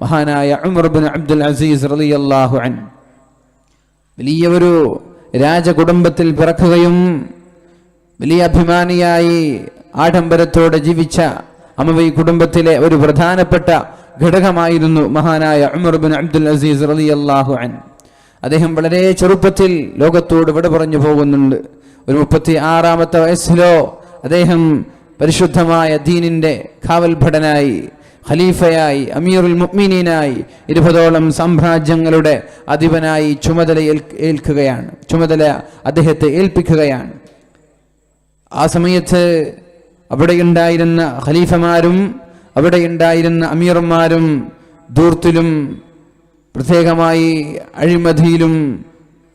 മഹാനായ Umar bin Abdul Azeez റളിയല്ലാഹു അൻഹു വലിയ ഒരു രാജകുടുംബത്തിൽ പിറക്കുകയും വലിയ അഭിമാനിയായി ആഡംബരത്തോടെ ജീവിച്ച അമവി കുടുംബത്തിലെ ഒരു പ്രധാനപ്പെട്ട ഘടകമായിരുന്നു മഹാനായ ഉമർ ബിൻ അബ്ദുൽ അസീസ് റളിയല്ലാഹു അൻഹു. അദ്ദേഹം വളരെ ചെറുപ്പത്തിൽ ലോകത്തോട് വിട പറഞ്ഞു പോകുന്നുണ്ട്. ഒരു 36-ാമത്തെ വയസ്സിലോ അദ്ദേഹം പരിശുദ്ധമായ ദീനിന്റെ കാവൽഭടനായി, ഖലീഫയായി, അമീറുൽ മുഅ്മിനീനായി 20ഓളം സാമ്രാജ്യങ്ങളുടെ അധിപനായി ചുമതല അദ്ദേഹത്തെ ഏൽപ്പിക്കുകയാണ്. ആ സമയത്ത് അവിടെയുണ്ടായിരുന്ന ഖലീഫമാരും അവിടെയുണ്ടായിരുന്ന അമീർമാരും ധൂർത്തിലും പ്രത്യേകമായി അഴിമതിയിലും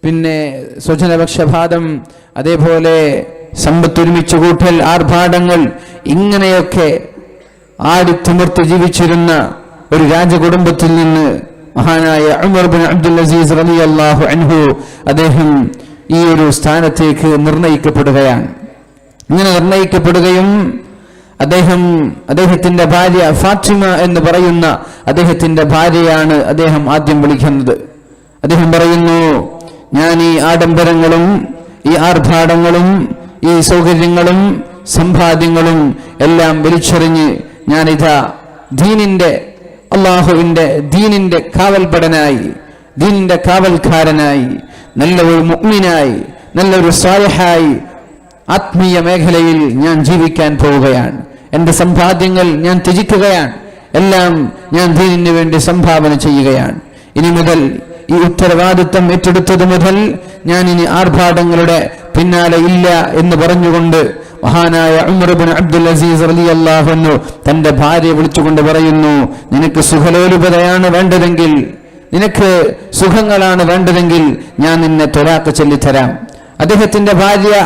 പിന്നെ സ്വജനപക്ഷപാതം, അതേപോലെ സമ്പത്തൊരുമിച്ചു കൂട്ടൽ, ആർഭാടങ്ങൾ, ഇങ്ങനെയൊക്കെ ആടിത്തിമിർത്ത് ജീവിച്ചിരുന്ന ഒരു രാജകുടുംബത്തിൽ നിന്ന് മഹാനായ ഉമർ ബിൻ അബ്ദുൽ അസീസ് റളിയല്ലാഹു അൻഹു അദ്ദേഹം ഈ ഒരു സ്ഥാനത്തേക്ക് നിർണയിക്കപ്പെടുകയാണ്. ഇങ്ങനെ നിർണയിക്കപ്പെടുകയും അദ്ദേഹത്തിന്റെ ഭാര്യ ഫാത്തിമ എന്ന് പറയുന്ന അദ്ദേഹത്തിന്റെ ഭാര്യയാണ് അദ്ദേഹം ആദ്യം വിളിക്കുന്നത്. അദ്ദേഹം പറയുന്നു, ഞാൻ ഈ ആഡംബരങ്ങളും ഈ ആർഭാടങ്ങളും ഈ സൗകര്യങ്ങളും സമ്പാദ്യങ്ങളും എല്ലാം വലിച്ചെറിഞ്ഞ് ഞാനിതാ അള്ളാഹുവിന്റെ ദീനിന്റെ കാവൽപടനായി, ദീനിന്റെ കാവൽക്കാരനായി, നല്ലൊരു മുഅ്മിനായി, നല്ലൊരു സ്വാലിഹായി ആത്മീയ മേഖലയിൽ ഞാൻ ജീവിക്കാൻ പോവുകയാണ്. എൻ്റെ സമ്പാദ്യങ്ങൾ ഞാൻ ത്യജിക്കുകയാണ്. എല്ലാം ഞാൻ ദീനിന് വേണ്ടി സംഭാവന ചെയ്യുകയാണ്. ഇനി മുതൽ ഈ ഉത്തരവാദിത്വം ഏറ്റെടുത്തത് മുതൽ ഞാൻ ഇനി ആർഭാടങ്ങളുടെ പിന്നാലെ ഇല്ല എന്ന് പറഞ്ഞുകൊണ്ട് മഹാനായ ഉമർ ഇബ്നു അബ്ദുൽ അസീസ് റളിയല്ലാഹു അൻഹു തന്റെ ഭാര്യയെ വിളിച്ചുകൊണ്ട് പറയുന്നു, നിനക്ക് സുഖലോലുപതയാണ് വേണ്ടതെങ്കിൽ, നിനക്ക് സുഖങ്ങളാണ് വേണ്ടതെങ്കിൽ ഞാൻ നിന്നെ ത്വലാഖ് ചൊല്ലിത്തരാം. അദ്ദേഹത്തിന്റെ ഭാര്യയുടെ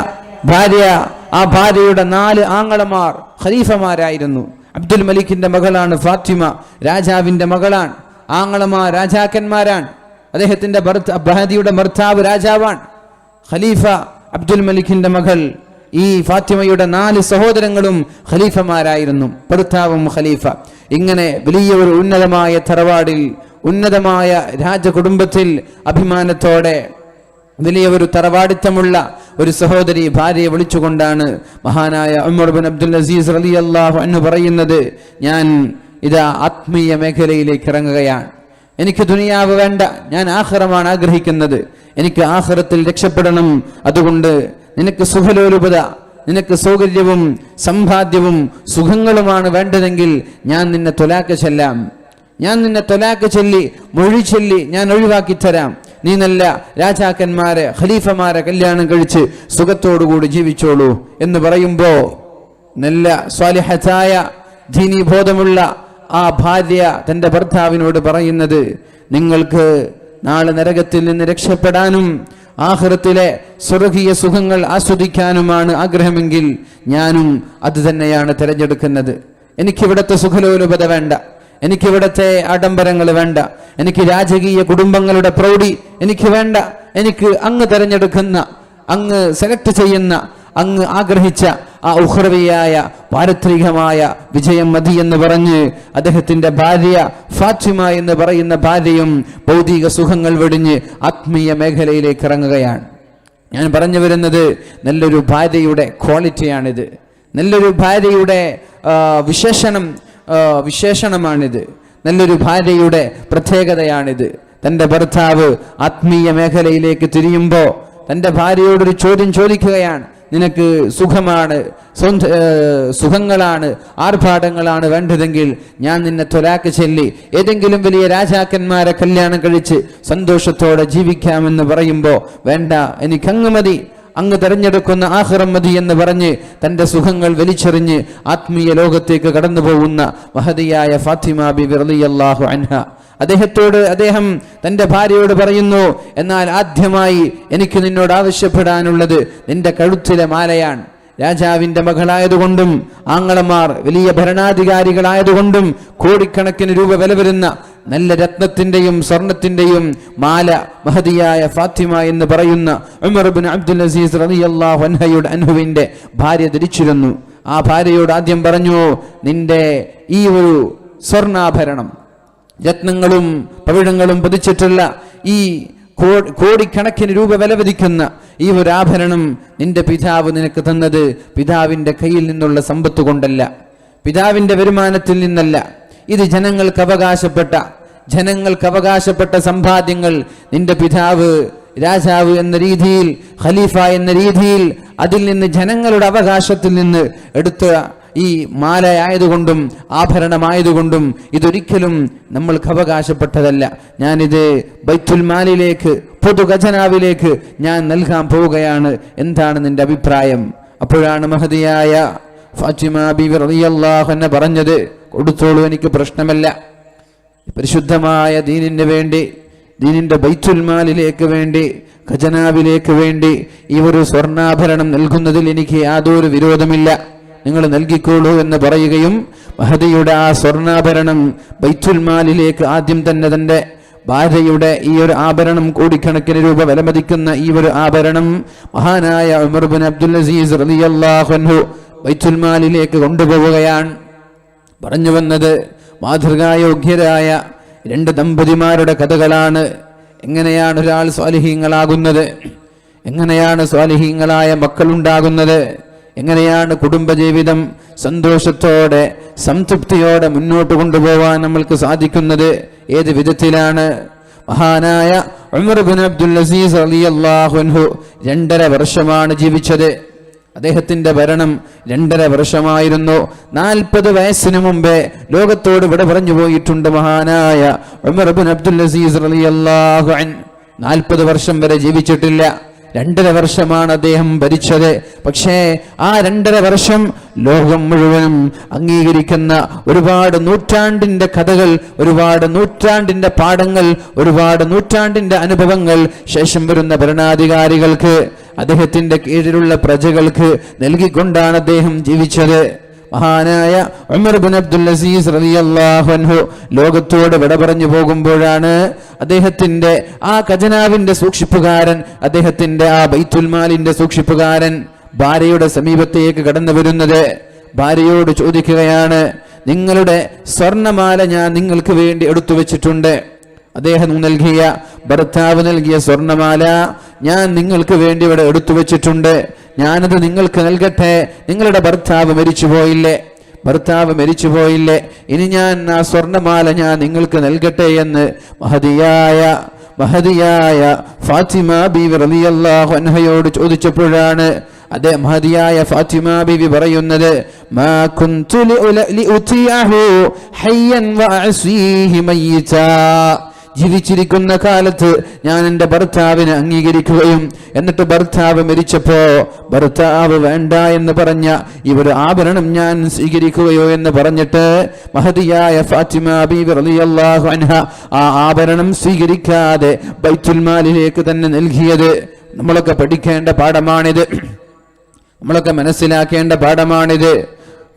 4 ആങ്ങളമാർ ഖലീഫമാരായിരുന്നു. അബ്ദുൽ മലിക്കിന്റെ മകളാണ് ഫാത്തിമ, രാജാവിന്റെ മകളാണ്. ആങ്ങളമാർ രാജാക്കന്മാരാണ്. അദ്ദേഹത്തിന്റെ ഭാര്യയുടെ ഭർത്താവ് രാജാവാണ്. ഖലീഫ അബ്ദുൽ മലിക്കിന്റെ മകൾ, ഈ ഫാത്തിമയുടെ 4 സഹോദരങ്ങളും ഖലീഫമാരായിരുന്നു, ഭർത്താവും ഖലീഫ. ഇങ്ങനെ വലിയ ഒരു ഉന്നതമായ തറവാടിൽ, ഉന്നതമായ രാജകുടുംബത്തിൽ അഭിമാനത്തോടെ വലിയ ഒരു തറവാടിത്തമുള്ള ഒരു സഹോദരി ഭാര്യയെ വിളിച്ചുകൊണ്ടാണ് മഹാനായ ഉമർ ബിൻ അബ്ദുൽ അസീസ് റളിയല്ലാഹു അൻഹു പറയുന്നത്, ഞാൻ ഇതാ ആത്മീയ മേഖലയിലേക്ക് ഇറങ്ങുകയാണ്. എനിക്ക് ദുനിയാവ് വേണ്ട, ഞാൻ ആഖിറമാണ് ആഗ്രഹിക്കുന്നത്. എനിക്ക് ആഖിറത്തിൽ രക്ഷപ്പെടണം. അതുകൊണ്ട് നിനക്ക് സുഖലോലുപത, നിനക്ക് സൗകര്യവും സമ്പാദ്യവും സുഖങ്ങളുമാണ് വേണ്ടതെങ്കിൽ ഞാൻ നിന്നെ ത്വലാഖ് ചൊല്ലാം. ഞാൻ നിന്നെ ത്വലാഖ് ചൊല്ലി, മൊഴി ചൊല്ലി ഞാൻ ഒഴിവാക്കി തരാം. നീ നല്ല രാജാക്കന്മാരെ, ഖലീഫമാരെ കല്യാണം കഴിച്ച് സുഖത്തോടുകൂടി ജീവിച്ചോളൂ എന്ന് പറയുമ്പോ നല്ല സ്വാലിഹത്തായ ദീനീബോധമുള്ള ആ ഭാര്യ തന്റെ ഭർത്താവിനോട് പറയുന്നത്, നിങ്ങൾക്ക് നാളെ നരകത്തിൽ നിന്ന് രക്ഷപ്പെടാനും ആഖിറത്തിലെ സ്വർഗീയ സുഖങ്ങൾ ആസ്വദിക്കാനുമാണ് ആഗ്രഹമെങ്കിൽ ഞാനും അത് തന്നെയാണ് തിരഞ്ഞെടുക്കുന്നത്. എനിക്കിവിടുത്തെ സുഖലോലുപത വേണ്ട, എനിക്കിവിടുത്തെ ആഡംബരങ്ങൾ വേണ്ട, എനിക്ക് രാജകീയ കുടുംബങ്ങളുടെ പ്രൗഢി എനിക്ക് വേണ്ട. എനിക്ക് അങ്ങ് തിരഞ്ഞെടുക്കുന്ന, അങ്ങ് സെലക്ട് ചെയ്യുന്ന, അങ്ങ് ആഗ്രഹിച്ച ആ ഉഖ്റവിയായ പാരത്രികമായ വിജയം മതി എന്ന് പറഞ്ഞ് അദ്ദേഹത്തിന്റെ ഭാര്യ ഫാത്തിമ എന്ന് പറയുന്ന ഭാര്യയും ഭൗതിക സുഖങ്ങൾ വെടിഞ്ഞ് ആത്മീയ മേഖലയിലേക്ക് ഇറങ്ങുകയാണ്. ഞാൻ പറഞ്ഞു വരുന്നത് നല്ലൊരു ഭാര്യയുടെ ക്വാളിറ്റിയാണിത്, നല്ലൊരു ഭാര്യയുടെ വിശേഷണമാണിത്, നല്ലൊരു ഭാര്യയുടെ പ്രത്യേകതയാണിത്. തൻ്റെ ഭർത്താവ് ആത്മീയ മേഖലയിലേക്ക് തിരിയുമ്പോൾ തൻ്റെ ഭാര്യയോടൊരു ചോദ്യം ചോദിക്കുകയാണ്, നിനക്ക് സുഖങ്ങളാണ്, ആർഭാടങ്ങളാണ് വേണ്ടതെങ്കിൽ ഞാൻ നിന്നെ ത്വലാഖ് ചൊല്ലി ഏതെങ്കിലും വലിയ രാജാക്കന്മാരെ കല്യാണം കഴിച്ച് സന്തോഷത്തോടെ ജീവിക്കാമെന്ന് പറയുമ്പോൾ വേണ്ട, എനിക്കങ്ങ് മതി, അങ്ങ് തെരഞ്ഞെടുക്കുന്ന ആഖിറം മതി എന്ന് പറഞ്ഞ് തന്റെ സുഖങ്ങൾ വലിച്ചെറിഞ്ഞ് ആത്മീയ ലോകത്തേക്ക് കടന്നു പോകുന്ന മഹദിയായ ഫാത്തിമ ബിബി റളിയല്ലാഹു അൻഹ, അദ്ദേഹം തന്റെ ഭാര്യയോട് പറയുന്നു, എന്നാൽ ആദ്യമായി എനിക്ക് നിന്നോട് ആവശ്യപ്പെടാനുള്ളത് നിന്റെ കഴുത്തിലെ മാലയാണ്. രാജാവിന്റെ മകളായതുകൊണ്ടും ആങ്ങളമാർ വലിയ ഭരണാധികാരികളായതുകൊണ്ടും കോടിക്കണക്കിന് രൂപ വില വരുന്ന നല്ല രത്നത്തിന്റെയും സ്വർണത്തിന്റെയും മാല മഹദിയായ ഫാത്തിമ എന്ന് പറയുന്ന ഉമർ ഇബ്നു അബ്ദുൽ അസീസ് റളിയല്ലാഹു അൻഹുവിന്റെ ഭാര്യ ധരിച്ചിരുന്നു. ആ ഭാര്യയോട് ആദ്യം പറഞ്ഞു, നിന്റെ ഈ ഒരു സ്വർണ്ണാഭരണം, രത്നങ്ങളും പവിഴങ്ങളും പതിച്ചിട്ടുള്ള ഈ കോടിക്കണക്കിന് രൂപ വിലവധിക്കുന്ന ഈ ഒരു ആഭരണം നിന്റെ പിതാവ് നിനക്ക് തന്നത് പിതാവിന്റെ കയ്യിൽ നിന്നുള്ള സമ്പത്ത് കൊണ്ടല്ല, പിതാവിന്റെ വരുമാനത്തിൽ നിന്നല്ല. ഇത് ജനങ്ങൾക്ക് അവകാശപ്പെട്ട സമ്പാദ്യങ്ങൾ നിന്റെ പിതാവ് രാജാവ് എന്ന രീതിയിൽ, ഖലീഫ എന്ന രീതിയിൽ അതിൽ നിന്ന് ജനങ്ങളുടെ അവകാശത്തിൽ നിന്ന് എടുത്ത ഈ മാലയായതുകൊണ്ടും ആഭരണമായതുകൊണ്ടും ഇതൊരിക്കലും നമ്മൾക്ക് അവകാശപ്പെട്ടതല്ല. ഞാനിത് ബൈത്തുൽ മാലിലേക്ക്, പൊതു ഖജനാവിലേക്ക് ഞാൻ നൽകാൻ പോവുകയാണ്. എന്താണ് നിന്റെ അഭിപ്രായം? അപ്പോഴാണ് മഹദിയായ ഫാത്തിമ ബീവി റളിയല്ലാഹു അൻഹ പറഞ്ഞത്, കൊടുത്തോളൂ, എനിക്ക് പ്രശ്നമല്ല. പരിശുദ്ധമായ ദീനിന് വേണ്ടി, ദീനിന്റെ ബൈത്തുൽ മാലിലേക്ക് വേണ്ടി, ഖജനാവിലേക്ക് വേണ്ടി ഈ ഒരു സ്വർണ്ണാഭരണം നൽകുന്നതിൽ എനിക്ക് യാതൊരു വിരോധമില്ല, നിങ്ങൾ നൽകിക്കോളൂ എന്ന് പറയുകയും മഹദിയുടെ ആ സ്വർണ്ണാഭരണം ബൈത്തുൽ മാലിലേക്ക് ആദ്യം തന്നെ തന്റെ ഭാര്യയുടെ ഈ ഒരു ആഭരണം, കോടിക്കണക്കിന് രൂപ വിലമതിക്കുന്ന ഈ ഒരു ആഭരണം മഹാനായ ഉമർ ബിൻ അബ്ദുൽ അസീസ് റളിയല്ലാഹു അൻഹു ബൈത്തുൽ മാലിലേക്ക് കൊണ്ടുപോവുകയാണ്. പറഞ്ഞു വന്നത് മാതൃകായോഗ്യരായ രണ്ട് ദമ്പതിമാരുടെ കഥകളാണ്. എങ്ങനെയാണ് ഒരാൾ സ്വാലിഹീങ്ങളാകുന്നത്, എങ്ങനെയാണ് സ്വാലിഹീങ്ങളായ മക്കളുണ്ടാകുന്നത്, എങ്ങനെയാണ് കുടുംബജീവിതം സന്തോഷത്തോടെ സംതൃപ്തിയോടെ മുന്നോട്ട് കൊണ്ടുപോകാൻ നമ്മൾക്ക് സാധിക്കുന്നത്, ഏത് വിധത്തിലാണ്? മഹാനായ ഉമർ ബിൻ അബ്ദുൽ അസീസ് റളിയല്ലാഹു അൻഹു 2.5 വർഷമാണ് ജീവിച്ചത്. അദ്ദേഹത്തിന്റെ ഭരണം 2.5 വർഷമായിരുന്നു. 40 വയസ്സിന് മുമ്പേ ലോകത്തോട് വിട പറഞ്ഞു പോയിട്ടുണ്ട് മഹാനായ ഉമർ ബിൻ അബ്ദുൽ അസീസ് റളിയല്ലാഹു അൻഹു. 40 വർഷം വരെ ജീവിച്ചിട്ടില്ല. 2.5 വർഷമാണ് അദ്ദേഹം ഭരിച്ചത്. പക്ഷേ ആ 2.5 വർഷം ലോകം മുഴുവനും അംഗീകരിക്കുന്ന ഒരുപാട് നൂറ്റാണ്ടിന്റെ കഥകൾ, ഒരുപാട് നൂറ്റാണ്ടിന്റെ പാഠങ്ങൾ, ഒരുപാട് നൂറ്റാണ്ടിന്റെ അനുഭവങ്ങൾ ശേഷം വരുന്ന ഭരണാധികാരികൾക്ക്, അദ്ദേഹത്തിന്റെ കീഴിലുള്ള പ്രജകൾക്ക് നൽകിക്കൊണ്ടാണ് അദ്ദേഹം ജീവിച്ചത്. മഹാനായ ഉമർ ബിൻ അബ്ദുൽ അസീസ് റളിയല്ലാഹു അൻഹു ലോകത്തോട് വിട പറഞ്ഞു പോകുമ്പോഴാണ് അദ്ദേഹത്തിന്റെ ആ ഖജനാവിന്റെ സൂക്ഷിപ്പുകാരൻ, അദ്ദേഹത്തിന്റെ ആ ബൈത്തുൽ മാലിന്റെ സൂക്ഷിപ്പുകാരൻ ഭാര്യയുടെ സമീപത്തേക്ക് കടന്നു വരുന്നത്. ഭാര്യയോട് ചോദിക്കുകയാണ്, നിങ്ങളുടെ സ്വർണ്ണമാല ഞാൻ നിങ്ങൾക്ക് വേണ്ടി എടുത്തു വെച്ചിട്ടുണ്ട്. അദ്ദേഹം നൽകിയ, ഭർത്താവ് നൽകിയ സ്വർണ്ണമാല ഞാൻ നിങ്ങൾക്ക് വേണ്ടി ഇവിടെ എടുത്തു വെച്ചിട്ടുണ്ട്. ഞാനത് നിങ്ങൾക്ക് നൽകട്ടെ. നിങ്ങളുടെ ഭർത്താവ് മരിച്ചുപോയില്ലേ, ഇനി ഞാൻ ആ സ്വർണ്ണമാല ഞാൻ നിങ്ങൾക്ക് നൽകട്ടെ എന്ന് മഹദിയായ ഫാത്തിമ ബീവി റളിയല്ലാഹു അൻഹയോട് ചോദിച്ചപ്പോഴാണ് അതേ മഹദിയായ ഫാത്തിമ ബീവി പറയുന്നത്, മാ കുന്തു ലിഉതിയഹു ഹയ്യൻ വഅസീഹി മയ്യിതാ. ജീവിച്ചിരിക്കുന്ന കാലത്ത് ഞാൻ എൻ്റെ ഭർത്താവിനെ അംഗീകരിക്കുകയും എന്നിട്ട് ഭർത്താവ് മരിച്ചപ്പോ ഭർത്താവ് വേണ്ട എന്ന് പറഞ്ഞ ഈ ഒരു ആഭരണം ഞാൻ സ്വീകരിക്കുകയോ എന്ന് പറഞ്ഞിട്ട് മഹദിയായ ഫാത്തിമ ബീവി റളിയല്ലാഹു അൻഹ ആ ആഭരണം സ്വീകരിക്കാതെ ബൈത്തുൽ മാലിലേക്ക് തന്നെ നൽകിയത്. നമ്മളൊക്കെ പഠിക്കേണ്ട പാഠമാണിത്, നമ്മളൊക്കെ മനസ്സിലാക്കേണ്ട പാഠമാണിത്.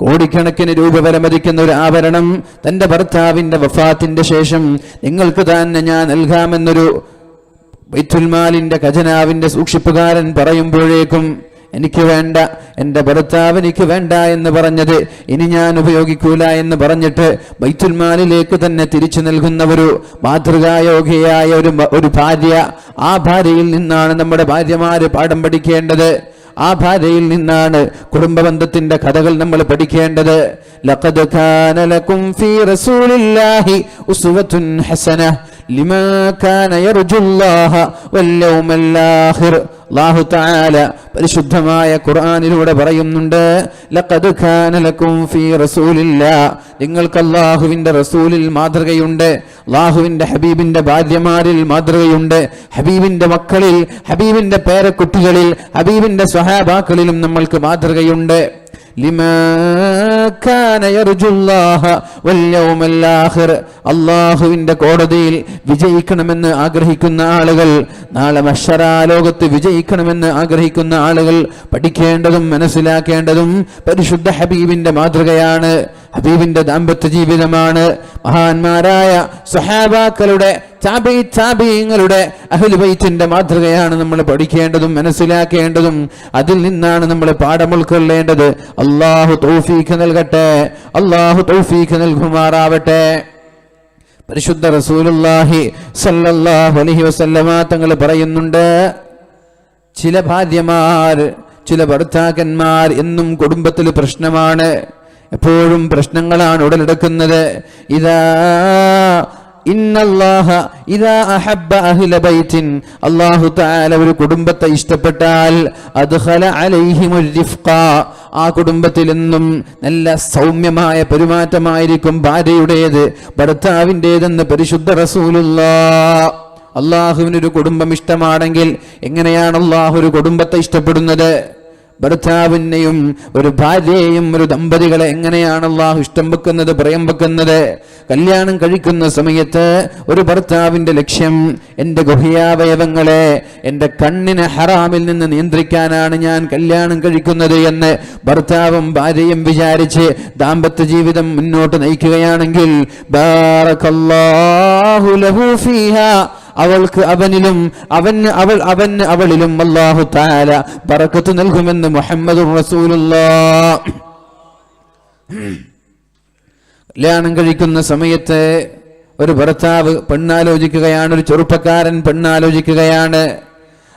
കോടിക്കണക്കിന് രൂപ വിലമതിക്കുന്ന ഒരു ആഭരണം തന്റെ ഭർത്താവിന്റെ വഫാത്തിന്റെ ശേഷം നിങ്ങൾക്ക് തന്നെ ഞാൻ നൽകാമെന്നൊരു ബൈത്തുൽ മാലിന്റെ ഖജനാവിന്റെ സൂക്ഷിപ്പുകാരൻ പറയുമ്പോഴേക്കും എനിക്ക് വേണ്ട, എൻ്റെ ഭർത്താവ് എനിക്ക് വേണ്ട എന്ന് പറഞ്ഞത് ഇനി ഞാൻ ഉപയോഗിക്കൂല എന്ന് പറഞ്ഞിട്ട് ബൈത്തുൽ മാലിലേക്ക് തന്നെ തിരിച്ചു നൽകുന്ന ഒരു മാതൃകായോഗ്യയായ ഒരു ഭാര്യ. ആ ഭാര്യയിൽ നിന്നാണ് നമ്മുടെ ഭാര്യമാര് പാഠം പഠിക്കേണ്ടത്. ആ ഭാര്യയിൽ നിന്നാണ് കുടുംബബന്ധത്തിന്റെ കഥകൾ നമ്മൾ പഠിക്കേണ്ടത്. ലഖദ് കാന ലക്കും ഫീ റസൂലില്ലാഹി ഉസ്വത്തുൻ ഹസനഹ ലിമാ കാന യർജുല്ലാഹ വൽ യൗമൽ ആഖിർ. അല്ലാഹു തആല പരിശുദ്ധമായ ഖുർആനിലൂടെ പറയുന്നുണ്ട്, ലഖദ് കാന ലക്കും ഫീ റസൂലില്ലാഹ്, നിങ്ങൾക്ക് അല്ലാഹുവിന്റെ റസൂലിൽ മാതൃകയുണ്ട്, അല്ലാഹുവിന്റെ ഹബീബിന്റെ ഭാര്യമാരിൽ മാതൃകയുണ്ട്, ഹബീബിന്റെ മക്കളിൽ, ഹബീബിന്റെ പേരക്കുട്ടികളിൽ, ഹബീബിന്റെ സ്വഹാബാക്കളിലും നമ്മൾക്ക് മാതൃകയുണ്ട്. ലിമാ കാന യർജുല്ലാഹ വൽ യൗമൽ ആഖിർ. അല്ലാഹുവിന്റെ കോടതിയിൽ വിജയിക്കണമെന്ന് ആഗ്രഹിക്കുന്ന ആളുകൾ, നാളെ മഹ്ശറാ ലോകത്ത് വിജയിക്കണമെന്ന് ആഗ്രഹിക്കുന്ന ആളുകൾ പഠിക്കേണ്ടതും മനസ്സിലാക്കേണ്ടതും പരിശുദ്ധ ഹബീബിന്റെ മാതൃകയാണ്, ഹബീബിന്റെ ദാമ്പത്യ ജീവിതമാണ്. മഹാന്മാരായ സ്വഹാബാക്കളുടെ, താബിഈങ്ങളുടെ, അഹ്ലു ബൈത്തിന്റെ മാതൃകയാണ് നമ്മൾ പഠിക്കേണ്ടതും മനസ്സിലാക്കേണ്ടതും. അതിൽ നിന്നാണ് നമ്മൾ പാഠം ഉൾക്കൊള്ളേണ്ടത്. അല്ലാഹു തൗഫീഖ് നൽകട്ടെ, അല്ലാഹു തൗഫീഖ് നൽകുമാറാവട്ടെ. പരിശുദ്ധ റസൂലുള്ളാഹി സ്വല്ലല്ലാഹു അലൈഹി വസല്ലമ തങ്ങൾ പറയുന്നുണ്ട്, ചില ഭാര്യമാർ, ചില ഭർത്താക്കന്മാർ എന്നും കുടുംബത്തിൽ പ്രശ്നമാണ്, എപ്പോഴും പ്രശ്നങ്ങളാണ് ഉടലെടുക്കുന്നത്. അല്ലാഹു തആല ഒരു കുടുംബത്തെ ഇഷ്ടപ്പെട്ടാൽ അദ്ഖല അലൈഹിമുർ റിഫ്ഖ, ആ കുടുംബത്തിൽ എന്നും നല്ല സൗമ്യമായ പെരുമാറ്റമായിരിക്കും ഭാര്യയുടേത്, ഭർത്താവിൻ്റെതെന്ന് പരിശുദ്ധ റസൂലുള്ളാഹ്. അള്ളാഹുവിനൊരു കുടുംബം ഇഷ്ടമാണെങ്കിൽ എങ്ങനെയാണ് അള്ളാഹു ഒരു കുടുംബത്തെ ഇഷ്ടപ്പെടുന്നത്? ഭർത്താവിനെയും ഒരു ഭാര്യയെയും ഒരു ദമ്പതികളെ എങ്ങനെയാണ് അള്ളാഹു ഇഷ്ടം വെക്കുന്നത്, പ്രിയം വെക്കുന്നത്? കല്യാണം കഴിക്കുന്ന സമയത്ത് ഒരു ഭർത്താവിന്റെ ലക്ഷ്യം, എൻ്റെ ഗുഹ്യാവയവങ്ങളെ, എൻ്റെ കണ്ണിനെ ഹറാമിൽ നിന്ന് നിയന്ത്രിക്കാനാണ് ഞാൻ കല്യാണം കഴിക്കുന്നത് എന്ന് ഭർത്താവും ഭാര്യയും വിചാരിച്ച് ദാമ്പത്യ ജീവിതം മുന്നോട്ട് നയിക്കുകയാണെങ്കിൽ ബാറകല്ലാഹു ലഹു ഫീഹാ, അവൾക്ക് അവനിലും അവളിലും അല്ലാഹു തആല ബറക്കത്ത് നൽകുമെന്ന് മുഹമ്മദുർ റസൂലുള്ളാഹ്. കല്യാണം കഴിക്കുന്ന സമയത്ത് ഒരു ഭർത്താവ് പെണ്ണാലോചിക്കുകയാണ്, ഒരു ചെറുപ്പക്കാരൻ പെണ്ണാലോചിക്കുകയാണ്.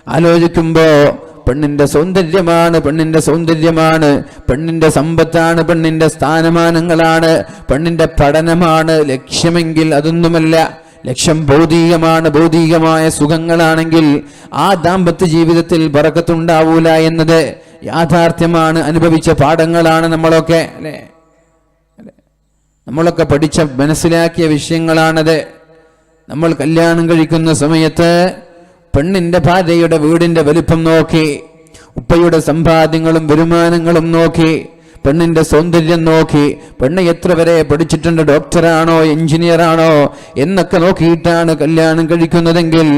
ആലോചിക്കുമ്പോ പെണ്ണിന്റെ സൗന്ദര്യമാണ്, പെണ്ണിന്റെ സമ്പത്താണ്, പെണ്ണിന്റെ സ്ഥാനമാനങ്ങളാണ്, പെണ്ണിന്റെ പഠനമാണ് ലക്ഷ്യമെങ്കിൽ അതൊന്നുമല്ല. ലക്ഷ്യം ഭൗതികമാണ്, ഭൗതികമായ സുഖങ്ങളാണെങ്കിൽ ആ ദാമ്പത്യ ജീവിതത്തിൽ ബറക്കത്തുണ്ടാവൂല എന്നത് യാഥാർത്ഥ്യമാണ്. അനുഭവിച്ച പാഠങ്ങളാണ് നമ്മളൊക്കെ, അല്ലേ? നമ്മളൊക്കെ പഠിച്ച മനസ്സിലാക്കിയ വിഷയങ്ങളാണത്. നമ്മൾ കല്യാണം കഴിക്കുന്ന സമയത്ത് പെണ്ണിന്റെ ഭാര്യയുടെ വീടിന്റെ വലിപ്പം നോക്കി, ഉപ്പയുടെ സമ്പാദ്യങ്ങളും വരുമാനങ്ങളും നോക്കി, പെണ്ണിന്റെ സൗന്ദര്യം നോക്കി, പെണ്ണ് എത്ര വരെ പഠിച്ചിട്ടുണ്ട്, ഡോക്ടറാണോ എഞ്ചിനീയർ ആണോ എന്നൊക്കെ നോക്കിയിട്ടാണ് കല്യാണം കഴിക്കുന്നതെങ്കിൽ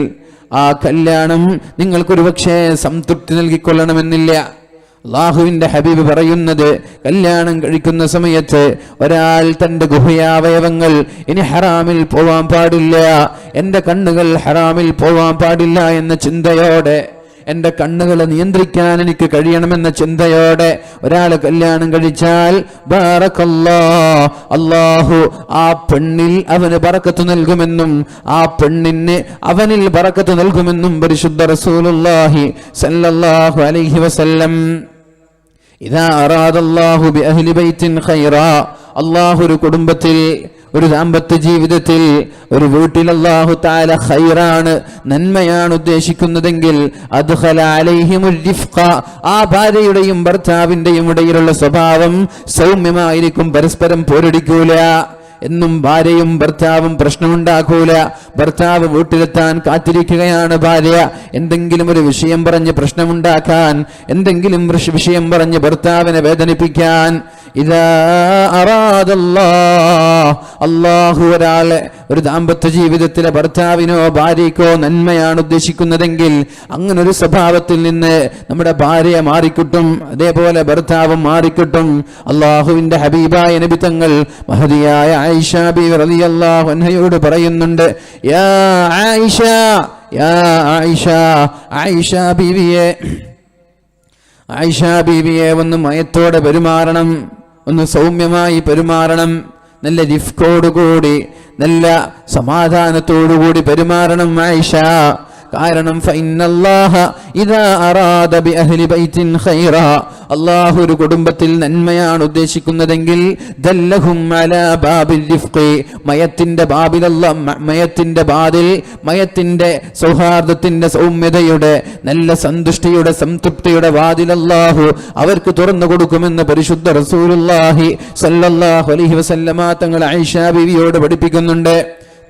ആ കല്യാണം നിങ്ങൾക്കൊരു പക്ഷേ സംതൃപ്തി നൽകിക്കൊള്ളണമെന്നില്ല. അല്ലാഹുവിന്റെ ഹബീബ് പറയുന്നത്, കല്യാണം കഴിക്കുന്ന സമയത്ത് ഒരാൾ തന്റെ ഗുഹ്യാവയവങ്ങൾ ഇനി ഹറാമിൽ പോവാൻ പാടില്ല, എൻ്റെ കണ്ണുകൾ ഹറാമിൽ പോവാൻ പാടില്ല എന്ന ചിന്തയോടെ, എൻ്റെ കണ്ണുകളെ നിയന്ത്രിക്കാൻ എനിക്ക് കഴിയണമെന്ന ചിന്തയോടെ ഒരാൾ കല്യാണം കഴിച്ചാൽ ബാറകല്ലാഹ്, അല്ലാഹു ആ പെണ്ണിൽ അവന് ബറക്കത്ത് നൽകുമെന്നും ആ പെണ്ണിന് അവനിൽ ബറക്കത്ത് നൽകുമെന്നും പരിശുദ്ധ റസൂലുള്ളാഹി സ്വല്ലല്ലാഹു അലൈഹി വസല്ലം. ഇദാ അറാദല്ലാഹു ബിഅഹ്ലി ബൈത്തിൻ ഖൈറാ, അല്ലാഹു ഒരു കുടുംബത്തിൽ, ഒരു ദാമ്പത്യ ജീവിതത്തിൽ, ഒരു വീട്ടിൽ അല്ലാഹു തആല ഖൈറാണ്, നന്മയാണ് ഉദ്ദേശിക്കുന്നതെങ്കിൽ അദ്ഖല അലൈഹിമുർ റിഫ്ഖ, ആ ഭാര്യയുടെയും ഭർത്താവിന്റെയും ഇടയിലുള്ള സ്വഭാവം സൗമ്യമായിരിക്കും, പരസ്പരം പോരടിക്കൂല. എന്നും ഭാര്യയും ഭർത്താവും പ്രശ്നമുണ്ടാക്കൂല. ഭർത്താവ് വീട്ടിലെത്താൻ കാത്തിരിക്കുകയാണ് ഭാര്യ എന്തെങ്കിലും ഒരു വിഷയം പറഞ്ഞ് പ്രശ്നമുണ്ടാക്കാൻ, എന്തെങ്കിലും വിഷയം പറഞ്ഞ് ഭർത്താവിനെ വേദനിപ്പിക്കാൻ. ഇദാ അറാദല്ലാഹ്, അല്ലാഹു ഒരാളെ ഒരു ദാമ്പത്യ ജീവിതത്തിലെ ഭർത്താവിനോ ഭാര്യയ്ക്കോ നന്മയാണ് ഉദ്ദേശിക്കുന്നതെങ്കിൽ അങ്ങനെ ഒരു സ്വഭാവത്തിൽ നിന്ന് നമ്മുടെ ഭാര്യ മാറിക്കിട്ടും, അതേപോലെ ഭർത്താവും മാറിക്കിട്ടും. അല്ലാഹുവിന്റെ ഹബീബായ നബി തങ്ങൾ മഹദിയായ ആയിഷ ബീവി റളിയല്ലാഹു അൻഹയോട് പറയുന്നുണ്ട്, യാ ആയിഷ, യാ ആയിഷ, ആയിഷ ബീവിയെ ഒന്ന് മയത്തോടെ പെരുമാറണം, ഒന്ന് സൗമ്യമായി പെരുമാറണം, നല്ല റിഫ്കോടുകൂടി, നല്ല സമാധാനത്തോടുകൂടി പെരുമാറണം ആയിഷ. കാരണം ഫഇന്നല്ലാഹ ഇദാ അറാദ ബിഅഹ്ലി ബൈത്തിൻ ഖൈറാ, അല്ലാഹു ഒരു കുടുംബത്തിൽ നന്മയാണ് ഉദ്ദേശിക്കുന്നതെങ്കിൽ ദല്ലഹും അലാ ബാബിൽ റിഫ്ഖി, മയത്തിന്റെ ബാബിലല്ല, മയത്തിന്റെ ബാദിൽ, മയത്തിന്റെ സൗഹാർദ്ദത്തിന്റെ സൗമ്യതയുടെ നല്ല സന്തുഷ്ടിയുടെ സംതൃപ്തിയുടെ വാതിൽ അല്ലാഹു അവർക്ക് തുറന്നു കൊടുക്കുമെന്ന് പരിശുദ്ധ റസൂലുള്ളാഹി സ്വല്ലല്ലാഹു അലൈഹി വസല്ലമ തങ്ങൾ ആയിഷ ബീവിയോട് പഠിപ്പിക്കുന്നുണ്ട്.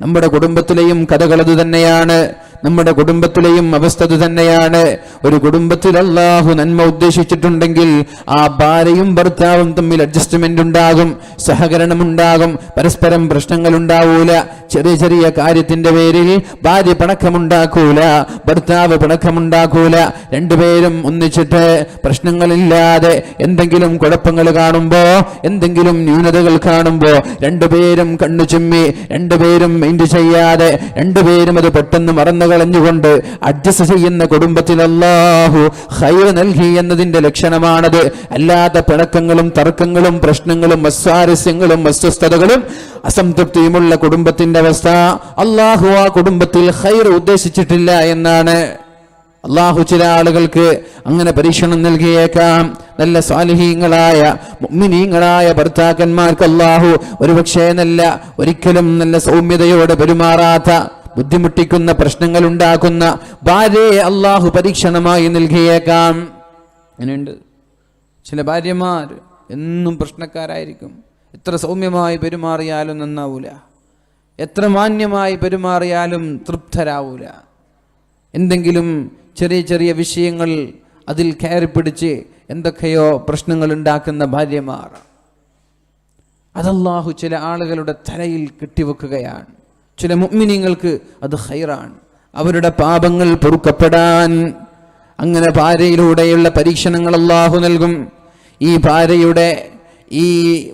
നമ്മുടെ കുടുംബത്തിലെയും കഥകൾ അത് തന്നെയാണ്, നമ്മുടെ കുടുംബത്തിലെയും അവസ്ഥ തന്നെയാണ്. ഒരു കുടുംബത്തിൽ അല്ലാഹു നന്മ ഉദ്ദേശിച്ചിട്ടുണ്ടെങ്കിൽ ആ ഭാര്യയും ഭർത്താവും തമ്മിൽ അഡ്ജസ്റ്റ്മെന്റ് ഉണ്ടാകും, സഹകരണം ഉണ്ടാകും, പരസ്പരം പ്രശ്നങ്ങൾ ഉണ്ടാവൂല. ചെറിയ ചെറിയ കാര്യത്തിന്റെ പേരിൽ ഭാര്യ പിണക്കമുണ്ടാക്കൂല, ഭർത്താവ് പിണക്കമുണ്ടാക്കൂല. രണ്ടുപേരും ഒന്നിച്ചിട്ട് പ്രശ്നങ്ങളില്ലാതെ എന്തെങ്കിലും കുഴപ്പങ്ങൾ കാണുമ്പോ, എന്തെങ്കിലും ന്യൂനതകൾ കാണുമ്പോ രണ്ടുപേരും കണ്ണു ചിമ്മി, രണ്ടുപേരും മൈൻഡ് ചെയ്യാതെ രണ്ടുപേരും അത് പെട്ടെന്ന് മറന്നു കളഞ്ഞുകൊണ്ട് അഡ്ജസ്റ്റ് ചെയ്യുന്ന കുടുംബത്തിൽ അല്ലാഹു ഖൈർ നൽകി എന്നതിന്റെ ലക്ഷണമാണത്. അല്ലാത്ത പിണക്കങ്ങളും തർക്കങ്ങളും പ്രശ്നങ്ങളും അസ്വാരസ്യങ്ങളും അസ്വസ്ഥതകളും അസംതൃപ്തിയുമുള്ള കുടുംബത്തിന്റെ അവസ്ഥ അല്ലാഹു ആ കുടുംബത്തിൽ ഖൈർ ഉദ്ദേശിച്ചിട്ടില്ല എന്നാണ്. അല്ലാഹു ചില ആളുകൾക്ക് അങ്ങനെ പരീക്ഷണം നൽകിയേക്കാം. നല്ല സ്വാലിഹീങ്ങളായ മുഅ്മിനീങ്ങളായ ഭർത്താക്കന്മാർക്ക് അല്ലാഹു ഒരുപക്ഷേ ഒരിക്കലും നല്ല സൗമ്യതയോടെ പെരുമാറാത്ത, ബുദ്ധിമുട്ടിക്കുന്ന, പ്രശ്നങ്ങൾ ഉണ്ടാക്കുന്ന ഭാര്യയെ അല്ലാഹു പരീക്ഷണമായി നൽകിയേക്കാം. അങ്ങനെയുണ്ട്. ചില ഭാര്യമാർ എന്നും പ്രശ്നക്കാരായിരിക്കും. എത്ര സൗമ്യമായി പെരുമാറിയാലും നന്നാവൂല, എത്ര മാന്യമായി പെരുമാറിയാലും തൃപ്തരാവൂല. എന്തെങ്കിലും ചെറിയ ചെറിയ വിഷയങ്ങൾ അതിൽ കയറി പിടിച്ച് എന്തൊക്കെയോ പ്രശ്നങ്ങൾ ഉണ്ടാക്കുന്ന ഭാര്യമാർ, അതല്ലാഹു ചില ആളുകളുടെ തലയിൽ കെട്ടിവെക്കുകയാണ്. ചില മുഅ്മിനീങ്ങൾക്ക് അത് ഖൈറാണ്, അവരുടെ പാപങ്ങൾ പൊറുക്കപ്പെടാൻ. അങ്ങനെ ഭാര്യയിലൂടെയുള്ള പരീക്ഷണങ്ങൾ അല്ലാഹു നൽകും. ഈ ഭാര്യയുടെ ഈ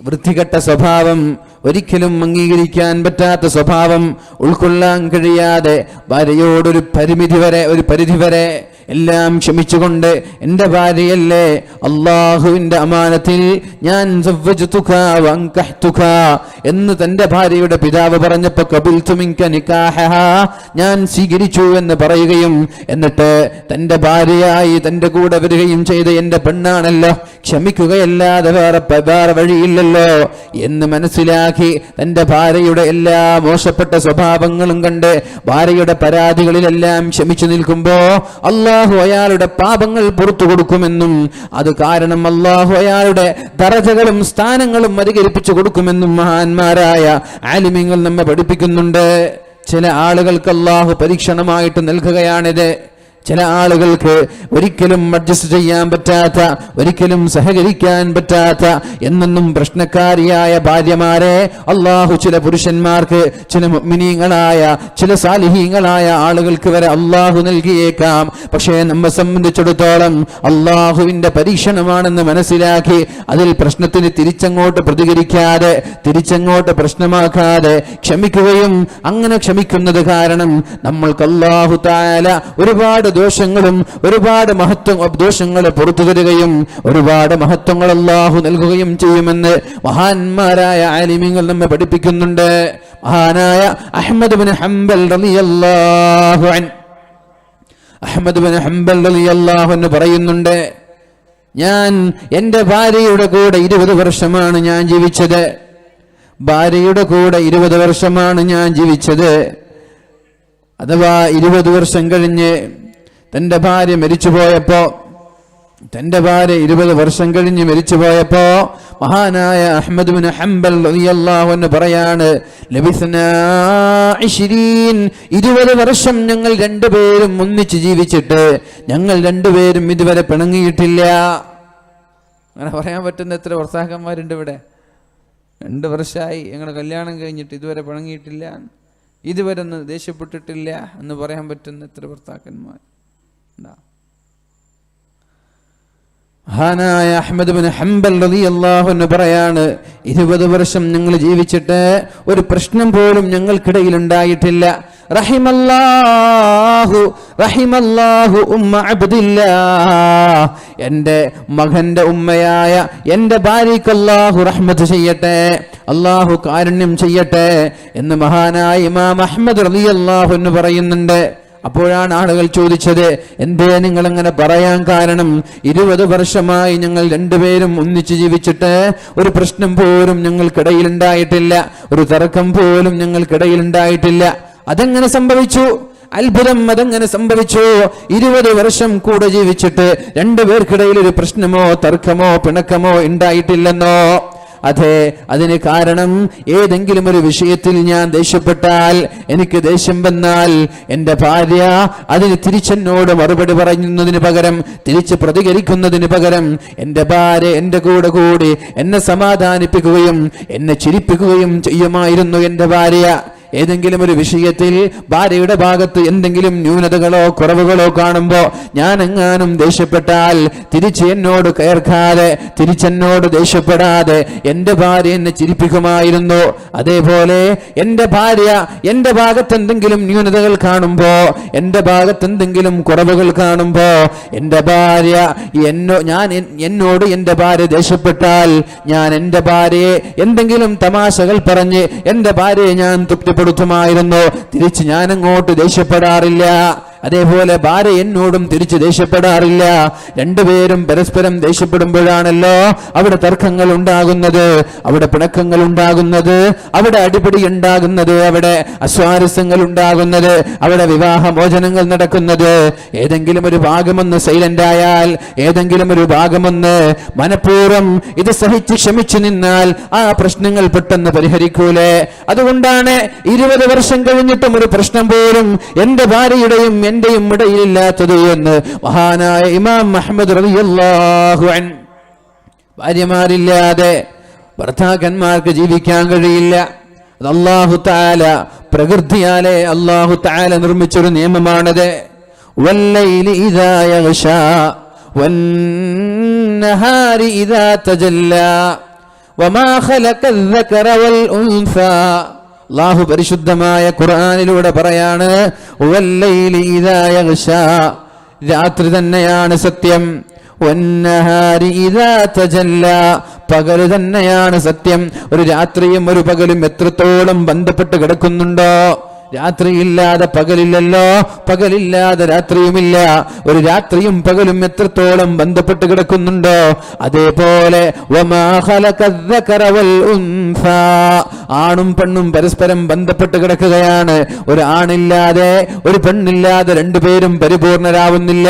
വൃത്തികെട്ട സ്വഭാവം, ഒരിക്കലും അംഗീകരിക്കാൻ പറ്റാത്ത സ്വഭാവം ഉൾക്കൊള്ളാൻ കഴിയാതെ ഭാര്യയോടൊരു പരിധി വരെ എല്ലാം ക്ഷമിച്ചുകൊണ്ട്, എൻ്റെ ഭാര്യയല്ലേ, അള്ളാഹുവിൻ്റെ അമാനത്തിൽ ഞാൻ എന്ന് തൻ്റെ ഭാര്യയുടെ പിതാവ് പറഞ്ഞപ്പോൾ ഖബിൽതു മിൻക നികാഹഹാ, ഞാൻ സ്വീകരിച്ചു എന്ന് പറയുകയും എന്നിട്ട് തൻ്റെ ഭാര്യയായി തൻ്റെ കൂടെ വരികയും ചെയ്ത് എൻ്റെ പെണ്ണാണല്ലോ, ക്ഷമിക്കുകയല്ലാതെ വേറെ വഴിയില്ലല്ലോ എന്ന് മനസ്സിലാക്കി തൻ്റെ ഭാര്യയുടെ എല്ലാ മോശപ്പെട്ട സ്വഭാവങ്ങളും കണ്ട് ഭാര്യയുടെ പരാതികളിലെല്ലാം ക്ഷമിച്ചു നിൽക്കുമ്പോ അല്ലാഹു അയാളുടെ പാപങ്ങൾ പുറത്തു കൊടുക്കുമെന്നും അത് കാരണം അല്ലാഹു അയാളുടെ ദറജകളും സ്ഥാനങ്ങളും അധികരിപ്പിച്ചു കൊടുക്കുമെന്നും മഹാന്മാരായ ആലിമീങ്ങൾ നമ്മെ പഠിപ്പിക്കുന്നുണ്ട്. ചില ആളുകൾക്ക് അല്ലാഹു പരീക്ഷണമായിട്ട് നൽകുകയാണിത്. ചില ആളുകൾക്ക് ഒരിക്കലും അഡ്ജസ്റ്റ് ചെയ്യാൻ പറ്റാത്ത, ഒരിക്കലും സഹകരിക്കാൻ പറ്റാത്ത, എന്നെന്നും പ്രശ്നക്കാരിയായ ഭാര്യമാരെ അല്ലാഹു ചില പുരുഷന്മാർക്ക്, ചില മുഅ്മിനീങ്ങളായ, ചില സാലിഹീങ്ങളായ ആളുകൾക്ക് വരെ അല്ലാഹു നൽകിയേക്കാം. പക്ഷേ നമ്മെ സംബന്ധിച്ചിടത്തോളം അല്ലാഹുവിന്റെ പരീക്ഷണമാണെന്ന് മനസ്സിലാക്കി അതിൽ പ്രശ്നത്തിന് തിരിച്ചങ്ങോട്ട് പ്രതികരിക്കാതെ, തിരിച്ചങ്ങോട്ട് പ്രശ്നമാക്കാതെ ക്ഷമിക്കുകയും, അങ്ങനെ ക്ഷമിക്കുന്നത് കാരണം നമ്മൾക്ക് അല്ലാഹു തആല ഒരുപാട് ദോഷങ്ങളും ഒരുപാട് ദോഷങ്ങളെ പുറത്തു തരികയും ഒരുപാട് മഹത്വങ്ങൾ അല്ലാഹു നൽകുകയും ചെയ്യുമെന്ന് മഹാന്മാരായ ആലിമീങ്ങൾ നമ്മെ പഠിപ്പിക്കുന്നുണ്ട്. മഹാനായ അഹ്മദ് ബിൻ ഹംബൽ റളിയല്ലാഹു അൻഹു, അഹ്മദ് ബിൻ ഹംബൽ റളിയല്ലാഹു അൻഹു പറയുന്നുണ്ട്, ഞാൻ എൻ്റെ ഭാര്യയുടെ കൂടെ 20 വർഷമാണ് ഞാൻ ജീവിച്ചത്. ഭാര്യയുടെ കൂടെ 20 വർഷമാണ് ഞാൻ ജീവിച്ചത്. അഥവാ 20 വർഷം കഴിഞ്ഞ് തൻ്റെ ഭാര്യ മരിച്ചുപോയപ്പോ, തൻ്റെ ഭാര്യ 20 വർഷം കഴിഞ്ഞ് മരിച്ചുപോയപ്പോ മഹാനായ അഹ്മദ് ബിൻ ഹംബൽ റളിയല്ലാഹു അൻഹു പറയാണ്, ലബിസ്നാ 20 വർഷം ഞങ്ങൾ രണ്ടുപേരും ഒന്നിച്ച് ജീവിച്ചിട്ട് ഞങ്ങൾ രണ്ടുപേരും ഇതുവരെ പിണങ്ങിയിട്ടില്ല. അങ്ങനെ പറയാൻ പറ്റുന്ന എത്ര ഭർത്താക്കന്മാരുണ്ട് ഇവിടെ? 2 വർഷമായി ഞങ്ങൾ കല്യാണം കഴിഞ്ഞിട്ട് ഇതുവരെ പിണങ്ങിയിട്ടില്ല, ഇതുവരെ ഒന്ന് ദേഷ്യപ്പെട്ടിട്ടില്ല എന്ന് പറയാൻ പറ്റുന്ന എത്ര ഭർത്താക്കന്മാർ? മഹാനായ അഹ്മദ് ബിൻ ഹംബൽ റളിയല്ലാഹു അൻഹു പറയാണ്, 20 വർഷം ഞങ്ങൾ ജീവിച്ചിട്ട് ഒരു പ്രശ്നം പോലും ഞങ്ങൾക്കിടയിൽ ഉണ്ടായിട്ടില്ല. റഹിമല്ലാഹു ഉമ്മ അബ്ദില്ലാഹ്, എൻ്റെ മകന്റെ ഉമ്മയായ എൻ്റെ ഭാര്യയ്ക്ക് അല്ലാഹു റഹ്മത്ത് ചെയ്യട്ടെ, അല്ലാഹു കാരുണ്യം ചെയ്യട്ടെ എന്ന് മഹാനായ ഇമാം അഹ്മദ് റളിയല്ലാഹു അൻഹു പറയുന്നുണ്ട്. അപ്പോഴാണ് ആളുകൾ ചോദിച്ചത്, എന്തേ നിങ്ങൾ അങ്ങനെ പറയാൻ കാരണം? 20 വർഷമായി ഞങ്ങൾ രണ്ടുപേരും ഒന്നിച്ചു ജീവിച്ചിട്ട് ഒരു പ്രശ്നം പോലും ഞങ്ങൾക്കിടയിൽ ഉണ്ടായിട്ടില്ല, ഒരു തർക്കം പോലും ഞങ്ങൾക്കിടയിൽ ഉണ്ടായിട്ടില്ല. അതെങ്ങനെ സംഭവിച്ചു? അത്ഭുതം, അതെങ്ങനെ സംഭവിച്ചു? 20 വർഷം കൂടെ ജീവിച്ചിട്ട് രണ്ടുപേർക്കിടയിൽ ഒരു പ്രശ്നമോ തർക്കമോ പിണക്കമോ ഉണ്ടായിട്ടില്ലെന്നോ? അതെ, അതിന് കാരണം ഏതെങ്കിലും ഒരു വിഷയത്തിൽ ഞാൻ ദേഷ്യപ്പെട്ടാൽ, എനിക്ക് ദേഷ്യം വന്നാൽ എൻ്റെ ഭാര്യ അതിന് തിരിച്ചെന്നോട് മറുപടി പറയുന്നതിന് പകരം, തിരിച്ച് പ്രതികരിക്കുന്നതിന് പകരം എൻ്റെ ഭാര്യ എൻ്റെ കൂടെ കൂടി എന്നെ സമാധാനിപ്പിക്കുകയും എന്നെ ചിരിപ്പിക്കുകയും ചെയ്യുമായിരുന്നു എൻ്റെ ഭാര്യ. ഏതെങ്കിലും ഒരു വിഷയത്തിൽ ഭാര്യയുടെ ഭാഗത്ത് എന്തെങ്കിലും ന്യൂനതകളോ കുറവുകളോ കാണുമ്പോ ഞാൻ എങ്ങാനും ദേഷ്യപ്പെട്ടാൽ തിരിച്ച് എന്നോട് കയർക്കാതെ തിരിച്ചെന്നോട് ദേഷ്യപ്പെടാതെ എന്റെ ഭാര്യ എന്നെ ചിരിപ്പിക്കുമായിരുന്നു. അതേപോലെ എന്റെ ഭാര്യ എന്റെ ഭാഗത്ത് എന്തെങ്കിലും ന്യൂനതകൾ കാണുമ്പോ, എന്റെ ഭാഗത്ത് എന്തെങ്കിലും കുറവുകൾ കാണുമ്പോ എന്റെ ഭാര്യ എന്നോട് എന്റെ ഭാര്യ ദേഷ്യപ്പെട്ടാൽ ഞാൻ എന്റെ ഭാര്യയെ എന്തെങ്കിലും തമാശകൾ പറഞ്ഞ് എന്റെ ഭാര്യയെ ഞാൻ തൃപ്തിപ്പെടുത്തുമായിരുന്നു. തിരിച്ച് ഞാൻ അങ്ങോട്ട് ദേഷ്യപ്പെടാറില്ല. അതേപോലെ ഭാര്യ എന്നോടും തിരിച്ച് ദേഷ്യപ്പെടാറില്ല. രണ്ടുപേരും പരസ്പരം ദേഷ്യപ്പെടുമ്പോഴാണല്ലോ അവിടെ തർക്കങ്ങൾ ഉണ്ടാകുന്നത്, അവിടെ പിണക്കങ്ങൾ ഉണ്ടാകുന്നത്, അവിടെ അടിപിടി ഉണ്ടാകുന്നത്, അവിടെ അസ്വാരസ്യങ്ങൾ ഉണ്ടാകുന്നത്, അവിടെ വിവാഹമോചനങ്ങൾ നടക്കുന്നത്. ഏതെങ്കിലും ഒരു ഭാഗമൊന്ന് സൈലന്റ് ആയാൽ, ഏതെങ്കിലും ഒരു ഭാഗമൊന്ന് മനഃപൂർവ്വം ഇത് സഹിച്ച് ക്ഷമിച്ചു നിന്നാൽ ആ പ്രശ്നങ്ങൾ പെട്ടെന്ന് പരിഹരിക്കൂലേ? അതുകൊണ്ടാണ് 20 വർഷം കഴിഞ്ഞിട്ടും ഒരു പ്രശ്നം പോലും എന്റെ ഭാര്യയുടെയും എന്റെയും ഇടയിലില്ലാത്തത് എന്ന് മഹാനായ ഇമാം അഹ്മദ് റളിയല്ലാഹു അൻഹു. ഭാര്യമാരില്ലാതെ ഭർത്താക്കന്മാർക്ക് ജീവിക്കാൻ കഴിയില്ല. അത് അല്ലാഹു തആല പ്രകൃതിയാലെ അല്ലാഹു തആല നിർമ്മിച്ചൊരു നിയമമാണത്. വല്ലൈലി ഇദാ യഗ്ശാ വന്നഹാരി ഇദാ തജല്ലാ വമാ ഖലഖൽ ദകറ വൽ ഉൻസാ. അല്ലാഹു പരിശുദ്ധമായ ഖുർആനിലൂടെ പറയാണ്, വല്ലൈലി ഇദാ യഗ്ശാ, രാത്രി തന്നെയാണ് സത്യം. വന്നഹാരി ഇദാ തജല്ലാ, പകൽ തന്നെയാണ് സത്യം. ഒരു രാത്രിയും ഒരു പകലും എത്രത്തോളം ബന്ധപ്പെട്ട് കിടക്കുന്നുണ്ടോ? രാത്രിയില്ലാതെ പകലില്ലല്ലോ, പകലില്ലാതെ രാത്രിയുമില്ല. ഒരു രാത്രിയും പകലും എത്രത്തോളം ബന്ധപ്പെട്ട് കിടക്കുന്നുണ്ടോ? അതേപോലെ വമാ ഖലഖൽ ദകറ വൽ ഉൻസാ, ആണും പെണ്ണും പരസ്പരം ബന്ധപ്പെട്ട് കിടക്കുകയാണ്. ഒരു ആണില്ലാതെ ഒരു പെണ്ണില്ലാതെ രണ്ടുപേരും പരിപൂർണരാവുന്നില്ല.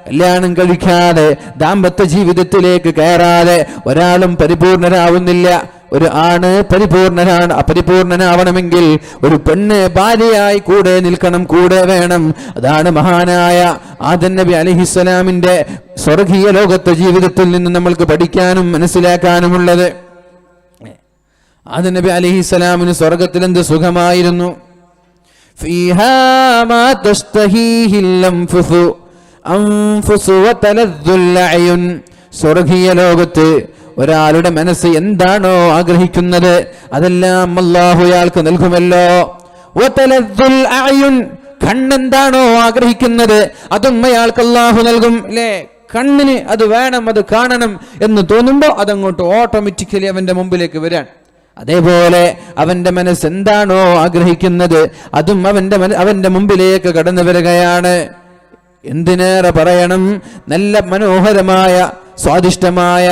കല്യാണം കഴിക്കാതെ ദാമ്പത്യ ജീവിതത്തിലേക്ക് കയറാതെ ഒരാളും പരിപൂർണരാവുന്നില്ല. ഒരു ആണ് പരിപൂർണനാവണമെങ്കിൽ ഒരു പെണ്ണ് ഭാര്യയായി കൂടെ നിൽക്കണം, കൂടെ വേണം. അതാണ് മഹാനായ ആദം നബി അലൈഹിസ്സലാമിന്റെ സ്വർഗീയ ലോകത്തെ ജീവിതത്തിൽ നിന്ന് നമ്മൾക്ക് പഠിക്കാനും മനസ്സിലാക്കാനുമുള്ളത്. ആദം നബി അലൈഹിസ്സലാമിന് സ്വർഗത്തിൽ എന്ത് സുഖമായിരുന്നു. ഫീഹാ മാ തസ്തഹീഹിൽ അൻഫുസു അൻഫുസു വതലദ്ദുൽ അയുൻ. സ്വർഗീയ ലോകത്ത് ഒരാളുടെ മനസ്സ് എന്താണോ ആഗ്രഹിക്കുന്നത് അതെല്ലാം അല്ലാഹു അയാൾക്ക് നൽകുമല്ലോ. വതലദ്ദുൽ അയുൻ, കണ്ണെന്താണോ ആഗ്രഹിക്കുന്നത് അതും അയാൾക്ക് അല്ലാഹു നൽകും. അല്ലേ? കണ്ണിന് അത് വേണം, അത് കാണണം എന്ന് തോന്നുമ്പോൾ അതങ്ങോട്ട് ഓട്ടോമാറ്റിക്കലി അവന്റെ മുമ്പിലേക്ക് വരാൻ. അതേപോലെ അവന്റെ മനസ്സ് എന്താണോ ആഗ്രഹിക്കുന്നത് അതും അവന്റെ മുമ്പിലേക്ക് കടന്നു വരികയാണ്. എന്തിനേറെ പറയണം, നല്ല മനോഹരമായ സ്വാദിഷ്ടമായ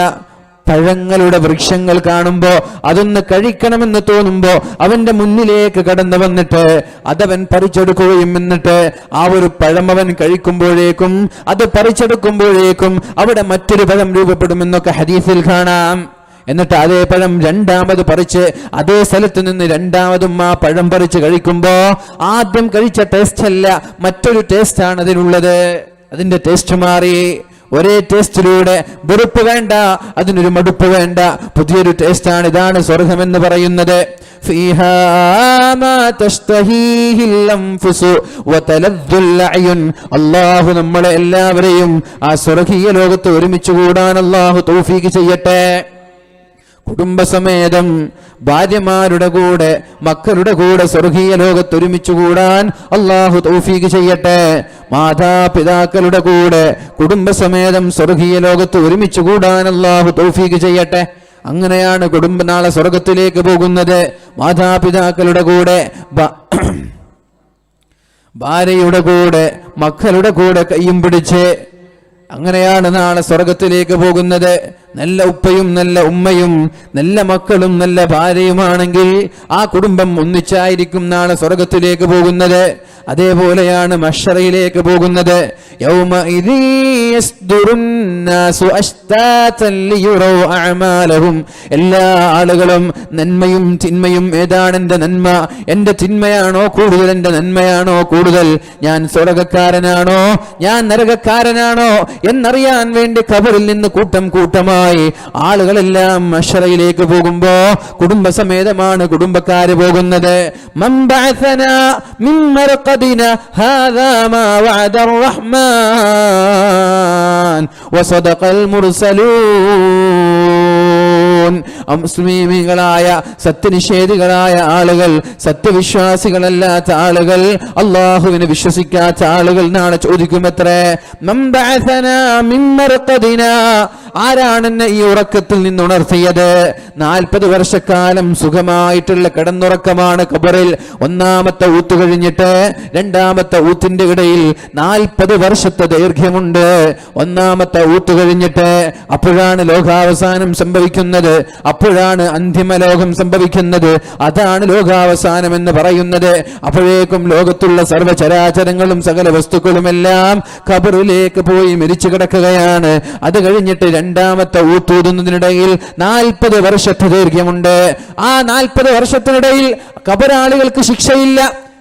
പഴങ്ങളുടെ വൃക്ഷങ്ങൾ കാണുമ്പോ അതൊന്ന് കഴിക്കണമെന്ന് തോന്നുമ്പോ അവന്റെ മുന്നിലേക്ക് കടന്നു വന്നിട്ട് അതവൻ പറിച്ചെടുക്കുകയും എന്നിട്ട് ആ ഒരു പഴം അവൻ കഴിക്കുമ്പോഴേക്കും അത് പറിച്ചെടുക്കുമ്പോഴേക്കും അവിടെ മറ്റൊരു പഴം രൂപപ്പെടുമെന്നൊക്കെ ഹദീസിൽ കാണാം. എന്നിട്ട് അതേ പഴം രണ്ടാമത് പറിച്ച് അതേ സ്ഥലത്ത് നിന്ന് രണ്ടാമതും ആ പഴം പറിച്ച് കഴിക്കുമ്പോ ആദ്യം കഴിച്ച ടേസ്റ്റ് അല്ല, മറ്റൊരു ടേസ്റ്റ് ആണ് അതിനുള്ളത്. അതിന്റെ ടേസ്റ്റ് മാറി. ഒരേ ടേസ്റ്റിലൂടെ വെറുപ്പ് വേണ്ട, അതിനൊരു മടുപ്പ് വേണ്ട, പുതിയൊരു ടേസ്റ്റാണ്. ഇതാണ് സ്വർഗമെന്ന് പറയുന്നത്. ഫീഹാ മാ തസ്തഹീഹിൽ അൻഫുസു വതലദ്ദുൽ അയുൻ. അല്ലാഹു നമ്മളെ എല്ലാവരെയും ആ സ്വർഗീയ ലോകത്ത് ഒരുമിച്ച് കൂടാൻ അല്ലാഹു തൗഫീഖ് ചെയ്യട്ടെ. കുടുംബസമേതം ഭാര്യമാരുടെ കൂടെ മക്കളുടെ കൂടെ സ്വർഗീയ ലോകത്ത് ഒരുമിച്ച് കൂടാൻ അല്ലാഹു തൗഫീഖ് ചെയ്യട്ടെ. മാതാപിതാക്കളുടെ കൂടെ കുടുംബസമേതം സ്വർഗീയ ലോകത്ത് ഒരുമിച്ച് കൂടാൻ അല്ലാഹു തൗഫീഖ് ചെയ്യട്ടെ. അങ്ങനെയാണ് കുടുംബം നാളെ സ്വർഗത്തിലേക്ക് പോകുന്നത്. മാതാപിതാക്കളുടെ കൂടെ ഭാര്യയുടെ കൂടെ മക്കളുടെ കൂടെ കയ്യും പിടിച്ച് അങ്ങനെയാണ് നാളെ സ്വർഗത്തിലേക്ക് പോകുന്നത്. നല്ല ഉപ്പയും നല്ല ഉമ്മയും നല്ല മക്കളും നല്ല ഭാര്യയുമാണെങ്കിൽ ആ കുടുംബം ഒന്നിച്ചായിരിക്കും നാളെ സ്വർഗത്തിലേക്ക് പോകുന്നത്. അതേപോലെയാണ് മഹ്ശറയിലേക്ക് പോകുന്നത്. യൗമഇദി യസ്ദുറുന്നാസു അശ്താതൻ ലിയുറൗ അഅമാലഹും. എല്ലാ ആളുകളും നന്മയും തിന്മയും, ഏതാണ് എന്റെ നന്മ, എന്റെ തിന്മയാണോ കൂടുതൽ, എന്റെ നന്മയാണോ കൂടുതൽ, ഞാൻ സ്വർഗ്ഗക്കാരനാണോ ഞാൻ നരകക്കാരനാണോ എന്നറിയാൻ വേണ്ടി ഖബറിൽ നിന്ന് കൂട്ടം കൂട്ടമായി ആളുകളെല്ലാം മഹ്ശറയിലേക്ക് പോകുമ്പോ കുടുംബസമേതമാണ് കുടുംബക്കാര് പോകുന്നത്. മൻ ബഅസനാ മിൻ മർഖദിനാ ഹാദാ മാ വഅദർ റഹ്മാൻ വസദഖൽ മുർസലൂൻ. മുസ്ലിമീങ്ങളായ സത്യനിഷേധികളായ ആളുകൾ, സത്യവിശ്വാസികളല്ലാത്ത ആളുകൾ, അള്ളാഹുവിനെ വിശ്വസിക്കാത്ത ആളുകൾ നാളെ ചോദിക്കുമത്രേ, മൻ ബഅസനാ മിൻ മർഖദിനാ, ആരാണെന്നെ ഈ ഉറക്കത്തിൽ നിന്ന് ഉണർത്തിയത്? 40 വർഷക്കാലം സുഖമായിട്ടുള്ള കിടന്നുറക്കമാണ് ഖബറിൽ. ഒന്നാമത്തെ ഊത്ത് കഴിഞ്ഞിട്ട് രണ്ടാമത്തെ ഊത്തിന്റെ ഇടയിൽ 40 വർഷത്തെ ദൈർഘ്യമുണ്ട്. ഒന്നാമത്തെ ഊത്ത് കഴിഞ്ഞിട്ട് അപ്പോഴാണ് ലോകാവസാനം സംഭവിക്കുന്നത്, അപ്പോഴാണ് അന്തിമലോകം സംഭവിക്കുന്നത്. അതാണ് ലോകാവസാനം എന്ന് പറയുന്നത്. അപ്പോഴേക്കും ലോകത്തുള്ള സർവ്വചരാചരങ്ങളും സകല വസ്തുക്കളുമെല്ലാം ഖബറിലേക്ക് പോയി മരിച്ചു കിടക്കുകയാണ്. അത് കഴിഞ്ഞിട്ട് രണ്ടാമത്തെ ഊത്തൂതുന്നതിനിടയിൽ 40 വർഷത്തെ ദൈർഘ്യമുണ്ട്. ആ 40 വർഷത്തിനിടയിൽ ഖബറാളികൾക്ക് ശിക്ഷയില്ല,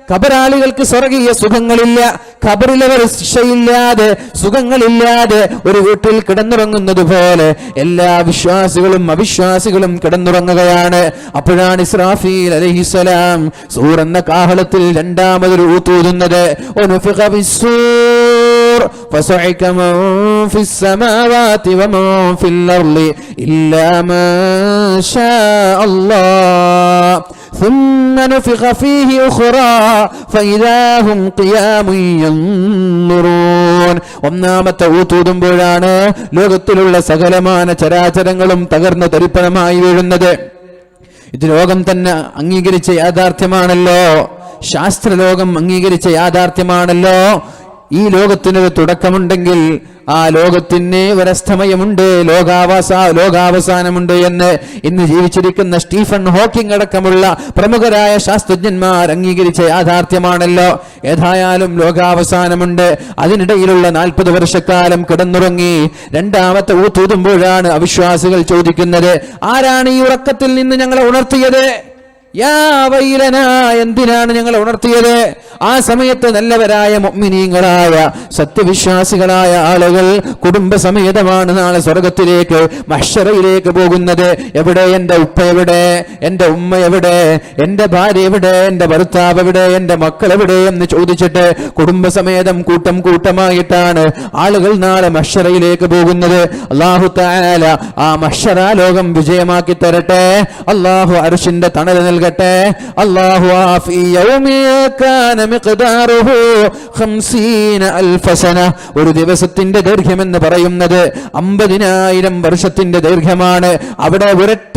ഖബറാളികൾക്ക് സ്വർഗീയ സുഖങ്ങളില്ല. ഖബറിലവർ ശിക്ഷയില്ലാതെ സുഖങ്ങളില്ലാതെ ഒരു വീട്ടിൽ കിടന്നുറങ്ങുന്നത് പോലെ എല്ലാ വിശ്വാസികളും അവിശ്വാസികളും കിടന്നുറങ്ങുകയാണ്. അപ്പോഴാണ് ഇസ്രാഫീൽ അലൈഹിസ്സലാം സൂർ എന്ന കാഹളത്തിൽ രണ്ടാമതൊരു ഊത്തൂതുന്നത്. فصعق من في السماوات ومن في الأرض إلا ما شاء الله ثم نفخ فيه أخرى فإذا هم قيام ينظرون. ഒന്നാമത്തെ ഊത്തൂതുമ്പോഴാണ് ലോകത്തിലുള്ള സകലമാന ചരാചരങ്ങളും തകർന്ന് തരിപ്പണമായി വീഴുന്നത്. ഇത് ലോകം തന്നെ അംഗീകരിച്ച യാഥാർത്ഥ്യമാണല്ലോ, ശാസ്ത്രലോകം അംഗീകരിച്ച യാഥാർത്ഥ്യമാണല്ലോ. ഈ ലോകത്തിനൊരു തുടക്കമുണ്ടെങ്കിൽ ആ ലോകത്തിന് ഒരസ്തമയമുണ്ട്, ലോകാവസാനമുണ്ട് എന്ന് ഇന്ന് ജീവിച്ചിരിക്കുന്ന സ്റ്റീഫൻ ഹോക്കിംഗ് അടക്കമുള്ള പ്രമുഖരായ ശാസ്ത്രജ്ഞന്മാർ അംഗീകരിച്ച യാഥാർത്ഥ്യമാണല്ലോ. ഏതായാലും ലോകാവസാനമുണ്ട്. അതിനിടയിലുള്ള 40 വർഷക്കാലം കിടന്നുറങ്ങി രണ്ടാമത്തെ ഊത്തൂതുമ്പോഴാണ് അവിശ്വാസികൾ ചോദിക്കുന്നത്, ആരാണ് ഈ ഉറക്കത്തിൽ നിന്ന് ഞങ്ങളെ ഉണർത്തിയത്? യാ വൈലനാ, എന്തിനാണ് ഞങ്ങൾ ഉണർത്തിയത്? ആ സമയത്ത് നല്ലവരായ മുഅ്മിനീങ്ങളായ സത്യവിശ്വാസികളായ ആളുകൾ കുടുംബസമേതമാണ് നാളെ സ്വർഗത്തിലേക്ക് മഹ്ശറയിലേക്ക് പോകുന്നത്. എവിടെ എന്റെ ഉപ്പ, എവിടെ എന്റെ ഉമ്മ, എവിടെ എന്റെ ഭാര്യ, എവിടെ എന്റെ ഭർത്താവ്, എവിടെ എന്റെ മക്കൾ, എവിടെ എന്ന് ചോദിച്ചിട്ട് കുടുംബസമേതം കൂട്ടം കൂട്ടമായിട്ടാണ് ആളുകൾ നാളെ മഹ്ശറയിലേക്ക് പോകുന്നത്. അല്ലാഹു തആല ആ മഹ്ശറ ലോകം വിജയമാക്കി തരട്ടെ. അല്ലാഹു അർശിന്റെ തണൽ നൽകട്ടെ. അല്ലാഹു ആഫി യൗമി കാന മിഖ്ദാറുഹു 50000 സന. ഒരു ദിവസത്തിന്റെ ദൈർഘ്യം എന്ന് പറയുന്നത് 50000 വർഷത്തിന്റെ ദൈർഘ്യമാണ്. അവിടെ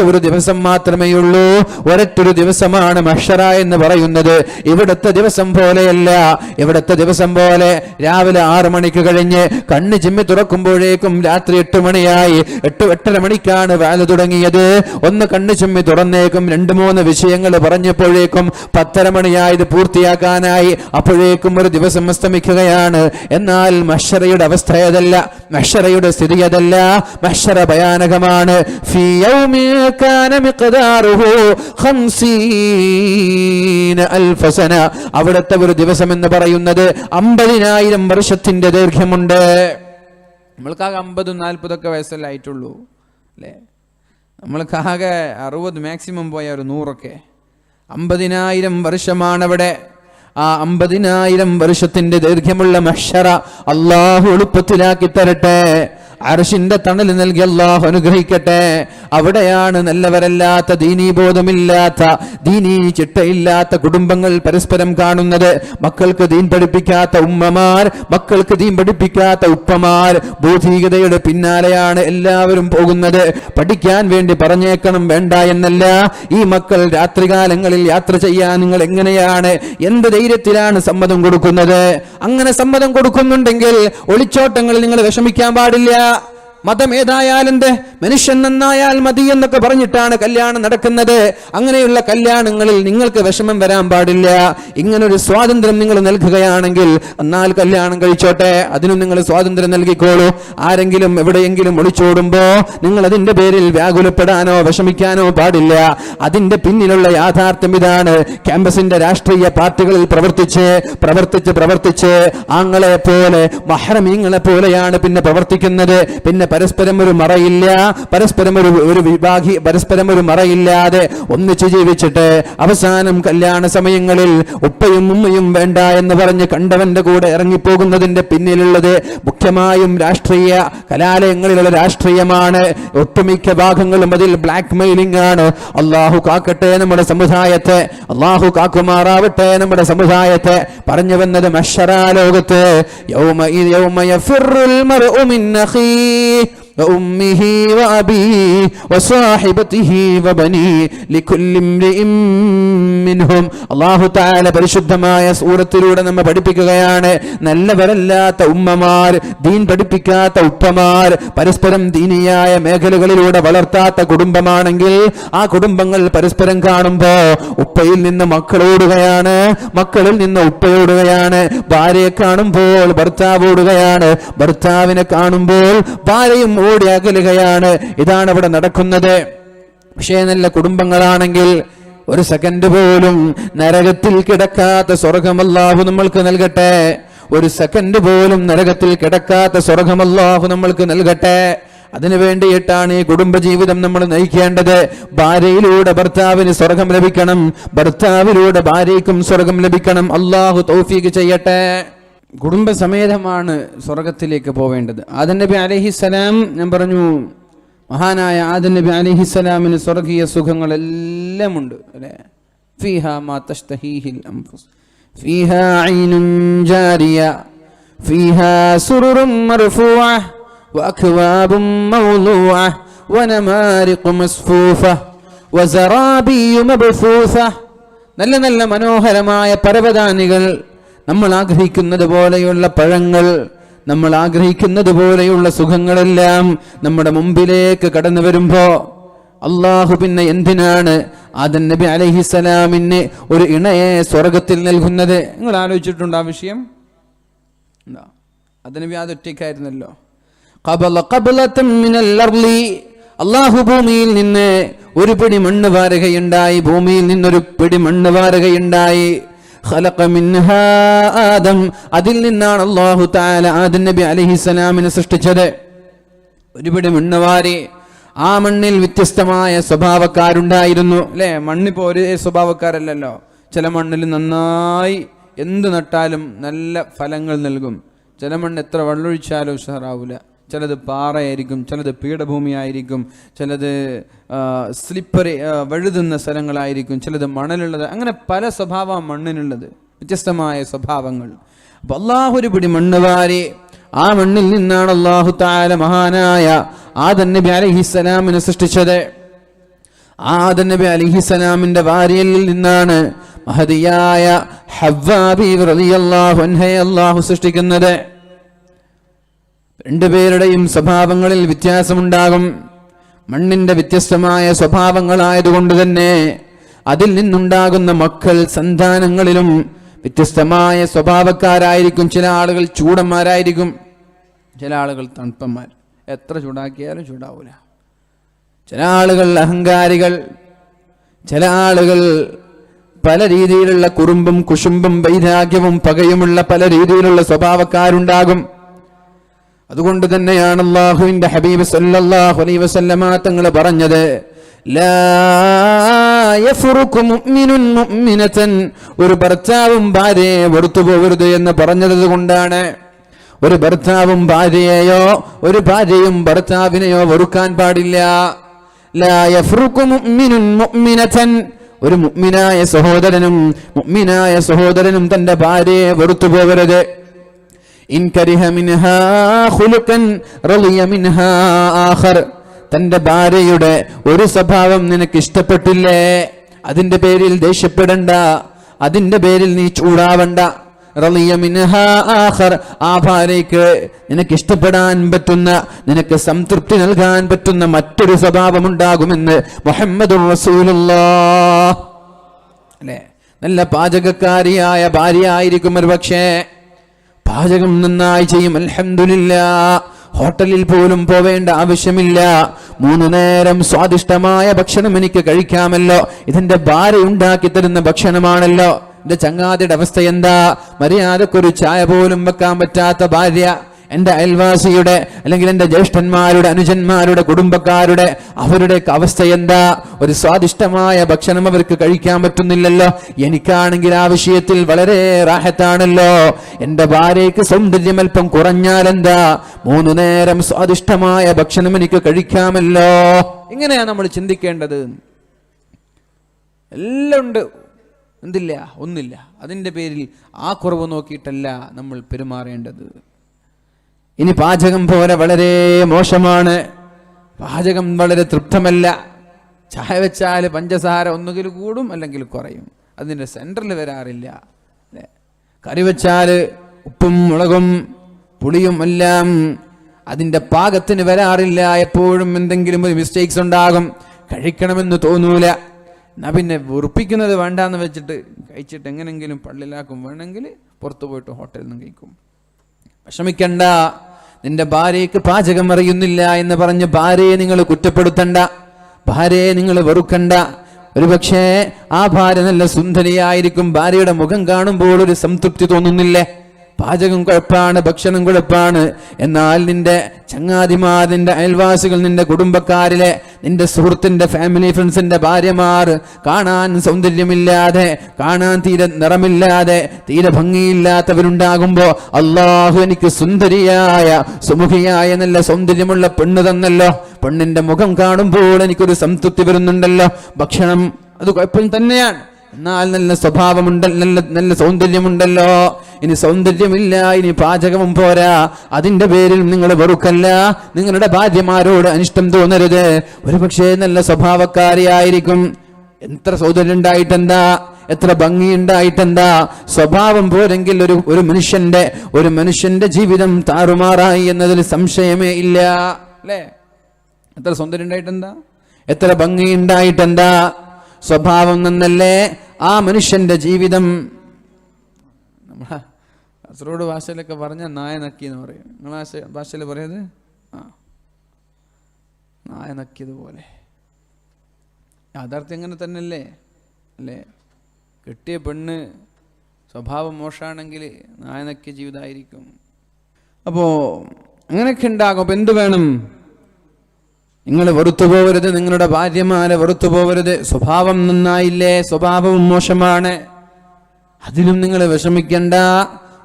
ഒരു ദിവസം മാത്രമേ ഉള്ളൂ. ഒരൊറ്റൊരു ദിവസമാണ് മഹ്ശറ എന്ന് പറയുന്നത്. ഇവിടുത്തെ ദിവസം പോലെയല്ല. ഇവിടുത്തെ ദിവസം പോലെ രാവിലെ 6 മണിക്ക് കഴിഞ്ഞ് കണ്ണ് ചിമ്മി തുറക്കുമ്പോഴേക്കും രാത്രി 8 മണിയായി. 8-8:30 മണിക്കാണ് വാല് തുടങ്ങിയത്. ഒന്ന് കണ്ണ് ചിമ്മി തുറന്നേക്കും 2-3 വിഷയങ്ങൾ പറഞ്ഞപ്പോഴേക്കും 10:30 മണിയായത് പൂർത്തിയാക്കാനായി. അപ്പോഴേക്കും ഒരു ദിവസം അസ്തമിക്കുകയാണ്. എന്നാൽ മഹ്ശറയുടെ അവസ്ഥ അതല്ല, മഹ്ശറയുടെ സ്ഥിതി അതല്ല. മഹ്ശറ ഭയാനകമാണ്. ഫീ യൗമി കാന മിഖ്ദാറുഹു 50000 സന. അവിടുത്തെ ഒരു ദിവസം എന്ന് പറയുന്നത് 50000 വർഷത്തിന്റെ ദൈർഘ്യമുണ്ട്. നമ്മൾക്കാകെ 50-40 വയസ്സല്ലേ ആയിട്ടുള്ളൂ അല്ലേ? നമ്മൾക്കാകെ 60 മാക്സിമം പോയ ഒരു 100. 50000 വർഷമാണവിടെ. ആ 50000 വർഷത്തിന്റെ ദൈർഘ്യമുള്ള മഹ്ശറ അല്ലാഹു എളുപ്പത്തിലാക്കി തരട്ടെ. അർശിന്റെ തണൽ നൽകി അല്ലാഹു അനുഗ്രഹിക്കട്ടെ. അവിടെയാണ് നല്ലവരല്ലാത്ത, ദീനീബോധമില്ലാത്ത, ദീനീ ചിട്ടയില്ലാത്ത കുടുംബങ്ങൾ പരസ്പരം കാണുന്നത്. മക്കൾക്ക് ദീൻ പഠിപ്പിക്കാത്ത ഉമ്മമാർ, മക്കൾക്ക് ദീൻ പഠിപ്പിക്കാത്ത ഉപ്പമാർ. ഭൗതികതയുടെ പിന്നാലെയാണ് എല്ലാവരും പോകുന്നത്. പഠിക്കാൻ വേണ്ടി പറഞ്ഞേക്കണം, വേണ്ട എന്നല്ല. ഈ മക്കൾ രാത്രികാലങ്ങളിൽ യാത്ര ചെയ്യാൻ നിങ്ങൾ എങ്ങനെയാണ്, എന്ത് ധൈര്യത്തിലാണ് സമ്മതം കൊടുക്കുന്നത്? അങ്ങനെ സമ്മതം കൊടുക്കുന്നുണ്ടെങ്കിൽ ഒളിച്ചോട്ടങ്ങളിൽ നിങ്ങൾ വിഷമിക്കാൻ പാടില്ല. മതം ഏതായാലെന്ത്, മനുഷ്യൻ നന്നായാൽ മതി എന്നൊക്കെ പറഞ്ഞിട്ടാണ് കല്യാണം നടക്കുന്നത്. അങ്ങനെയുള്ള കല്യാണങ്ങളിൽ നിങ്ങൾക്ക് വിഷമം വരാൻ പാടില്ല. ഇങ്ങനൊരു സ്വാതന്ത്ര്യം നിങ്ങൾ നൽകുകയാണെങ്കിൽ എന്നാൽ കല്യാണം കഴിച്ചോട്ടെ, അതിനും നിങ്ങൾ സ്വാതന്ത്ര്യം നൽകിക്കോളൂ. ആരെങ്കിലും എവിടെയെങ്കിലും ഒളിച്ചോടുമ്പോ നിങ്ങൾ അതിന്റെ പേരിൽ വ്യാകുലപ്പെടാനോ വിഷമിക്കാനോ പാടില്ല. അതിന്റെ പിന്നിലുള്ള യാഥാർത്ഥ്യം ഇതാണ്. ക്യാമ്പസിന്റെ രാഷ്ട്രീയ പാർട്ടികളിൽ പ്രവർത്തിച്ച് ആങ്ങളെ പോലെ മഹ്റമീങ്ങളെ പോലെയാണ് പിന്നെ പ്രവർത്തിക്കുന്നത്. പിന്നെ പരസ്പരം ഒരു മറയില്ല, പരസ്പരം ഒരു മറയില്ലാതെ ഒന്നിച്ചു ജീവിച്ചിട്ട് അവസാനം കല്യാണ സമയങ്ങളിൽ ഉപ്പയും ഉമ്മയും വേണ്ട എന്ന് പറഞ്ഞ് കണ്ടവന്റെ കൂടെ ഇറങ്ങിപ്പോകുന്നതിന്റെ പിന്നിലുള്ളത് മുഖ്യമായും രാഷ്ട്രീയ കലാലയങ്ങളിലുള്ള രാഷ്ട്രീയമാണ്. ഒട്ടുമിക്ക ഭാഗങ്ങളും അതിൽ ബ്ലാക്ക് മെയിലിംഗ് ആണ്. അള്ളാഹു കാക്കട്ടെ നമ്മുടെ സമുദായത്തെ, അള്ളാഹു കാക്കുമാറാവട്ടെ നമ്മുടെ സമുദായത്തെ. പറഞ്ഞു വന്നത് മഹ്ശറാ ലോകത്ത് യൗമ യഫിറുൽ മർഉ മിൻ അഖീഹി وأمه وأبيه وصاحبته وبنيه لكل امرئ منهم. അല്ലാഹു തആല പരിശുദ്ധമായ സൂറത്തിലൂടെ നമ്മെ പഠിപ്പിക്കുകയാണ്, നല്ലവരല്ലാത്ത ഉമ്മമാർ, ദീൻ പഠിപ്പിക്കാത്ത ഉപ്പമാർ, പരസ്പരം ദീനിയായ മേഖലകളിലൂടെ വളർത്താത്ത കുടുംബമാണെങ്കിൽ ആ കുടുംബങ്ങൾ പരസ്പരം കാണുമ്പോ ഉപ്പയിൽ നിന്ന് മക്കളോടുകയാണ്, മക്കളിൽ നിന്ന് ഉപ്പയോടുകയാണ്. ഭാര്യയെ കാണുമ്പോൾ ഭർത്താവ് ഓടുകയാണ്, ഭർത്താവിനെ കാണുമ്പോൾ ഭാര്യയും ഓടി അകലുകയാണ്. ഇതാണ് അവിടെ നടക്കുന്നത്. പക്ഷേ നല്ല കുടുംബങ്ങളാണെങ്കിൽ ഒരു സെക്കൻഡ് പോലും നരകത്തിൽ കിടക്കാത്ത സ്വർഗം അല്ലാഹു നമ്മൾക്ക് നൽകട്ടെ. ഒരു സെക്കൻഡ് പോലും നരകത്തിൽ കിടക്കാത്ത സ്വർഗം അല്ലാഹു നമ്മൾക്ക് നൽകട്ടെ. അതിനു വേണ്ടിയിട്ടാണ് ഈ കുടുംബജീവിതം നമ്മൾ നയിക്കേണ്ടത്. ഭാര്യയിലൂടെ ഭർത്താവിന് സ്വർഗം ലഭിക്കണം, ഭർത്താവിലൂടെ ഭാര്യയ്ക്കും സ്വർഗം ലഭിക്കണം. അല്ലാഹു തൗഫീഖ് ചെയ്യട്ടെ. കുടുംബസമേതമാണ് സ്വർഗത്തിലേക്ക് പോവേണ്ടത്. ആദം നബി അലൈഹിസ്സലാം, ഞാൻ പറഞ്ഞു, മഹാനായ ആദം നബി അലൈഹിസ്സലാമിന് സ്വർഗീയ സുഖങ്ങളെല്ലാം ഉണ്ട് അല്ലേ. ഫീഹാ മാ തഷ്തഹീഹിൽ അൻഫുസ് ഫീഹാ ഐനുൻ ജാരിയ ഫീഹാ സുറുറും മർഫൂഅ വഅക്വാബും മൗളൂഅ വനമാരിഖു മസ്ഫൂഫ വസറാബിയു മബ്സൂസ. നല്ല നല്ല മനോഹരമായ പരവതാനികൾ, നമ്മൾ ആഗ്രഹിക്കുന്നത് പോലെയുള്ള പഴങ്ങൾ, നമ്മൾ ആഗ്രഹിക്കുന്നത് പോലെയുള്ള സുഖങ്ങളെല്ലാം നമ്മുടെ മുമ്പിലേക്ക് കടന്നു വരുമ്പോ അള്ളാഹു പിന്നെ എന്തിനാണ് ആദം നബി അലൈഹിസ്സലാമിന് ഒരു ഇണയെ സ്വർഗത്തിൽ നൽകുന്നത്? നിങ്ങൾ ആലോചിച്ചിട്ടുണ്ടോ ആ വിഷയം? ആദം നബി അതൊറ്റയ്ക്കായിരുന്നല്ലോ. അള്ളാഹു ഭൂമിയിൽ നിന്ന് ഒരു പിടി മണ്ണ് വാരുകയുണ്ടായി, ഭൂമിയിൽ നിന്നൊരു പിടി മണ്ണ് വാരുകയുണ്ടായി. ഖലഖ മിൻഹാ ആദം, അതിൽ നിന്നാണ് അല്ലാഹു തആല ആദം നബി അലൈഹിസ്സലാമിനെ സൃഷ്ടിച്ചത്. ഒരുപിടി മണ്ണ് വാരി, ആ മണ്ണിൽ വ്യത്യസ്തമായ സ്വഭാവക്കാരുണ്ടായിരുന്നു അല്ലേ. മണ്ണിപ്പോ ഒരേ സ്വഭാവക്കാരല്ലല്ലോ. ചില മണ്ണിൽ നന്നായി എന്ത് നട്ടാലും നല്ല ഫലങ്ങൾ നൽകും, ചില മണ്ണ് എത്ര വെള്ളമൊഴിച്ചാലും ഉഷാറാവൂല. ചിലത് പാറയായിരിക്കും, ചിലത് പീഠഭൂമിയായിരിക്കും, ചിലത് സ്ലിപ്പറി വഴുതുന്ന സ്ഥലങ്ങളായിരിക്കും, ചിലത് മണലുള്ളത്. അങ്ങനെ പല സ്വഭാവം മണ്ണിനുള്ളത്, വ്യത്യസ്തമായ സ്വഭാവങ്ങൾ. അപ്പൊ അള്ളാഹു ഒരു പിടി മണ്ണ് വാരി, ആ മണ്ണിൽ നിന്നാണ് അള്ളാഹു തആല മഹാനായ ആദം നബി അലൈഹിസ്സലാമിനെ സൃഷ്ടിച്ചത്. ആദം നബി അലൈഹിസ്സലാമിന്റെ ഭാര്യയിൽ നിന്നാണ് മഹദിയായ ഹവ്വാ ബീവി റളിയല്ലാഹു അൻഹയെ അള്ളാഹു സൃഷ്ടിക്കുന്നത്. രണ്ടുപേരുടെയും സ്വഭാവങ്ങളിൽ വ്യത്യാസമുണ്ടാകും. മണ്ണിന്റെ വ്യത്യസ്തമായ സ്വഭാവങ്ങളായതുകൊണ്ട് തന്നെ അതിൽ നിന്നുണ്ടാകുന്ന മക്കൾ, സന്താനങ്ങളിലും വ്യത്യസ്തമായ സ്വഭാവക്കാരായിരിക്കും. ചില ആളുകൾ ചൂടന്മാരായിരിക്കും, ചില ആളുകൾ തണുപ്പന്മാർ, എത്ര ചൂടാക്കിയാലും ചൂടാവൂല. ചില ആളുകൾ അഹങ്കാരികൾ, ചില ആളുകൾ പല രീതിയിലുള്ള കുറുമ്പും കുശുമ്പും വൈരാഗ്യവും പകയുമുള്ള പല രീതിയിലുള്ള സ്വഭാവക്കാരുണ്ടാകും. അതുകൊണ്ട് തന്നെയാണ് അല്ലാഹുവിന്റെ ഹബീബ് സല്ലല്ലാഹു അലൈഹി വസല്ലമ തങ്ങൾ പറഞ്ഞത്, ലാ യഫ്റുഖു മുഅ്മിനുൻ മുഅ്മിനതൻ, ഒരു ഭർത്താവും ഭാര്യയെ വെറുത്തു പോകരുത് എന്ന് പറഞ്ഞത് കൊണ്ടാണ്. ഒരു ഭർത്താവും ഭാര്യയെയോ ഒരു ഭാര്യയും ഭർത്താവിനെയോ വെറുക്കാൻ പാടില്ല. ലാ യഫ്റുഖു മുഅ്മിനുൻ മുഅ്മിനതൻ, ഒരു മുഅ്മിനായ സഹോദരനും തന്റെ ഭാര്യയെ വെറുത്തു പോകരുത്. ഇൻ കരിഹ മിൻഹാ ഖുലുഖൻ റളിയ മിൻഹാ ആഖർ, തന്റെ ഭാര്യയുടെ ഒരു സ്വഭാവം നിനക്ക് ഇഷ്ടപ്പെട്ടില്ലേ, അതിന്റെ പേരിൽ ദേഷ്യപ്പെടണ്ട, അതിന്റെ പേരിൽ നീ ചൂടാവണ്ട. റളിയ മിൻഹാ ആഖർ, ആ ഭാര്യയ്ക്ക് നിനക്ക് ഇഷ്ടപ്പെടാൻ പറ്റുന്ന, നിനക്ക് സംതൃപ്തി നൽകാൻ പറ്റുന്ന മറ്റൊരു സ്വഭാവം ഉണ്ടാകുമെന്ന് മുഹമ്മദുർ റസൂലുള്ളാഹ്. അല്ലേ? നല്ല പാചകക്കാരിയായ ഭാര്യ ആയിരിക്കും ഒരു പക്ഷേ, പാചകം നന്നായി ചെയ്യും, അൽഹംദുലില്ലാഹ്. ഹോട്ടലിൽ പോലും പോവേണ്ട ആവശ്യമില്ല, 3 നേരം സ്വാദിഷ്ടമായ ഭക്ഷണം എനിക്ക് കഴിക്കാമല്ലോ, ഇതെന്റെ ഭാര്യ ഉണ്ടാക്കി തരുന്ന ഭക്ഷണമാണല്ലോ. എന്റെ ചങ്ങാതിയുടെ അവസ്ഥ എന്താ? മര്യാദക്കൊരു ചായ പോലും വെക്കാൻ പറ്റാത്ത ഭാര്യ. എന്റെ അയൽവാസിയുടെ അല്ലെങ്കിൽ എന്റെ ജ്യേഷ്ഠന്മാരുടെ, അനുജന്മാരുടെ, കുടുംബക്കാരുടെ, അവരുടെയൊക്കെ അവസ്ഥ എന്താ? ഒരു സ്വാദിഷ്ടമായ ഭക്ഷണം അവർക്ക് കഴിക്കാൻ പറ്റുന്നില്ലല്ലോ. എനിക്കാണെങ്കിൽ ആ വിഷയത്തിൽ വളരെ റാഹത്താണല്ലോ. എന്റെ ഭാര്യയ്ക്ക് സൗന്ദര്യം അല്പം കുറഞ്ഞാലെന്താ? 3 നേരം സ്വാദിഷ്ടമായ ഭക്ഷണം എനിക്ക് കഴിക്കാമല്ലോ. ഇങ്ങനെയാ നമ്മൾ ചിന്തിക്കേണ്ടത്. എല്ലാം ഉണ്ട്, എന്തില്ല? ഒന്നില്ല. അതിൻ്റെ പേരിൽ ആ കുറവ് നോക്കിയിട്ടല്ല നമ്മൾ പെരുമാറേണ്ടത്. ഇനി പാചകം പോലെ വളരെ മോശമാണ്, പാചകം വളരെ തൃപ്തമല്ല. ചായ വെച്ചാൽ പഞ്ചസാര ഒന്നുകിൽ കൂടും അല്ലെങ്കിൽ കുറയും, അതിൻ്റെ സെൻറ്ററിൽ വരാറില്ല. അല്ലേ? കറി വെച്ചാൽ ഉപ്പും മുളകും പുളിയും എല്ലാം അതിൻ്റെ പാകത്തിന് വരാറില്ല. എപ്പോഴും എന്തെങ്കിലും ഒരു മിസ്റ്റേക്സ് ഉണ്ടാകും, കഴിക്കണമെന്ന് തോന്നൂല. എന്നാ പിന്നെ വെറുപ്പിക്കുന്നത് വേണ്ടാന്ന് വെച്ചിട്ട് കഴിച്ചിട്ട് എങ്ങനെങ്കിലും പള്ളിലാക്കും, വേണമെങ്കിൽ പുറത്തു പോയിട്ട് ഹോട്ടലിൽ നിന്ന് കഴിക്കും. വിഷമിക്കണ്ട, നിന്റെ ഭാര്യയ്ക്ക് പാചകം അറിയുന്നില്ല എന്ന് പറഞ്ഞ് ഭാര്യയെ നിങ്ങൾ കുറ്റപ്പെടുത്തണ്ട, ഭാര്യയെ നിങ്ങൾ വെറുക്കണ്ട. ഒരുപക്ഷേ ആ ഭാര്യ നല്ല സുന്ദരിയായിരിക്കും, ഭാര്യയുടെ മുഖം കാണുമ്പോൾ ഒരു സംതൃപ്തി തോന്നുന്നില്ലേ? പാചകം കുഴപ്പമാണ്, ഭക്ഷണം കുഴപ്പമാണ്. എന്നാൽ നിന്റെ ചങ്ങാതിമാർ, നിന്റെ അയൽവാസികൾ, നിന്റെ കുടുംബക്കാരിലെ, നിന്റെ സുഹൃത്തിന്റെ ഫാമിലി ഫ്രണ്ട്സിന്റെ ഭാര്യമാർ കാണാൻ സൗന്ദര്യമില്ലാതെ, കാണാൻ തീരെ നിറമില്ലാതെ, തീരെ ഭംഗിയില്ലാത്തവരുണ്ടാകുമ്പോ അള്ളാഹു എനിക്ക് സുന്ദരിയായ സുമുഖിയായ നല്ല സൗന്ദര്യമുള്ള പെണ്ണ് തന്നല്ലോ, പെണ്ണിന്റെ മുഖം കാണുമ്പോൾ എനിക്കൊരു സംതൃപ്തി വരുന്നുണ്ടല്ലോ. ഭക്ഷണം അത് കുഴപ്പം തന്നെയാണ്, എന്നാൽ നല്ല സ്വഭാവമുണ്ട്, നല്ല സൗന്ദര്യമുണ്ടല്ലോ. ഇനി സൗന്ദര്യമില്ല, ഇനി പാചകവും പോരാ, അതിന്റെ പേരിൽ നിങ്ങൾ വെറുക്കല്ല. നിങ്ങളുടെ ഭാര്യമാരോട് അനിഷ്ടം തോന്നരുത്. ഒരുപക്ഷേ നല്ല സ്വഭാവക്കാരിയായിരിക്കും, എത്ര സൗന്ദര്യം ഉണ്ടായിട്ടെന്താ, എത്ര ഭംഗി ഉണ്ടായിട്ടെന്താ? സ്വഭാവം പോരെങ്കിൽ ഒരു മനുഷ്യന്റെ ജീവിതം താറുമാറായി എന്നതിൽ സംശയമേ ഇല്ല. അല്ലേ? എത്ര സൗന്ദര്യം ഉണ്ടായിട്ടെന്താ, എത്ര ഭംഗി ഉണ്ടായിട്ടെന്താ? സ്വഭാവം നന്നല്ലേ ആ മനുഷ്യന്റെ ജീവിതം. നമ്മളെ കാസർഗോഡ് ഭാഷയിലൊക്കെ പറഞ്ഞ നായ നക്കി എന്ന് പറയും. നിങ്ങളെ ഭാഷയിൽ പറയുന്നത് നായ നക്കിയതുപോലെ. യാഥാർത്ഥ്യം അങ്ങനെ തന്നെയല്ലേ? അല്ലേ? കെട്ടിയ പെണ്ണ് സ്വഭാവം മോശമാണെങ്കിൽ നായ നക്കിയ ജീവിതമായിരിക്കും. അപ്പോൾ അങ്ങനെയൊക്കെ ഉണ്ടാകും. അപ്പം എന്ത് വേണം? നിങ്ങൾ വെറുത്തു പോകരുത്, നിങ്ങളുടെ ഭാര്യമാരെ വെറുത്തു പോകരുത്. സ്വഭാവം നന്നായില്ലേ, സ്വഭാവവും മോശമാണ്, അതിലും നിങ്ങൾ വിഷമിക്കണ്ട.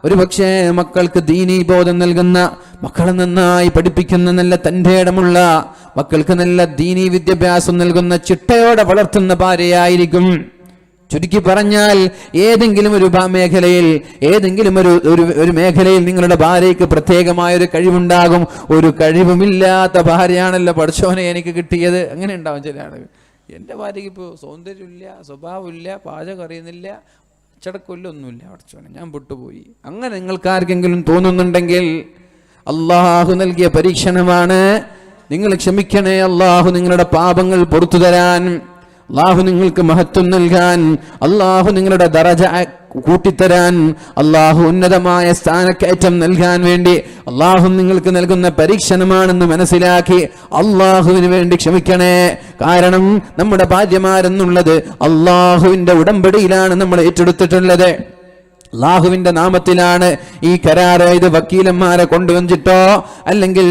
ഒരുപക്ഷേ മക്കൾക്ക് ദീനീ ബോധം നൽകുന്ന, മക്കളെ നന്നായി പഠിപ്പിക്കുന്ന, നല്ല തൻ്റെടമുള്ള, മക്കൾക്ക് നല്ല ദീനീ വിദ്യാഭ്യാസം നൽകുന്ന, ചിട്ടയോടെ വളർത്തുന്ന ഭാര്യയായിരിക്കും. ചുരുക്കി പറഞ്ഞാൽ ഏതെങ്കിലും ഒരു മേഖലയിൽ, ഒരു മേഖലയിൽ നിങ്ങളുടെ ഭാര്യയ്ക്ക് പ്രത്യേകമായ ഒരു കഴിവുണ്ടാകും. ഒരു കഴിവുമില്ലാത്ത ഭാര്യയാണല്ലോ പഠിച്ചോനെ എനിക്ക് കിട്ടിയത്, അങ്ങനെ ഉണ്ടാവും ചില ആളുകൾ. എൻ്റെ ഭാര്യയ്ക്ക് ഇപ്പോൾ സൗന്ദര്യമില്ല, സ്വഭാവമില്ല, പാചകം അറിയുന്നില്ല, അച്ചടക്കമില്ല, ഒന്നുമില്ല, പഠിച്ചോനെ ഞാൻ വിട്ടുപോയി. അങ്ങനെ നിങ്ങൾക്കാർക്കെങ്കിലും തോന്നുന്നുണ്ടെങ്കിൽ അള്ളാഹു നൽകിയ പരീക്ഷണമാണ്. നിങ്ങൾ ക്ഷമിക്കണേ, അള്ളാഹു നിങ്ങളുടെ പാപങ്ങൾ പുറത്തു തരാൻ, അള്ളാഹു നിങ്ങൾക്ക് മഹത്വം നൽകാൻ, അള്ളാഹു നിങ്ങളുടെ ദറജ കൂട്ടിത്തരാൻ, അള്ളാഹു ഉന്നതമായ സ്ഥാനക്കയറ്റം നൽകാൻ വേണ്ടി അള്ളാഹു നിങ്ങൾക്ക് നൽകുന്ന പരീക്ഷണമാണെന്ന് മനസ്സിലാക്കി അള്ളാഹുവിന് വേണ്ടി ക്ഷമിക്കണേ. കാരണം നമ്മുടെ ഭാര്യമാരെന്നുള്ളത് അള്ളാഹുവിന്റെ ഉടമ്പടിയിലാണ് നമ്മൾ ഏറ്റെടുത്തിട്ടുള്ളത്. അള്ളാഹുവിന്റെ നാമത്തിലാണ് ഈ കരാറ്. ഇത് വക്കീലന്മാരെ കൊണ്ടുവന്നിട്ടോ അല്ലെങ്കിൽ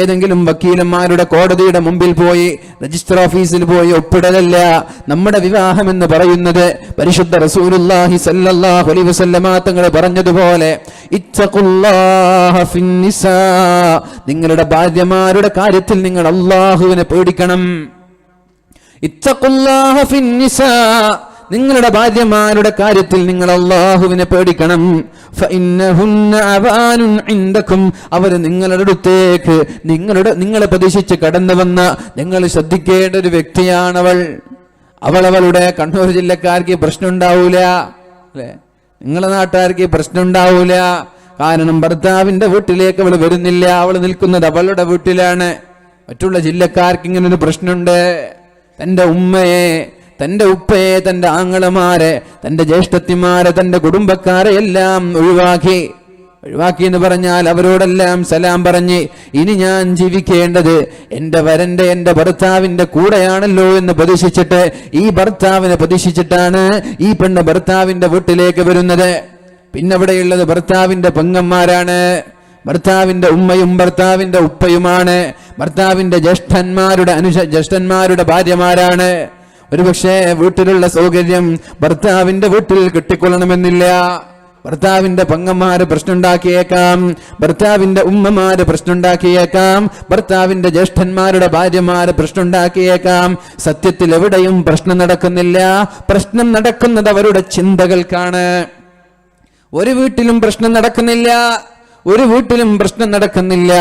ഏതെങ്കിലും വക്കീലന്മാരുടെ കോടതിയുടെ മുമ്പിൽ പോയി രജിസ്റ്റർ ഓഫീസിൽ പോയി ഒപ്പിടലല്ല. നമ്മുടെ വിവാഹം എന്ന് പറയുന്നത് പരിശുദ്ധ റസൂലുള്ളാഹി സ്വല്ലല്ലാഹു അലൈഹി വസല്ലമ തങ്ങൾ പറഞ്ഞതുപോലെ ഇത്തഖുല്ലാഹ ഫിന്നിസാ, നിങ്ങളുടെ ഭാര്യമാരുടെ കാര്യത്തിൽ നിങ്ങൾ അള്ളാഹുവിനെ പേടിക്കണം. ഇത്തഖുല്ലാഹ ഫിന്നിസാ, നിങ്ങളുടെ ഭാര്യമാരുടെ കാര്യത്തിൽ നിങ്ങൾ അള്ളാഹുവിനെ പേടിക്കണം. ഫഇന്നഹുന്ന അവാനുൻ ഇൻദകും, അവർ നിങ്ങളുടെ അടുത്തേക്ക് നിങ്ങളെ പ്രതീക്ഷിച്ച് കടന്നു വന്ന നിങ്ങൾ ശ്രദ്ധിക്കേണ്ട ഒരു വ്യക്തിയാണവൾ. അവളുടെ കണ്ണൂർ ജില്ലക്കാർക്ക് പ്രശ്നം ഉണ്ടാവൂല, അല്ലേ? നിങ്ങളെ നാട്ടുകാർക്ക് ഈ പ്രശ്നം ഉണ്ടാവൂല. കാരണം ഭർത്താവിന്റെ വീട്ടിലേക്ക് അവൾ വരുന്നില്ല, അവൾ നിൽക്കുന്നത് അവളുടെ വീട്ടിലാണ്. മറ്റുള്ള ജില്ലക്കാർക്ക് ഇങ്ങനൊരു പ്രശ്നമുണ്ട്. തന്റെ ഉമ്മയെ, തന്റെ ഉപ്പയെ, തന്റെ ആങ്ങളമാരെ, തന്റെ ജ്യേഷ്ഠത്തിമാരെ, തന്റെ കുടുംബക്കാരെ എല്ലാം ഒഴിവാക്കി എന്ന് പറഞ്ഞാൽ അവരോടെല്ലാം സലാം പറഞ്ഞ് ഇനി ഞാൻ ജീവിക്കേണ്ടത് എന്റെ ഭർത്താവിന്റെ കൂടെയാണല്ലോ എന്ന് പ്രതീക്ഷിച്ചിട്ട്, ഈ ഭർത്താവിനെ പ്രതീക്ഷിച്ചിട്ടാണ് ഈ പെണ്ണ് ഭർത്താവിന്റെ വീട്ടിലേക്ക് വരുന്നത്. പിന്നെ അവിടെയുള്ളത് ഭർത്താവിന്റെ പെങ്ങന്മാരാണ്, ഭർത്താവിന്റെ ഉമ്മയും ഭർത്താവിന്റെ ഉപ്പയുമാണ്, ഭർത്താവിന്റെ ജ്യേഷ്ഠന്മാരുടെ ഭാര്യമാരാണ്. ഒരുപക്ഷെ വീട്ടിലുള്ള സൗകര്യം ഭർത്താവിന്റെ വീട്ടിൽ കിട്ടിക്കൊള്ളണമെന്നില്ല. ഭർത്താവിന്റെ പെങ്ങന്മാര് പ്രശ്നമുണ്ടാക്കിയേക്കാം, ഭർത്താവിന്റെ ഉമ്മമാര് പ്രശ്നമുണ്ടാക്കിയേക്കാം, ഭർത്താവിന്റെ ജ്യേഷ്ഠന്മാരുടെ ഭാര്യമാര് പ്രശ്നമുണ്ടാക്കിയേക്കാം. സത്യത്തിൽ എവിടെയും പ്രശ്നം നടക്കുന്നില്ല. പ്രശ്നം നടക്കുന്നത് അവരുടെ ചിന്തകൾക്കാണ്. ഒരു വീട്ടിലും പ്രശ്നം നടക്കുന്നില്ല, ഒരു വീട്ടിലും പ്രശ്നം നടക്കുന്നില്ല.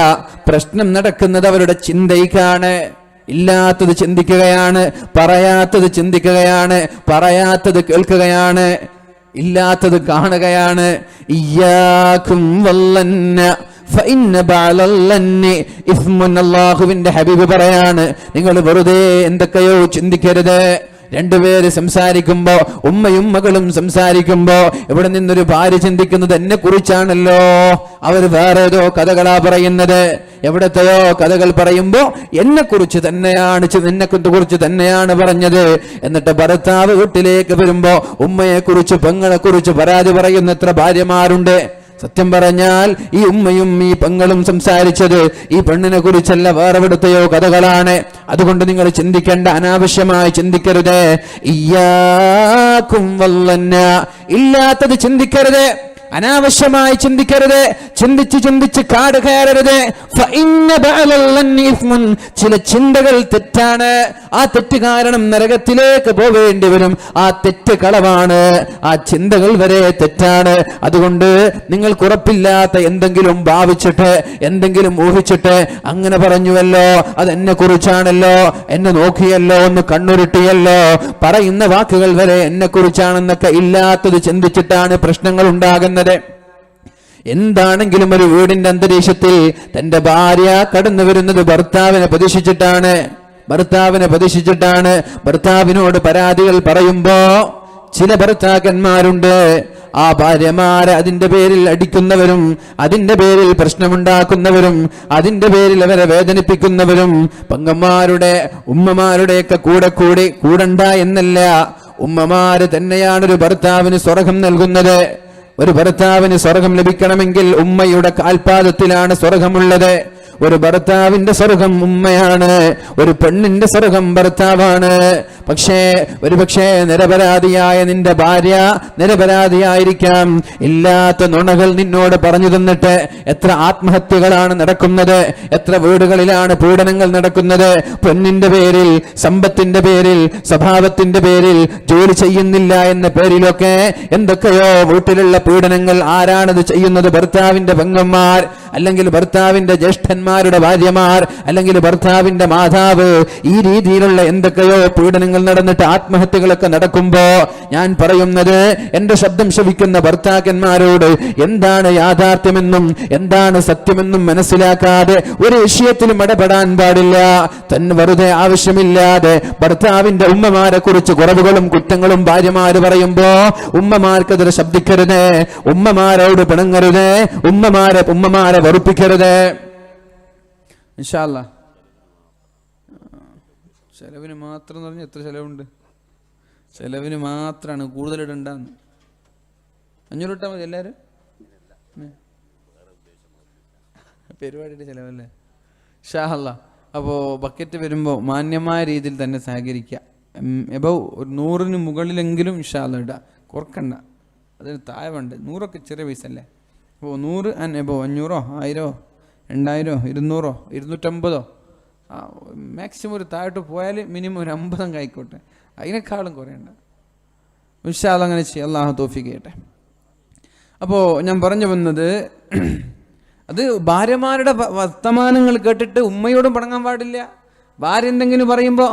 പ്രശ്നം നടക്കുന്നത് അവരുടെ ചിന്തയ്ക്കാണ്. ഇല്ലാത്തത് ചിന്തിക്കുകയാണ്, പറയാത്തത് ചിന്തിക്കുകയാണ്, പറയാത്തത് കേൾക്കുകയാണ്, ഇല്ലാത്തത് കാണുകയാണ്. ഇയ്യാകും വല്ലന്ന ഫഇന്ന ബഅലല്ലന്നി ഇസ്മുൻ. അല്ലാഹുവിന്റെ ഹബീബ് പറയാണ്, നിങ്ങൾ വെറുതെ എന്തൊക്കെയോ ചിന്തിക്കരുത്. രണ്ടുപേര് സംസാരിക്കുമ്പോ, ഉമ്മയും മകളും സംസാരിക്കുമ്പോ ഇവിടെ നിന്നൊരു ഭാര്യ ചിന്തിക്കുന്നത് എന്നെ കുറിച്ചാണല്ലോ, അവർ വേറെ ഏതോ കഥകളാ പറയുന്നത്. എവിടത്തെയോ കഥകൾ പറയുമ്പോ എന്നെ കുറിച്ച് തന്നെയാണ് പറഞ്ഞത്. എന്നിട്ട് ഭർത്താവ് വീട്ടിലേക്ക് വരുമ്പോ ഉമ്മയെ കുറിച്ച്, പെങ്ങളെ കുറിച്ച് പരാതി പറയുന്ന എത്ര ഭാര്യമാരുണ്ട്. സത്യം പറഞ്ഞാൽ ഈ ഉമ്മയും ഈ പെങ്ങളും സംസാരിച്ചത് ഈ പെണ്ണിനെ കുറിച്ചല്ല, വേറെവിടുത്തെയോ കഥകളാണ്. അതുകൊണ്ട് നിങ്ങൾ ചിന്തിക്കേണ്ട, അനാവശ്യമായി ചിന്തിക്കരുത്. ഇയ്യാകും വല്ലന്ന, ഇല്ലാത്തത് ചിന്തിക്കരുത്, അനാവശ്യമായി ചിന്തിക്കരുത്, ചിന്തിച്ച് കാട് കയറരുത്. ചില ചിന്തകൾ തെറ്റാണ്, ആ തെറ്റ് കാരണം നരകത്തിലേക്ക് പോവേണ്ടി വരും. ആ തെറ്റ് കളവാണ്, ആ ചിന്തകൾ വരെ തെറ്റാണ്. അതുകൊണ്ട് നിങ്ങൾക്ക് ഉറപ്പില്ലാത്ത എന്തെങ്കിലും ഭാവിച്ചിട്ട്, എന്തെങ്കിലും ഊഹിച്ചിട്ട് അങ്ങനെ പറഞ്ഞുവല്ലോ, അതെന്നെ കുറിച്ചാണല്ലോ, എന്നെ നോക്കിയല്ലോ, ഒന്ന് കണ്ണുരുട്ടിയല്ലോ, പറയുന്ന വാക്കുകൾ വരെ എന്നെ കുറിച്ചാണെന്നൊക്കെ ഇല്ലാത്തത് ചിന്തിച്ചിട്ടാണ് പ്രശ്നങ്ങൾ ഉണ്ടാകുന്നത്. എന്താണെങ്കിലും ഒരു വീടിന്റെ അന്തരീക്ഷത്തിൽ തന്റെ ഭാര്യ കടന്നു വരുന്നത് ഭർത്താവിനെ പ്രതീക്ഷിച്ചിട്ടാണ്. ഭർത്താവിനോട് പരാതികൾ പറയുമ്പോ ചില ഭർത്താക്കന്മാരുണ്ട്, ആ ഭാര്യമാരെ അതിന്റെ പേരിൽ അടിക്കുന്നവരും, അതിന്റെ പേരിൽ പ്രശ്നമുണ്ടാക്കുന്നവരും, അതിന്റെ പേരിൽ അവരെ വേദനിപ്പിക്കുന്നവരും. പെങ്ങന്മാരുടെ, ഉമ്മമാരുടെയൊക്കെ കൂടണ്ട എന്നല്ല, ഉമ്മമാര് തന്നെയാണ് ഒരു ഭർത്താവിന് സ്വർഗം നൽകുന്നത്. ഒരു ഭർത്താവിന് സ്വർഗം ലഭിക്കണമെങ്കിൽ ഉമ്മയുടെ കാൽപാദത്തിലാണ് സ്വർഗമുള്ളത്. ഒരു ഭർത്താവിന്റെ സ്വർഗം ഉമ്മയാണ്, ഒരു പെണ്ണിന്റെ സ്വർഗം ഭർത്താവാണ്. ഒരുപക്ഷേ നിരപരാധിയായ നിന്റെ ഭാര്യ നിരപരാധിയായിരിക്കാം. ഇല്ലാത്ത നുണകൾ നിന്നോട് പറഞ്ഞു തന്നിട്ട് എത്ര ആത്മഹത്യകളാണ് നടക്കുന്നത്, എത്ര വീടുകളിലാണ് പീഡനങ്ങൾ നടക്കുന്നത്. പെണ്ണിന്റെ പേരിൽ, സമ്പത്തിന്റെ പേരിൽ, സ്വഭാവത്തിന്റെ പേരിൽ, ജോലി ചെയ്യുന്നില്ല എന്ന പേരിലൊക്കെ എന്തൊക്കെയോ വീട്ടിലുള്ള പീഡനങ്ങൾ. ആരാണത് ചെയ്യുന്നത്? ഭർത്താവിന്റെ പെങ്ങന്മാർ, അല്ലെങ്കിൽ ഭർത്താവിന്റെ ജ്യേഷ്ഠന്മാരുടെ ഭാര്യമാർ, അല്ലെങ്കിൽ ഭർത്താവിന്റെ മാതാവ്. ഈ രീതിയിലുള്ള എന്തൊക്കെയോ പീഡനങ്ങൾ നടന്നിട്ട് ആത്മഹത്യകളൊക്കെ നടക്കുമ്പോ ഞാൻ പറയുന്നത്, എന്റെ ശബ്ദം ശ്രവിക്കുന്ന ഭർത്താക്കന്മാരോട് എന്താണ് യാഥാർത്ഥ്യമെന്നും എന്താണ് സത്യമെന്നും മനസ്സിലാക്കാതെ ഒരു വിഷയത്തിലും ഇടപെടാൻ പാടില്ല. തന്നെ വെറുതെ ആവശ്യമില്ലാതെ ഭർത്താവിന്റെ ഉമ്മമാരെ കുറിച്ച് കുറവുകളും കുറ്റങ്ങളും ഭാര്യമാര് പറയുമ്പോ ഉമ്മമാർക്കെതിരെ ശബ്ദിക്കരുത്, ഉമ്മമാരോട് പിണങ്ങരുത്, ഉമ്മമാരെ വെറുപ്പിക്കരുത്. ഇൻഷാ അല്ലാഹ് ചെലവിന് മാത്രം എന്ന് പറഞ്ഞാൽ എത്ര ചെലവുണ്ട്? ചെലവിന് മാത്രമാണ്, കൂടുതൽ ഇടണ്ടെന്ന്. 500 ഇട്ടാൽ മതി എല്ലാവരും. പരിപാടിയുടെ ചെലവല്ലേ? ഇൻഷാ അല്ലാഹ്. അപ്പോൾ ബക്കറ്റ് വരുമ്പോൾ മാന്യമായ രീതിയിൽ തന്നെ സഹകരിക്കുക. എബവ് ഒരു 100-ന് മുകളിലെങ്കിലും ഇൻഷാ അല്ലാഹ് ഇടുക, കുറക്കണ്ട. അതിന് താഴെ വേണ്ട. 100ഒക്കെ ചെറിയ പൈസ അല്ലേ? അപ്പോൾ 100 ആൻഡ് എബവ്, 500, 1000, 2000, 200, 250, മാക്സിമം ഒരു താഴോട്ട് പോയാൽ മിനിമം ഒരു 50 ആയിക്കോട്ടെ, അതിനേക്കാളും കുറയണ്ട. ഇൻഷാ അല്ലാഹ് അങ്ങനെ ചെയ്യാം. അല്ലാഹു തൗഫീഖ് ചെയ്യട്ടെ. അപ്പോൾ ഞാൻ പറഞ്ഞു വന്നത്, അത് ഭാര്യമാരുടെ വർത്തമാനങ്ങൾ കേട്ടിട്ട് ഉമ്മയോടും പണങ്ങാൻ പാടില്ല. ഭാര്യ എന്തെങ്കിലും പറയുമ്പോൾ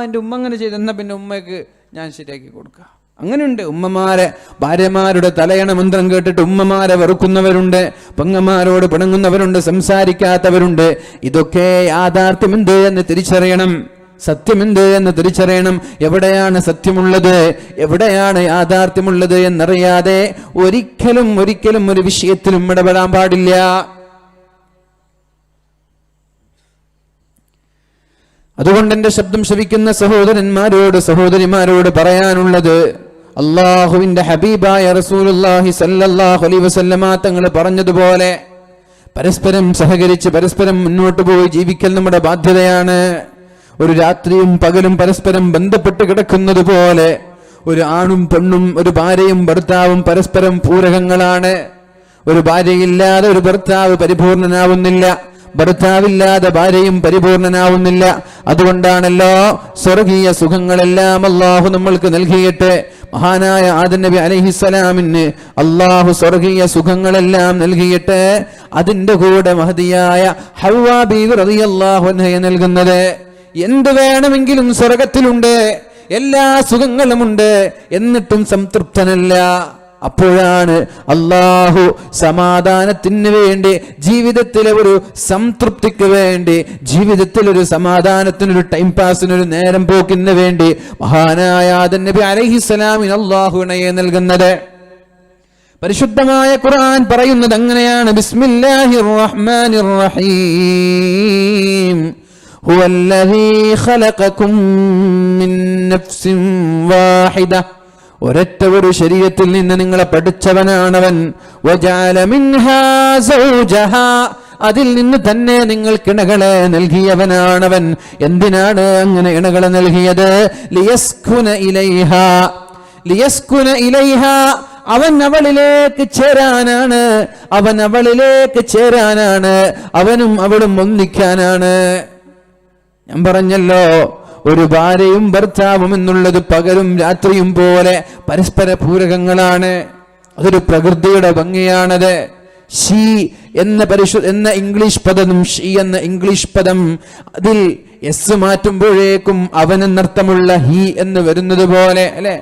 എൻ്റെ ഉമ്മ അങ്ങനെ ചെയ്തു, എന്നാൽ പിന്നെ ഉമ്മയ്ക്ക് ഞാൻ ശരിയാക്കി കൊടുക്കാം. അങ്ങനെയുണ്ട്. ഉമ്മമാരെ ഭാര്യമാരുടെ തലയണ മന്ത്രം കേട്ടിട്ട് ഉമ്മമാരെ വെറുക്കുന്നവരുണ്ട്, പെങ്ങന്മാരോട് പിണങ്ങുന്നവരുണ്ട്, സംസാരിക്കാത്തവരുണ്ട്. ഇതൊക്കെ യാഥാർത്ഥ്യമെന്ത് എന്ന് തിരിച്ചറിയണം, സത്യമെന്ത് എന്ന് തിരിച്ചറിയണം. എവിടെയാണ് സത്യമുള്ളത്, എവിടെയാണ് യാഥാർത്ഥ്യമുള്ളത് എന്നറിയാതെ ഒരിക്കലും ഒരു വിഷയത്തിലും ഇടപെടാൻ പാടില്ല. അതുകൊണ്ട് എന്റെ ശബ്ദം ശ്രവിക്കുന്ന സഹോദരന്മാരോട് സഹോദരിമാരോട് പറയാനുള്ളത്, അള്ളാഹുവിന്റെ ഹബീബായ റസൂലുള്ളാഹി സ്വല്ലല്ലാഹു അലൈഹി വസല്ലമ തങ്ങൾ പറഞ്ഞതുപോലെ പരസ്പരം സഹകരിച്ച് പരസ്പരം മുന്നോട്ട് പോയി ജീവിക്കൽ നമ്മുടെ ബാധ്യതയാണ്. ഒരു രാത്രിയും പകലും പരസ്പരം ബന്ധപ്പെട്ട് കിടക്കുന്നത് പോലെ ഒരു ആണും പെണ്ണും, ഒരു ഭാര്യയും ഭർത്താവും പരസ്പരം പൂരകങ്ങളാണ്. ഒരു ഭാര്യയില്ലാതെ ഒരു ഭർത്താവ് പരിപൂർണനാവുന്നില്ല, ഭർത്താവില്ലാതെ ഭാര്യയും പരിപൂർണനാവുന്നില്ല. അതുകൊണ്ടാണല്ലോ സ്വർഗീയ സുഖങ്ങളെല്ലാം അള്ളാഹു നമ്മൾക്ക് നൽകിയിട്ട്, മഹാനായ ആദം നബി അലൈഹിസ്സലാമിന് അള്ളാഹു സ്വർഗീയ സുഖങ്ങളെല്ലാം നൽകിയിട്ട് അതിന്റെ കൂടെ മഹദിയായ ഹവ്വാ ബീവി റളിയല്ലാഹു അൻഹയെ നൽകുന്നത്. എന്ത് വേണമെങ്കിലും സ്വർഗത്തിലുണ്ട്, എല്ലാ സുഖങ്ങളുമുണ്ട്, എന്നിട്ടും സംതൃപ്തനല്ല. അപ്പോഴാണ് അള്ളാഹു സമാധാനത്തിന് വേണ്ടി, ജീവിതത്തിലെ ഒരു സംതൃപ്തിക്ക് വേണ്ടി, ജീവിതത്തിലൊരു സമാധാനത്തിനൊരു ടൈം പാസിനൊരു നേരം പോക്കിന് വേണ്ടി മഹാനായ ആദം നബി അലൈഹിസ്സലാമിന് അള്ളാഹു ഇണയെ നൽകുന്നത്. പരിശുദ്ധമായ ഖുർആൻ പറയുന്നത് അങ്ങനെയാണ്. ബിസ്മില്ലാഹിർ റഹ്മാനിർ റഹീം. ഹുവല്ലദീ ഖലഖകും മിൻ നഫ്സിൻ വാഹിദ. ഒരൊറ്റ ഒരു ശരീരത്തിൽ നിന്ന് നിങ്ങളെ പഠിച്ചവനാണവൻ. വജഅല മിൻഹാ സൗജഹാ. അതിൽ നിന്ന് തന്നെ നിങ്ങൾക്ക് ഇണകളെ നൽകിയവനാണവൻ. എന്തിനാണ് അങ്ങനെ ഇണകളെ നൽകിയത്? ലിയസ്കുന ഇലൈഹാ. ലിയസ്കുന ഇലൈഹാ. അവൻ അവളിലേക്ക് ചേരാനാണ്, അവൻ അവളിലേക്ക് ചേരാനാണ്, അവനും അവളും ഒന്നിക്കാനാണ്. ഞാൻ പറഞ്ഞല്ലോ, ഒരു ഭാര്യയും ഭർത്താവും എന്നുള്ളത് പകലും രാത്രിയും പോലെ പരസ്പര പൂരകങ്ങളാണ്. അതൊരു പ്രകൃതിയുടെ ഭംഗിയാണത്. ഷീ എന്ന ഇംഗ്ലീഷ് പദം, ഷീ എന്ന ഇംഗ്ലീഷ് പദം, അതിൽ എസ് മാറ്റുമ്പോഴേക്കും അവൻ എന്നർത്ഥമുള്ള ഹി എന്ന് വരുന്നത് പോലെ അല്ലെ.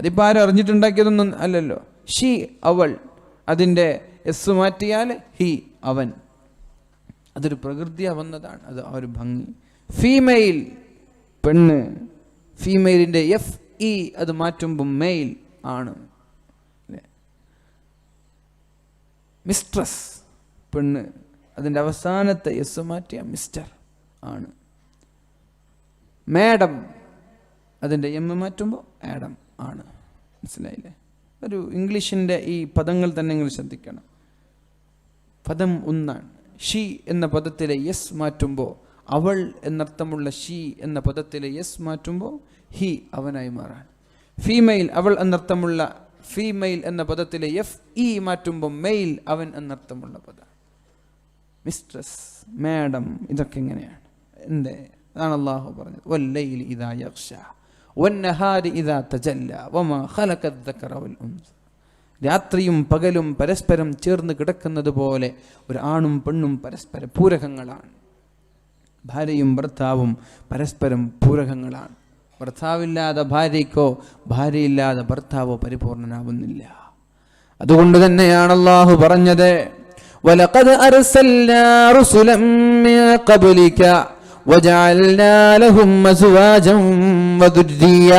അതിപ്പോ ആരും അറിഞ്ഞിട്ടുണ്ടാക്കിയതൊന്നും അല്ലല്ലോ. ഷീ അവൾ, അതിന്റെ എസ് മാറ്റിയാൽ ഹി അവൻ. അതൊരു പ്രകൃതിയാ വന്നതാണ്, അത് ആ ഒരു ഭംഗി. ഫീമെയിൽ പെണ്ണ്, ഫീമെയിലിന്റെ എഫ് ഇ അത് മാറ്റുമ്പോൾ മെയിൽ ആണ്. മിസ്ട്രസ് പെണ്ണ്, അതിന്റെ അവസാനത്തെ എസ് മാറ്റിയ മിസ്റ്റർ ആണ്. മാഡം, അതിന്റെ എം മാറ്റുമ്പോൾ ആഡം ആണ്. മനസ്സിലായില്ലേ? ഒരു ഇംഗ്ലീഷിന്റെ ഈ പദങ്ങൾ തന്നെ നിങ്ങൾ ശ്രദ്ധിക്കണം. പദം ഒന്നാണ്. ഷീ എന്ന പദത്തിലെ യെസ് മാറ്റുമ്പോൾ, അവൾ എന്നർത്ഥമുള്ള ഷീ എന്ന പദത്തിലെ യെസ് മാറ്റുമ്പോൾ ഹി അവനായി മാറാൻ. ഫീമെയിൽ, അവൾ എന്നർത്ഥമുള്ള ഫീമെയിൽ എന്ന പദത്തിലെ എഫ് ഇ മാറ്റുമ്പോൾ മെയിൽ, അവൻ എന്നർത്ഥമുള്ള പദം. മിസ്ട്രസ്, മാഡം, ഇതൊക്കെ എങ്ങനെയാണ്? എന്തേ? അതാണ് അള്ളാഹു പറഞ്ഞത്. വല്ലൈലി ഇദാ യഗ്ഷ വന്നഹാരി ഇദാ തജല്ല വമാ ഖലഖദ് ദക്കറ വൽ ഉൻസ. രാത്രിയും പകലും പരസ്പരം ചേർന്ന് കിടക്കുന്നത് പോലെ ഒരു ആണും പെണ്ണും പരസ്പര പൂരകങ്ങളാണ്. ഭാര്യയും ഭർത്താവും പരസ്പരം പൂരകങ്ങളാണ്. ഭർത്താവില്ലാതെ ഭാര്യയ്ക്കോ ഭാര്യയില്ലാതെ ഭർത്താവോ പരിപൂർണനാവുന്നില്ല. അതുകൊണ്ട് തന്നെയാണ് അല്ലാഹു പറഞ്ഞത്, വലഖദ് അർസൽനാ റുസുലൻ മിൻ ഖബ്ലിക വജഅൽനാ ലഹും അസ്വാജൻ വദുർരിയ്യ.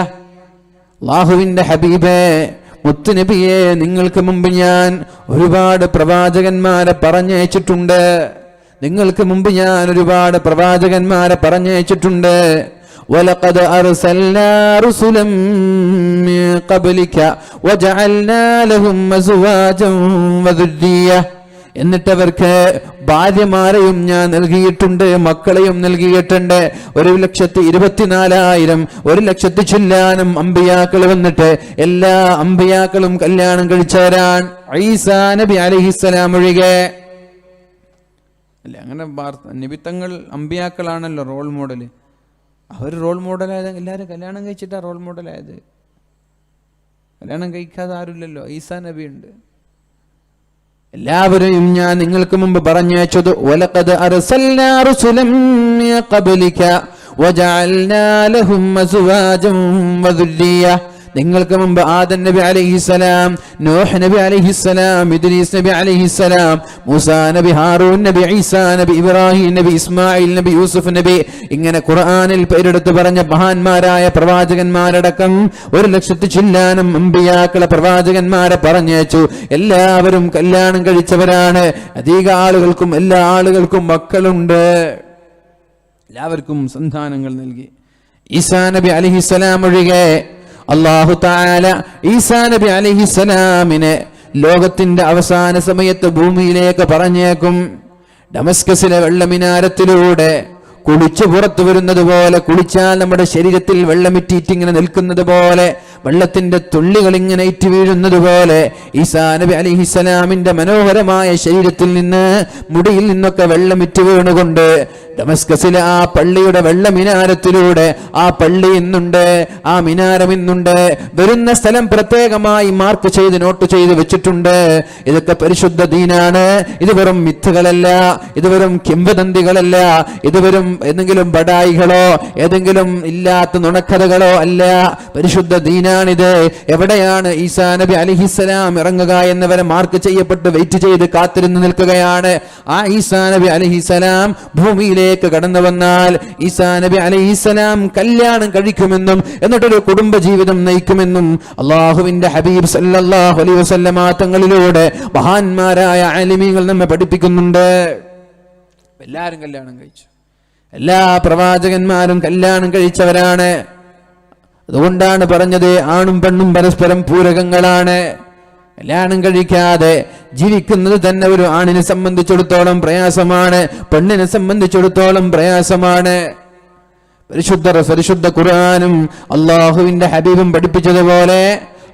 അല്ലാഹുവിന്റെ ഹബീബേ, മുത്തുനബിയെ, നിങ്ങൾക്ക് മുമ്പ് ഞാൻ ഒരുപാട് പ്രവാചകന്മാരെ പറഞ്ഞയച്ചിട്ടുണ്ട്. നിങ്ങൾക്ക് മുമ്പ് ഞാൻ ഒരുപാട് പ്രവാചകന്മാരെ പറഞ്ഞയച്ചിട്ടുണ്ട്. വലഖദ് അർസൽനാ റുസുലൻ മിൻ ഖബ്ലിക വജഅൽനാ ലഹും അസ്വാജൻ വദുർരിയ്യ. എന്നിട്ടവർക്ക് ഭാര്യമാരെയും ഞാൻ നൽകിയിട്ടുണ്ട്, മക്കളെയും നൽകിയിട്ടുണ്ട്. 1,24,000 1,00,000 ചില്ലാനും അമ്പിയാക്കൾ വന്നിട്ട് എല്ലാ അമ്പിയാക്കളും കല്യാണം കഴിച്ചവരാൻ, ഈസാ നബി അലൈഹിസ്സലാം ഒഴികെ. അല്ലെ, അങ്ങനെ നിബിത്തങ്ങൾ അമ്പിയാക്കളാണല്ലോ റോൾ മോഡൽ. അവർ റോൾ മോഡലായത് എല്ലാവരും കല്യാണം കഴിച്ചിട്ടാണ് റോൾ മോഡലായത്. കല്യാണം കഴിക്കാതെ ആരുമില്ലല്ലോ. ഈസാ നബി ഉണ്ട്. എല്ലാവരെയും ഞാൻ നിങ്ങൾക്ക് മുമ്പ് പറഞ്ഞയച്ചത്. വലഖദ് അർസൽനാ റുസുലൻ മിൻ ഖബ്ലിക വജഅൽനാ ലഹും അസ്വാജൻ വദുർരിയ്യ. നിങ്ങൾക്ക് മുമ്പ് ആദം നബി അലൈഹിസ്സലാം, നൂഹ് നബി അലൈഹിസ്സലാം, ഇദ്രീസ് നബി അലൈഹിസ്സലാം, മൂസാ നബി, ഹാറൂൻ നബി, ഈസാ നബി, ഇബ്രാഹിം നബി, ഇസ്മായിൽ നബി, യൂസുഫ് നബി, ഇങ്ങനെ ഖുർആനിൽ പേരെടുത്ത് പറഞ്ഞ മഹാന്മാരായ പ്രവാചകന്മാരടക്കം 100,000 ചില്ലാനം അമ്പിയാക്കളെ പ്രവാചകന്മാരെ പറഞ്ഞയച്ചു. എല്ലാവരും കല്യാണം കഴിച്ചവരാണ്. അധിക ആളുകൾക്കും എല്ലാ ആളുകൾക്കും മക്കളുണ്ട്. എല്ലാവർക്കും സന്താനങ്ങൾ നൽകി. ഈസാ നബി അലൈഹിസ്സലാം ഒഴികെ അല്ലാഹു തആല ഈസാ നബി അലൈഹിസ്സലാമിനെ ലോകത്തിന്റെ അവസാന സമയത്ത് ഭൂമിയിലേക്ക് പറഞ്ഞേക്കും. ഡമസ്കസിലെ വെള്ളമിനാരത്തിലൂടെ കുളിച്ചു പുറത്തു വരുന്നത് പോലെ, കുളിച്ചാൽ നമ്മുടെ ശരീരത്തിൽ വെള്ളമിറ്റിങ്ങനെ നിൽക്കുന്നത് പോലെ, വെള്ളത്തിന്റെ തുള്ളികൾ ഇങ്ങനെ ഇറ്റ് വീഴുന്നത് പോലെ ഈസാ നബി അലൈഹിസ്സലാമിന്റെ മനോഹരമായ ശരീരത്തിൽ നിന്ന്, മുടിയിൽ നിന്നൊക്കെ വെള്ളമിറ്റ് വീണുകൊണ്ട് ഡമസ്കസിലെ ആ പള്ളിയുടെ വെള്ള മിനാരത്തിലൂടെ, ആ പള്ളി ഇന്നുണ്ട്, ആ മിനാരം ഇന്നുണ്ട്. വരുന്ന സ്ഥലം പ്രത്യേകമായി മാർക്ക് ചെയ്ത് നോട്ട് ചെയ്ത് വെച്ചിട്ടുണ്ട്. ഇതൊക്കെ പരിശുദ്ധ ദീനാണ്. ഇത് വെറും മിത്തുകളല്ല, ഇത് വെറും കിംവദന്തികളല്ല, ഇത് വെറും ഏതെങ്കിലും ബഡായികളോ ഏതെങ്കിലും ഇല്ലാത്ത നുണക്കഥകളോ അല്ല. പരിശുദ്ധ ദീനാണിത്. എവിടെയാണ് ഈസാ നബി അലൈഹിസ്സലാം ഇറങ്ങുക എന്നവരെ മാർക്ക് ചെയ്യപ്പെട്ട് വെയിറ്റ് ചെയ്ത് കാത്തിരുന്ന് നിൽക്കുകയാണ്. ആ ഈസാ നബി അലൈഹിസ്സലാം ഭൂമിയിലേക്ക് കടന്നു വന്നാൽ ഈസാ നബി അലൈഹിസ്സലാം കല്യാണം കഴിക്കുമെന്നും എന്നിട്ടൊരു കുടുംബ ജീവിതം നയിക്കുമെന്നും അള്ളാഹുവിന്റെ ഹബീബ് സല്ലല്ലാഹു അലൈഹി വസല്ലമ തങ്ങളിലൂടെ മഹാന്മാരായ ആലിമീങ്ങൾ നമ്മെ പഠിപ്പിക്കുന്നുണ്ട്. എല്ലാവരും കല്യാണം കഴിച്ചു. എല്ലാ പ്രവാചകന്മാരും കല്യാണം കഴിച്ചവരാണ്. അതുകൊണ്ടാണ് പറഞ്ഞത് ആണും പെണ്ണും പരസ്പരം പൂരകങ്ങളാണ്. കല്യാണം കഴിക്കാതെ ജീവിക്കുന്നത് തന്നെ ഒരു ആണിനെ സംബന്ധിച്ചിടത്തോളം പ്രയാസമാണ്, പെണ്ണിനെ സംബന്ധിച്ചിടത്തോളം പ്രയാസമാണ്. പരിശുദ്ധ ഖുർആനും അള്ളാഹുവിന്റെ ഹബീബും പഠിപ്പിച്ചതുപോലെ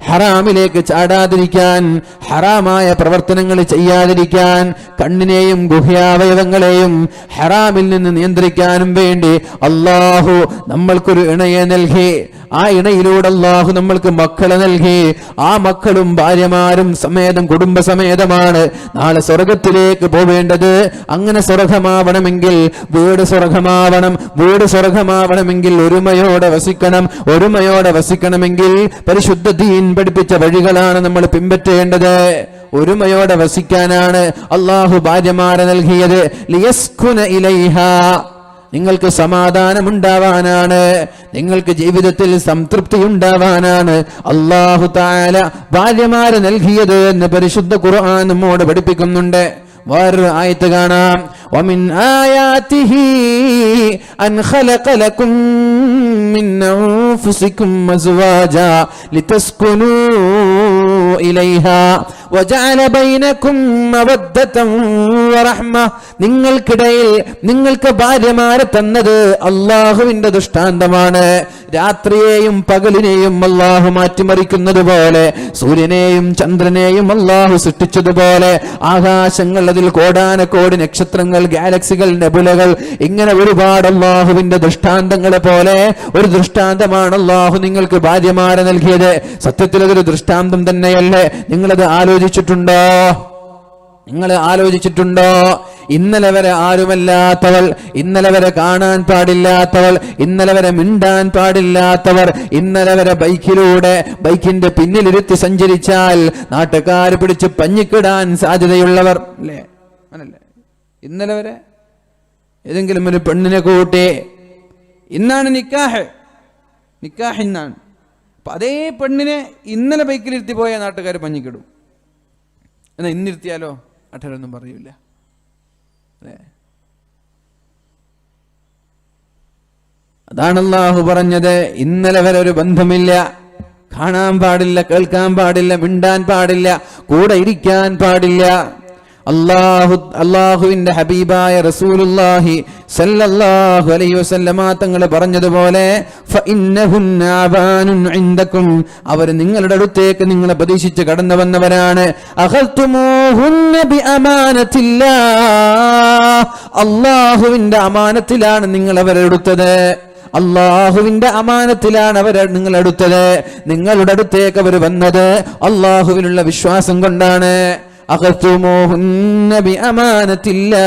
ഹറാമിലേക്ക് ചാടാതിരിക്കാൻ, ഹറാമായ പ്രവർത്തനങ്ങൾ ചെയ്യാതിരിക്കാൻ, കണ്ണിനെയും ഗുഹ്യാവയവങ്ങളെയും ഹറാമിൽ നിന്ന് നിയന്ത്രിക്കാനും വേണ്ടി അള്ളാഹു നമ്മൾക്കൊരു ഇണയെ നൽകി. ആ ഇണയിലൂടെ അള്ളാഹു നമ്മൾക്ക് മക്കളെ നൽകി. ആ മക്കളും ഭാര്യമാരും സമേതം കുടുംബസമേതമാണ് നാളെ സ്വർഗത്തിലേക്ക് പോവേണ്ടത്. അങ്ങനെ സ്വർഗമാവണമെങ്കിൽ വീട് സ്വർഗമാവണം. വീട് സ്വർഗമാവണമെങ്കിൽ ഒരുമയോടെ വസിക്കണം. ഒരുമയോടെ വസിക്കണമെങ്കിൽ പരിശുദ്ധ ദീൻ പഠിപ്പിച്ച വഴികളാണ് നമ്മൾ പിൻപറ്റേണ്ടത്. ഒരുമയോടെ വസിക്കാനാണ് അള്ളാഹു ഭാര്യമാരെ നൽകിയത്. ലിയസ്കുന ഇലൈഹാ, നിങ്ങൾക്ക് സമാധാനമുണ്ടാവാനാണ്, നിങ്ങൾക്ക് ജീവിതത്തിൽ സംതൃപ്തി ഉണ്ടാവാനാണ് അല്ലാഹു തആല ഭാര്യമാരെ നൽകിയത് എന്ന് പരിശുദ്ധ ഖുർആൻ നമ്മോട് പഠിപ്പിക്കുന്നുണ്ട്. വേറൊരു ആയത്ത് കാണാം. വമിൻ ആയാതിഹി അൻ ഖലഖ ലക്കും മിൻ അൻഫുസികും അസ്വാജാ ലിതസ്കുനൂ ഇലൈഹാ വജഅല ബൈനകും മവദ്ദതൻ വറഹ്മ. നിങ്ങൾക്കിടയിൽ നിങ്ങൾക്ക് ഭാര്യമാരെ തന്നത് അള്ളാഹുവിന്റെ ദൃഷ്ടാന്തമാണ്. രാത്രിയെയും പകലിനെയും അള്ളാഹു മാറ്റിമറിക്കുന്നത് പോലെ, സൂര്യനെയും ചന്ദ്രനെയും അള്ളാഹു സൃഷ്ടിച്ചതുപോലെ, ആകാശങ്ങൾ, അതിൽ കോടാനക്കോടി നക്ഷത്രങ്ങൾ, ഗാലക്സികൾ, നെബുലകൾ, ഇങ്ങനെ ഒരുപാട് അള്ളാഹുവിന്റെ ദൃഷ്ടാന്തങ്ങളെ പോലെ ഒരു ദൃഷ്ടാന്തമാണ് അള്ളാഹു നിങ്ങൾക്ക് ഭാര്യമാരെ നൽകിയത്. സത്യത്തിൽ അതൊരു ദൃഷ്ടാന്തം തന്നെയല്ലേ? നിങ്ങളത് ആലോചിച്ചിട്ടുണ്ടോ? നിങ്ങൾ ആലോചിച്ചിട്ടുണ്ടോ? ഇന്നലെ വരെ ആരുമല്ലാത്തവൾ, ഇന്നലെ വരെ കാണാൻ പാടില്ലാത്തവൾ, ഇന്നലെ വരെ മിണ്ടാൻ പാടില്ലാത്തവർ, ഇന്നലെ വരെ ബൈക്കിന്റെ പിന്നിലിരുത്തി സഞ്ചരിച്ചാൽ നാട്ടുകാർ പിടിച്ച് പഞ്ഞിക്കിടാൻ സാധ്യതയുള്ളവർ അല്ലേ? അങ്ങനല്ലേ? ഇന്നലെ വരെ ഏതെങ്കിലും ഒരു പെണ്ണിനെ കൂട്ടി ഇന്നാണ് നിക്കാഹ് ഇന്നാണ്. അപ്പൊ അതേ പെണ്ണിനെ ഇന്നലെ ബൈക്കിലിരുത്തി പോയ നാട്ടുകാർ പഞ്ഞിക്കിടും. എന്നാൽ ഇന്നിരുത്തിയാലോ നാട്ടുകാരൊന്നും പറയൂല. അതാണ് അല്ലാഹു പറഞ്ഞത്. ഇന്നലെ വരെ ഒരു ബന്ധമില്ല, കാണാൻ പാടില്ല, കേൾക്കാൻ പാടില്ല, മിണ്ടാൻ പാടില്ല, കൂടെ ഇരിക്കാൻ പാടില്ല. അള്ളാഹുവിന്റെ ഹബീബായ റസൂലുള്ളാഹി സല്ലല്ലാഹു അലൈഹി വസല്ലമ തങ്ങൾ പറഞ്ഞതുപോലെ ഫഇന്നഹുന്ന അബാനുൻ ഇൻദകും, അവർ നിങ്ങളുടെ അടുത്തേക്ക് നിങ്ങളെ പ്രതീക്ഷിച്ച് കടന്നു വന്നവരാണ്. അഖൽതുമൂഹുന്ന ബിഅമാനത്തില്ലാഹ്, അള്ളാഹുവിന്റെ അമാനത്തിലാണ് നിങ്ങൾ അവരെ എടുത്തത്. അള്ളാഹുവിന്റെ അമാനത്തിലാണ് അവർ നിങ്ങളെടുത്തത്. നിങ്ങളുടെ അടുത്തേക്ക് അവർ വന്നത് അള്ളാഹുവിനുള്ള വിശ്വാസം കൊണ്ടാണ്. അഖതുമൂഹുന്ന ബിഅമാനത്തില്ലാഹ്.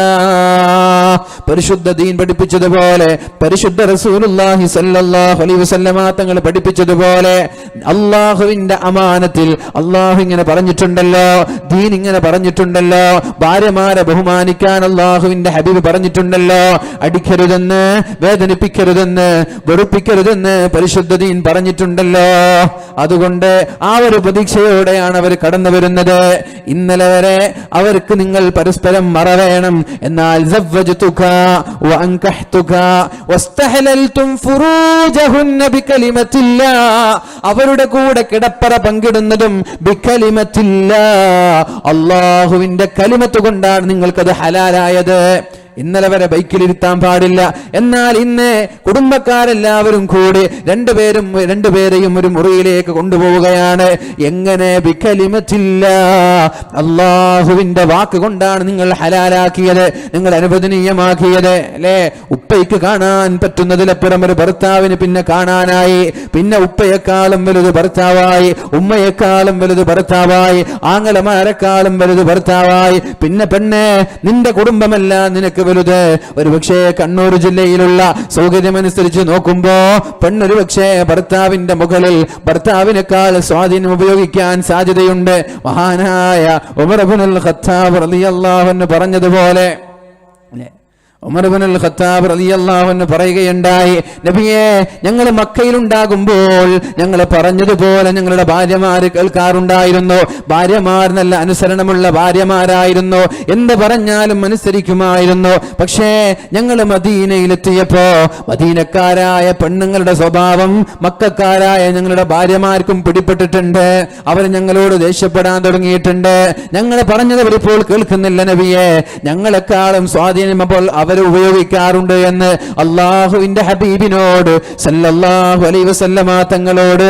പരിശുദ്ധ ദീൻ പഠിപ്പിച്ചതുപോലെ, പരിശുദ്ധ റസൂലുള്ളാഹി സ്വല്ലല്ലാഹു അലൈഹി വസല്ലമ തങ്ങൾ പഠിപ്പിച്ചതുപോലെ അള്ളാഹുവിന്റെ അമാനത്തിൽ അള്ളാഹു ഇങ്ങനെ പറഞ്ഞിട്ടുണ്ടല്ലോ, ദീൻ ഇങ്ങനെ പറഞ്ഞിട്ടുണ്ടല്ലോ, ഭാര്യമാരെ ബഹുമാനിക്കാൻ അള്ളാഹുവിന്റെ ഹബീബ് പറഞ്ഞിട്ടുണ്ടല്ലോ, അടിക്കരുതെന്ന്, വേദനിപ്പിക്കരുതെന്ന്, വെറുപ്പിക്കരുതെന്ന് പരിശുദ്ധ ദീൻ പറഞ്ഞിട്ടുണ്ടല്ലോ. അതുകൊണ്ട് ആ ഒരു പ്രതീക്ഷയോടെയാണ് അവർ കടന്നു വരുന്നത്. ഇന്നലെ വരെ അവർക്ക് നിങ്ങൾ പരസ്പരം മറവേണം, എന്നാൽ സവ്വജ്തുക വഅൻകഹ്തുക വസ്തഹലൽതും ഫുറൂജഹുന്ന ബികലിമത്തില്ലാ, അവരുടെ കൂടെ കിടപ്പറ പങ്കിടുന്നതും ബികലിമത്തില്ലാ, അല്ലാഹുവിന്റെ കലിമത്ത് കൊണ്ടാണ് നിങ്ങൾക്കത് ഹലാലായത്. ഇന്നലെ വരെ ബൈക്കിലിരുത്താൻ പാടില്ല, എന്നാൽ ഇന്ന് കുടുംബക്കാരെല്ലാവരും കൂടി രണ്ടുപേരെയും ഒരു മുറിയിലേക്ക് കൊണ്ടുപോവുകയാണ്. എങ്ങനെ? ബികലിമത്തില്ല, അള്ളാഹുവിന്റെ വാക്ക് കൊണ്ടാണ് നിങ്ങൾ ഹലാലാക്കിയത്, നിങ്ങൾ അനുവദനീയമാക്കിയത്. അല്ലേ? ഉപ്പയ്ക്ക് കാണാൻ പറ്റുന്നതിലപ്പുറം ഒരു ഭർത്താവിന് പിന്നെ കാണാനായി, പിന്നെ ഉപ്പയെക്കാളും വലുത് ഭർത്താവായി, ഉമ്മയെക്കാളും വലുത് ഭർത്താവായി, ആങ്ങളമാരെക്കാളും വലുത് ഭർത്താവായി, പിന്നെ പെണ്ണെ നിന്റെ കുടുംബമല്ല നിനക്ക് വലുത്. ഒരുപക്ഷെ കണ്ണൂർ ജില്ലയിലുള്ള സൗകര്യമനുസരിച്ച് നോക്കുമ്പോ പെണ്ണൊരു പക്ഷേ ഭർത്താവിന്റെ മുകളിൽ ഭർത്താവിനേക്കാൾ സ്വാധീനം ഉപയോഗിക്കാൻ സാധ്യതയുണ്ട്. മഹാനായ ഉമർ ഇബ്നുൽ ഖത്താബ് റളിയല്ലാഹു അൻഹു പറഞ്ഞതുപോലെ, ഉമർ ഇബ്നുൽ ഖത്താബ് റളിയല്ലാഹു അൻഹു പറയുകയുണ്ടായി, നബിയേ, ഞങ്ങൾ മക്കയിലുണ്ടാകുമ്പോൾ ഞങ്ങൾ പറഞ്ഞതുപോലെ ഞങ്ങളുടെ ഭാര്യമാര് കേൾക്കാറുണ്ടായിരുന്നു. ഭാര്യമാർ നല്ല അനുസരണമുള്ള ഭാര്യമാരായിരുന്നു, എന്ത് പറഞ്ഞാലും അനുസരിക്കുമായിരുന്നു. പക്ഷേ ഞങ്ങൾ മദീനയിലെത്തിയപ്പോ മദീനക്കാരായ പെണ്ണുങ്ങളുടെ സ്വഭാവം മക്കക്കാരായ ഞങ്ങളുടെ ഭാര്യമാർക്കും പിടിപ്പെട്ടിട്ടുണ്ട്. അവർ ഞങ്ങളോട് ദേഷ്യപ്പെടാൻ തുടങ്ങിയിട്ടുണ്ട്. ഞങ്ങൾ പറഞ്ഞത് അവരിപ്പോൾ കേൾക്കുന്നില്ല നബിയെ, ഞങ്ങളെക്കാളും സ്വാധീനം അപ്പോൾ അവർ ഉപയോഗിക്കാറുണ്ട് എന്ന് അള്ളാഹുവിന്റെ ഹബീബിനോട് സല്ലല്ലാഹു അലൈഹി വസല്ലമ തങ്ങളോട്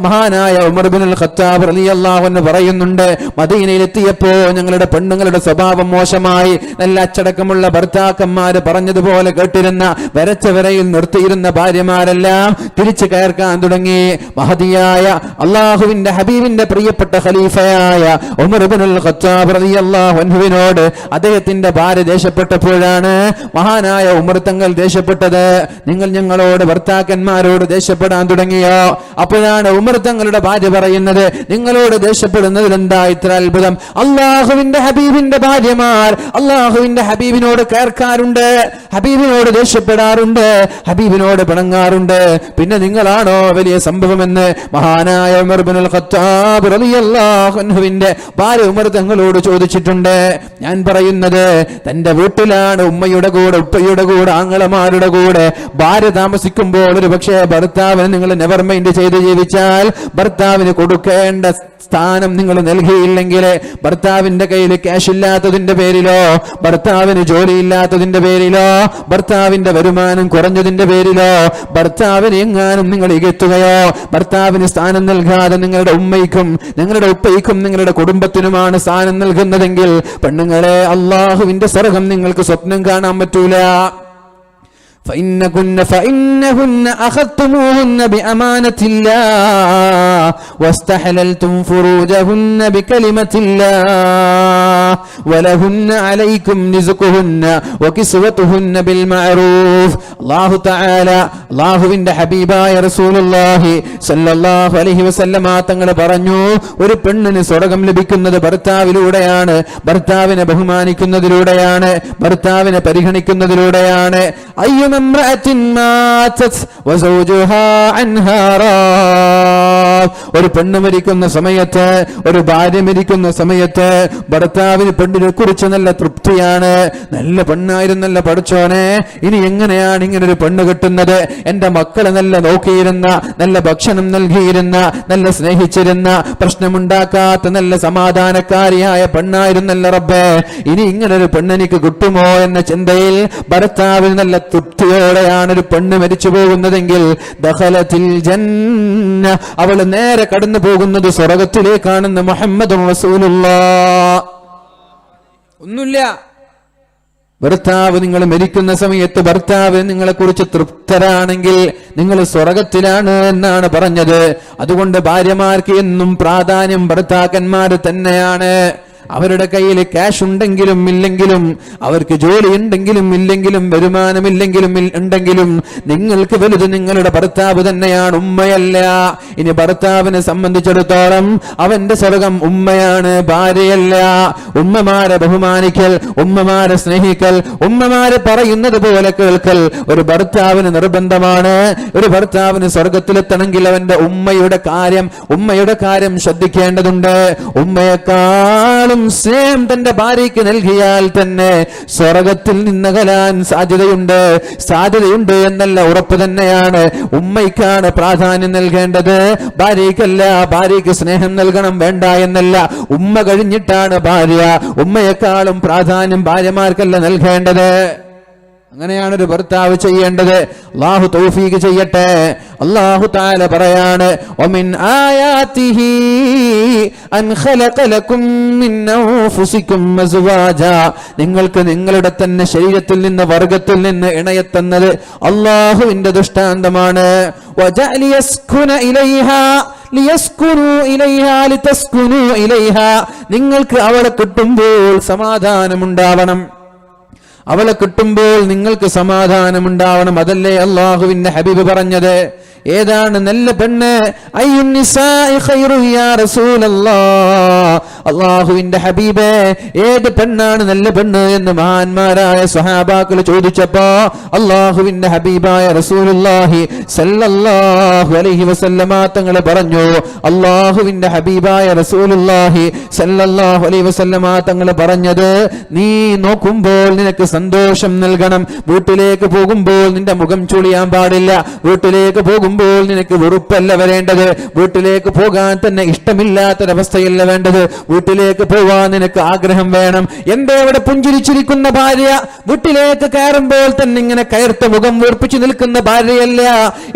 മഹാനായ ഉമർ ഇബ്നുൽ ഖത്താബ് റളിയല്ലാഹു അൻഹു പറയുന്നുണ്ട്. മദീനയിലെത്തിയപ്പോ ഞങ്ങളുടെ പെണ്ണുങ്ങളുടെ സ്വഭാവം മോശമായി. നല്ല അച്ചടക്കമുള്ള ഭർത്താക്കന്മാര് പറഞ്ഞതുപോലെ കേട്ടിരുന്ന, വരച്ച വരയിൽ നിർത്തിയിരുന്ന ഭാര്യമാരെല്ലാം തിരിച്ചു കയർക്കാൻ തുടങ്ങി. മഹദിയായ അള്ളാഹുവിന്റെ ഹബീബിന്റെ പ്രിയപ്പെട്ട ഖലീഫയായ ഉമർ ഇബ്നുൽ ഖത്താബ് റളിയല്ലാഹു അൻഹുവിനോട് അദ്ദേഹത്തിന്റെ ഭാര്യ ദേഷ്യപ്പെട്ടപ്പോഴാണ് മഹാനായ ഉമർ തങ്ങൾ ദേഷ്യപ്പെട്ടത്. നിങ്ങൾ ഞങ്ങളോട് ഭർത്താക്കന്മാരോട് ദേഷ്യപ്പെടാൻ തുടങ്ങിയോ? അപ്പോഴാണ് ഉമർ തങ്ങളുടെ ഭാര്യ പറയുന്നത്, നിങ്ങളോട് ദേഷ്യപ്പെടുന്നതിൽ എന്താ ഇത്ര അത്ഭുതം? അള്ളാഹുവിന്റെ ഹബീബിന്റെ ഭാര്യമാർ അള്ളാഹുവിന്റെ ഹബീബിനോട് കേൾക്കാറുണ്ട്, ഹബീബിനോട് ദേഷ്യപ്പെടാറുണ്ട്, ഹബീബിനോട് പിണങ്ങാറുണ്ട്, പിന്നെ നിങ്ങളാണോ വലിയ സംഭവമെന്ന് മഹാനായ ഉമർ ഇബ്നുൽ ഖത്താബ് റളിയല്ലാഹു അൻഹുവിന്റെ ഭാര്യ ഉമർ തങ്ങളോട് ചോദിച്ചിട്ടുണ്ട്. ഞാൻ പറയുന്നത്, തന്റെ വീട്ടിലാണ് ഉമ്മയുടെ കൂടെ, ഉപ്പയുടെ കൂടെ, ആങ്ങളമാരുടെ കൂടെ ഭാര്യ താമസിക്കുമ്പോൾ ഒരു പക്ഷേ ഭർത്താവിന് നിങ്ങൾ നെവർ മൈൻഡ് ചെയ്ത് ജീവിച്ചാൽ, ഭർത്താവിന് കൊടുക്കേണ്ട സ്ഥാനം നിങ്ങൾ നൽകിയില്ലെങ്കിൽ, ഭർത്താവിന്റെ കയ്യിൽ ക്യാഷ് ഇല്ലാത്തതിന്റെ പേരിലോ, ഭർത്താവിന് ജോലി ഇല്ലാത്തതിന്റെ പേരിലോ, ഭർത്താവിന്റെ വരുമാനം കുറഞ്ഞതിന്റെ പേരിലോ, ഭർത്താവിന് എങ്ങാനും നിങ്ങൾ ഇകത്തുകയോ, ഭർത്താവിന് സ്ഥാനം നൽകാതെ നിങ്ങളുടെ ഉമ്മയ്ക്കും നിങ്ങളുടെ ഉപ്പയ്ക്കും നിങ്ങളുടെ കുടുംബത്തിനുമാണ് സ്ഥാനം നൽകുന്നതെങ്കിൽ, പെണ്ണുങ്ങളെ, അള്ളാഹുവിന്റെ സ്വർഗ്ഗം നിങ്ങൾക്ക് സ്വപ്നം കാണാൻ പറ്റൂല. فإنهن أخذتموهن بأمانة الله واستحللتم فروجهن بكلمة الله ولهن عليكم رزقهن وكسوتهن بالمعروف. الله تعالى അല്ലാഹുവിന്റെ ഹബീബായ റസൂലുള്ളാഹി സ്വല്ലല്ലാഹു അലൈഹി വസല്ലമ തങ്ങൾ പറഞ്ഞു, ഒരു പെണ്ണിന് സ്വർഗ്ഗം ലഭിക്കുന്നത് ഭർത്താവിലൂടെയാണ്, ഭർത്താവിനെ ബഹുമാനിക്കുന്നതിലൂടെയാണ്, ഭർത്താവിനെ പരിഗണിക്കുന്നതിലൂടെയാണ്. ഒരു പെണ്ണ് മരിക്കുന്ന സമയത്ത്, ഒരു ഭാര്യ മരിക്കുന്ന സമയത്ത് ഭർത്താവിന് പെണ്ണിനെ കുറിച്ച് നല്ല തൃപ്തിയാണ്. നല്ല പെണ്ണായിരുന്നല്ല പഠിച്ചോനെ, ഇനി എങ്ങനെയാണ് ഇങ്ങനെ ഒരു പെണ്ണ് കിട്ടുന്നത്? എന്റെ മക്കളെ നല്ല നോക്കിയിരുന്ന, നല്ല ഭക്ഷണം നൽകിയിരുന്ന, നല്ല സ്നേഹിച്ചിരുന്ന, പ്രശ്നമുണ്ടാക്കാത്ത നല്ല സമാധാനക്കാരിയായ പെണ്ണായിരുന്നല്ല റബ്ബേ, ഇനി ഇങ്ങനെ ഒരു പെണ്ണെനിക്ക് കിട്ടുമോ എന്ന ചിന്തയിൽ ഭർത്താവിന് നല്ല തൃപ്തിയോടെയാണ് ഒരു പെണ്ണ് മരിച്ചു പോകുന്നതെങ്കിൽ, ദഖലത്തിൽ ജന്ന, അവൾ നേരെ കടന്നു പോകുന്നത് സ്വർഗ്ഗത്തിലേക്കാണെന്ന് മുഹമ്മദ് റസൂലുള്ളാഹ്. ഒന്നുമില്ല, ഭർത്താവ് നിങ്ങൾ മരിക്കുന്ന സമയത്ത് ഭർത്താവ് നിങ്ങളെ കുറിച്ച് തൃപ്തരാണെങ്കിൽ നിങ്ങൾ സ്വർഗത്തിലാണ് എന്നാണ് പറഞ്ഞത്. അതുകൊണ്ട് ഭാര്യമാർക്ക് എന്നും പ്രാധാന്യം ഭർത്താക്കന്മാർ തന്നെയാണ്. അവരുടെ കയ്യിൽ ക്യാഷ് ഉണ്ടെങ്കിലും ഇല്ലെങ്കിലും, അവർക്ക് ജോലി ഉണ്ടെങ്കിലും ഇല്ലെങ്കിലും, വരുമാനമില്ലെങ്കിലും ഉണ്ടെങ്കിലും, നിങ്ങൾക്ക് വലുത് നിങ്ങളുടെ ഭർത്താവ് തന്നെയാണ്, ഉമ്മയല്ല. ഇനി ഭർത്താവിനെ സംബന്ധിച്ചിടത്തോളം അവന്റെ സ്വർഗം ഉമ്മയാണ്, ഭാര്യയല്ല. ഉമ്മമാരെ ബഹുമാനിക്കൽ, ഉമ്മമാരെ സ്നേഹിക്കൽ, ഉമ്മമാരെ പറയുന്നത് പോലെ കേൾക്കൽ ഒരു ഭർത്താവിന് നിർബന്ധമാണ്. ഒരു ഭർത്താവിന് സ്വർഗത്തിലെത്തണമെങ്കിൽ അവന്റെ ഉമ്മയുടെ കാര്യം ശ്രദ്ധിക്കേണ്ടതുണ്ട്. ഉമ്മയെക്കാളും സ്നേഹം തന്റെ ഭാര്യയ്ക്ക് നൽകിയാൽ തന്നെ സ്വർഗത്തിൽ നിന്നകലാൻ സാധ്യതയുണ്ട് എന്നല്ല, ഉറപ്പ് തന്നെയാണ്. ഉമ്മയ്ക്കാണ് പ്രാധാന്യം നൽകേണ്ടത്, ഭാര്യയ്ക്കല്ല. ഭാര്യയ്ക്ക് സ്നേഹം നൽകണം വേണ്ട എന്നല്ല, ഉമ്മ കഴിഞ്ഞിട്ടാണ് ഭാര്യ. ഉമ്മയെക്കാളും പ്രാധാന്യം ഭാര്യമാർക്കല്ല നൽകേണ്ടത്. അങ്ങനെയാണ് ഒരു ഭർത്താവ് ചെയ്യേണ്ടത്. അല്ലാഹു തൗഫീഖ് ചെയ്യട്ടെ. അല്ലാഹു തആല പറയാണ്, വമിൻ ആയാതിഹി അൻ ഖലഖ ലക്കും മിൻ അൻഫുസികും അസ്വാജാ, നിങ്ങൾക്ക് നിങ്ങളുടെ തന്നെ ശരീരത്തിൽ നിന്ന്, വർഗ്ഗത്തിൽ നിന്ന് ഇണയെ തന്നത് അല്ലാഹുവിന്റെ ദൃഷ്ടാന്തമാണ്. വജഅല യസ്കുന ഇലൈഹാ ലിയസ്കുനു ഇലൈഹാ ലിതസ്കുനു ഇലൈഹാ, നിങ്ങൾക്ക് അവളെ കിട്ടുമ്പോൾ സമാധാനമുണ്ടാവണം. അവളെ കിട്ടുമ്പോൾ നിങ്ങൾക്ക് സമാധാനമുണ്ടാവണം. അതല്ലേ അല്ലാഹുവിന്റെ ഹബീബ് പറഞ്ഞത്. ഏതാണ് നല്ല പെണ്ണ്? അയ്യുൻ നിസാഇ ഖൈറു യാ റസൂലല്ലാഹ്, അല്ലാഹുവിന്റെ ഹബീബേ ഏത് പെണ്ണാണ് നല്ല പെണ്ണ് എന്ന് മഹാന്മാരായ സ്വഹാബാക്കൾ ചോദിച്ചപ്പോ അല്ലാഹുവിന്റെ ഹബീബായ റസൂലുള്ളാഹി സല്ലല്ലാഹു അലൈഹി വസല്ലമ തങ്ങൾ പറഞ്ഞു, അല്ലാഹുവിന്റെ ഹബീബായ റസൂലുള്ളാഹി സല്ലല്ലാഹു അലൈഹി വസല്ലമ തങ്ങൾ പറഞ്ഞത്, നീ നോക്കുമ്പോൾ നിനക്ക് സന്തോഷം നൽകണം. വീട്ടിലേക്ക് പോകുമ്പോൾ നിന്റെ മുഖം ചുളിയാൻ പാടില്ല. വീട്ടിലേക്ക് പോകുമ്പോൾ നിനക്ക് വെറുപ്പല്ല വരേണ്ടത്. വീട്ടിലേക്ക് പോകാൻ തന്നെ ഇഷ്ടമില്ലാത്തൊരവസ്ഥയല്ല വേണ്ടത്. വീട്ടിലേക്ക് പോവാൻ നിനക്ക് ആഗ്രഹം വേണം. എന്റെ അവിടെ പുഞ്ചിരിച്ചിരിക്കുന്ന ഭാര്യ വീട്ടിലേക്ക് കയറുമ്പോൾ തന്നെ ഇങ്ങനെ കയർത്ത മുഖം വീർപ്പിച്ചു നിൽക്കുന്ന ഭാര്യയല്ല.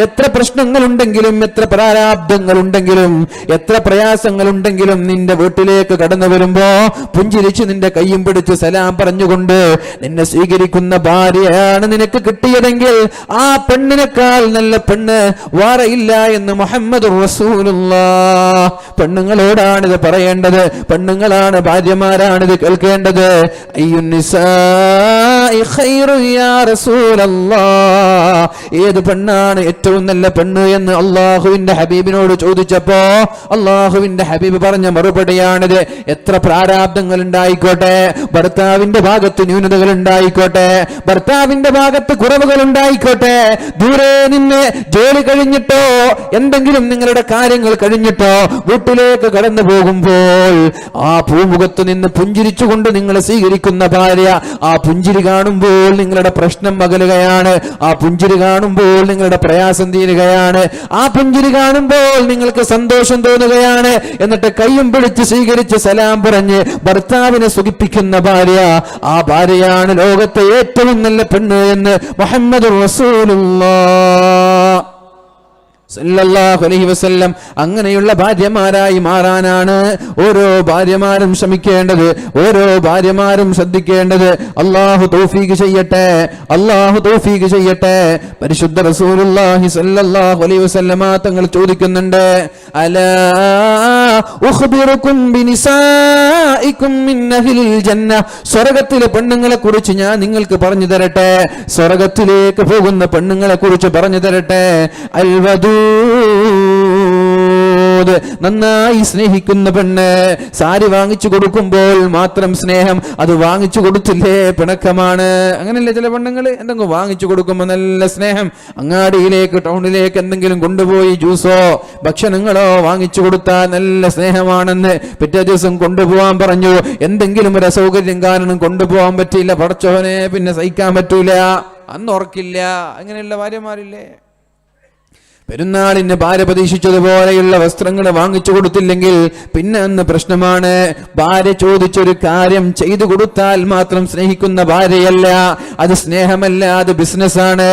എത്ര പ്രശ്നങ്ങളുണ്ടെങ്കിലും, എത്ര പ്രാരാബ്ദങ്ങളുണ്ടെങ്കിലും, എത്ര പ്രയാസങ്ങളുണ്ടെങ്കിലും നിന്റെ വീട്ടിലേക്ക് കടന്നു വരുമ്പോ പുഞ്ചിരിച്ച് നിന്റെ കയ്യും പിടിച്ച് സലാം പറഞ്ഞുകൊണ്ട് നിന്നെ സ്വീകരിക്കുന്ന ഭാര്യയാണ് നിനക്ക് കിട്ടിയതെങ്കിൽ ആ പെണ്ണിനേക്കാൾ നല്ല പെണ്ണ് വേറെയില്ല എന്ന് മുഹമ്മദ് റസൂലുള്ളാഹ്. പെണ്ണുങ്ങളോടാണിത് പറയേണ്ടത്. പെണ്ണുങ്ങളാണ്, ഭാര്യമാരാണിത് കേൾക്കേണ്ടത്. അയ്യുൻ നിസാഇ ഖൈറു യാ റസൂലല്ലാഹ്, ഏത് പെണ്ണാണ് ഏറ്റവും നല്ല പെണ്ണ് എന്ന് അല്ലാഹുവിന്റെ ഹബീബിനോട് ചോദിച്ചപ്പോ അല്ലാഹുവിന്റെ ഹബീബ് പറഞ്ഞ മറുപടിയാണിത്. എത്ര പ്രാരാബ്ദങ്ങൾ ഉണ്ടായിക്കോട്ടെ, ഭർത്താവിന്റെ ഭാഗത്ത് ന്യൂനതകൾ ഉണ്ടായിക്കോട്ടെ, ഭർത്താവിന്റെ ഭാഗത്ത് കുറവുകൾ ഉണ്ടായിക്കോട്ടെ, ദൂരെ നിന്ന് ജോലി കഴിഞ്ഞിട്ടോ എന്തെങ്കിലും നിങ്ങളുടെ കാര്യങ്ങൾ കഴിഞ്ഞിട്ടോ വീട്ടിലേക്ക് കടന്നു പോകുമ്പോൾ ആ പൂമുഖത്ത് നിന്ന് പുഞ്ചിരിച്ചുകൊണ്ട് നിങ്ങളെ സ്വീകരിക്കുന്ന ഭാര്യ, ആ പുഞ്ചിരി കാണുമ്പോൾ നിങ്ങളുടെ പ്രശ്നം അകലുകയാണ്. ആ പുഞ്ചിരി കാണുമ്പോൾ നിങ്ങളുടെ പ്രയാസം തീരുകയാണ്. ആ പുഞ്ചിരി കാണുമ്പോൾ നിങ്ങൾക്ക് സന്തോഷം തോന്നുകയാണ്. എന്നിട്ട് കയ്യും പിടിച്ച് സ്വീകരിച്ച് സലാം പറഞ്ഞ് ഭർത്താവിനെ സുഖിപ്പിക്കുന്ന ഭാര്യ, ആ ഭാര്യയാണ് ലോകത്തെ ഏറ്റവും നല്ല പെണ്ണ് എന്ന് മുഹമ്മദ് റസൂലുള്ളാഹ് സല്ലല്ലാഹു അലൈഹി വസല്ലം. അങ്ങനെയുള്ള ഭാര്യമാരായി മാറാനാണ് ഓരോ ഭാര്യമാരും ശ്രമിക്കേണ്ടത്, ഓരോ ഭാര്യമാരും ശ്രദ്ധിക്കേണ്ടത്. അല്ലാഹു തൗഫീഖ് ചെയ്യട്ടെ, അല്ലാഹു തൗഫീഖ് ചെയ്യട്ടെ. പരിശുദ്ധ റസൂലുള്ളാഹി സല്ലല്ലാഹു അലൈഹി വസല്ലമ തങ്ങൾ ചോദിക്കുന്നുണ്ട്, അലാ ഉഖ്ബിറുകും ബിനിസാഇകും മിൻ അഹ്ലിൽ ജന്ന, സ്വർഗ്ഗത്തിലെ പെണ്ണുങ്ങളെ കുറിച്ച് ഞാൻ നിങ്ങൾക്ക് പറഞ്ഞു തരട്ടെ. സ്വർഗ്ഗത്തിലേക്ക് പോകുന്ന പെണ്ണുങ്ങളെ കുറിച്ച് പറഞ്ഞു തരട്ടെ. അൽവദൂ, നന്നായി സ്നേഹിക്കുന്ന പെണ്ണ്. സാരി വാങ്ങിച്ചു കൊടുക്കുമ്പോൾ മാത്രം സ്നേഹം, അത് വാങ്ങിച്ചു കൊടുത്തില്ലേ പിണക്കമാണ്. അങ്ങനെയല്ലേ ചില പെണ്ണുങ്ങൾ എന്തെങ്കിലും വാങ്ങിച്ചു കൊടുക്കുമ്പോൾ നല്ല സ്നേഹം. അങ്ങാടിയിലേക്ക്, ടൗണിലേക്ക് എന്തെങ്കിലും കൊണ്ടുപോയി ജ്യൂസോ ഭക്ഷണങ്ങളോ വാങ്ങിച്ചു കൊടുത്താൽ നല്ല സ്നേഹമാണെന്ന് പിറ്റേ ദിവസം കൊണ്ടുപോകാൻ പറഞ്ഞു. എന്തെങ്കിലും ഒരു അസൗകര്യം കാരണം കൊണ്ടുപോകാൻ പറ്റിയില്ല, പടച്ചോനെ പിന്നെ സഹിക്കാൻ പറ്റൂല, അന്ന് ഉറക്കില്ല. അങ്ങനെയുള്ള ഭാര്യമാരില്ലേ? പെരുന്നാളിന് ഭാര്യ പ്രതീക്ഷിച്ചതുപോലെയുള്ള വസ്ത്രങ്ങൾ വാങ്ങിച്ചു കൊടുത്തില്ലെങ്കിൽ പിന്നെ അന്ന് പ്രശ്നമാണ്. ഭാര്യ ചോദിച്ചൊരു കാര്യം ചെയ്തു കൊടുത്താൽ മാത്രം സ്നേഹിക്കുന്ന ഭാര്യയല്ല, അത് സ്നേഹമല്ല, അത് ബിസിനസ്സാണ്,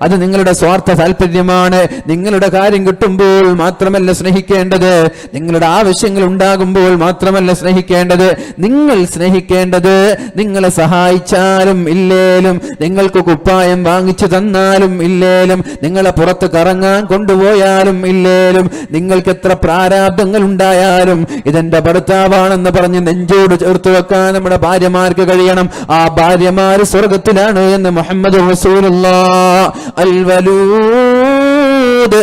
അത് നിങ്ങളുടെ സ്വാർത്ഥ താല്പര്യമാണ്. നിങ്ങളുടെ കാര്യം കിട്ടുമ്പോൾ മാത്രമല്ല സ്നേഹിക്കേണ്ടത്, നിങ്ങളുടെ ആവശ്യങ്ങൾ ഉണ്ടാകുമ്പോൾ മാത്രമല്ല സ്നേഹിക്കേണ്ടത്. നിങ്ങൾ സ്നേഹിക്കേണ്ടത് നിങ്ങളെ സഹായിച്ചാലും ഇല്ലേലും, നിങ്ങൾക്ക് കുപ്പായം വാങ്ങിച്ചു തന്നാലും ഇല്ലേലും, നിങ്ങളെ പുറത്ത് കറങ്ങാൻ കൊണ്ടുപോയാലും ഇല്ലേലും, നിങ്ങൾക്ക് എത്ര പ്രാരാബ്ദങ്ങൾ ഉണ്ടായാലും ഇതെന്റെ ഭർത്താവാണെന്ന് പറഞ്ഞ് നെഞ്ചോട് ചേർത്ത് വെക്കാൻ നമ്മുടെ ഭാര്യമാർക്ക് കഴിയണം. ആ ഭാര്യമാര് സ്വർഗത്തിലാണ് എന്ന് മുഹമ്മദ് റസൂലുള്ളാഹ്. അൽ വലൂദ്,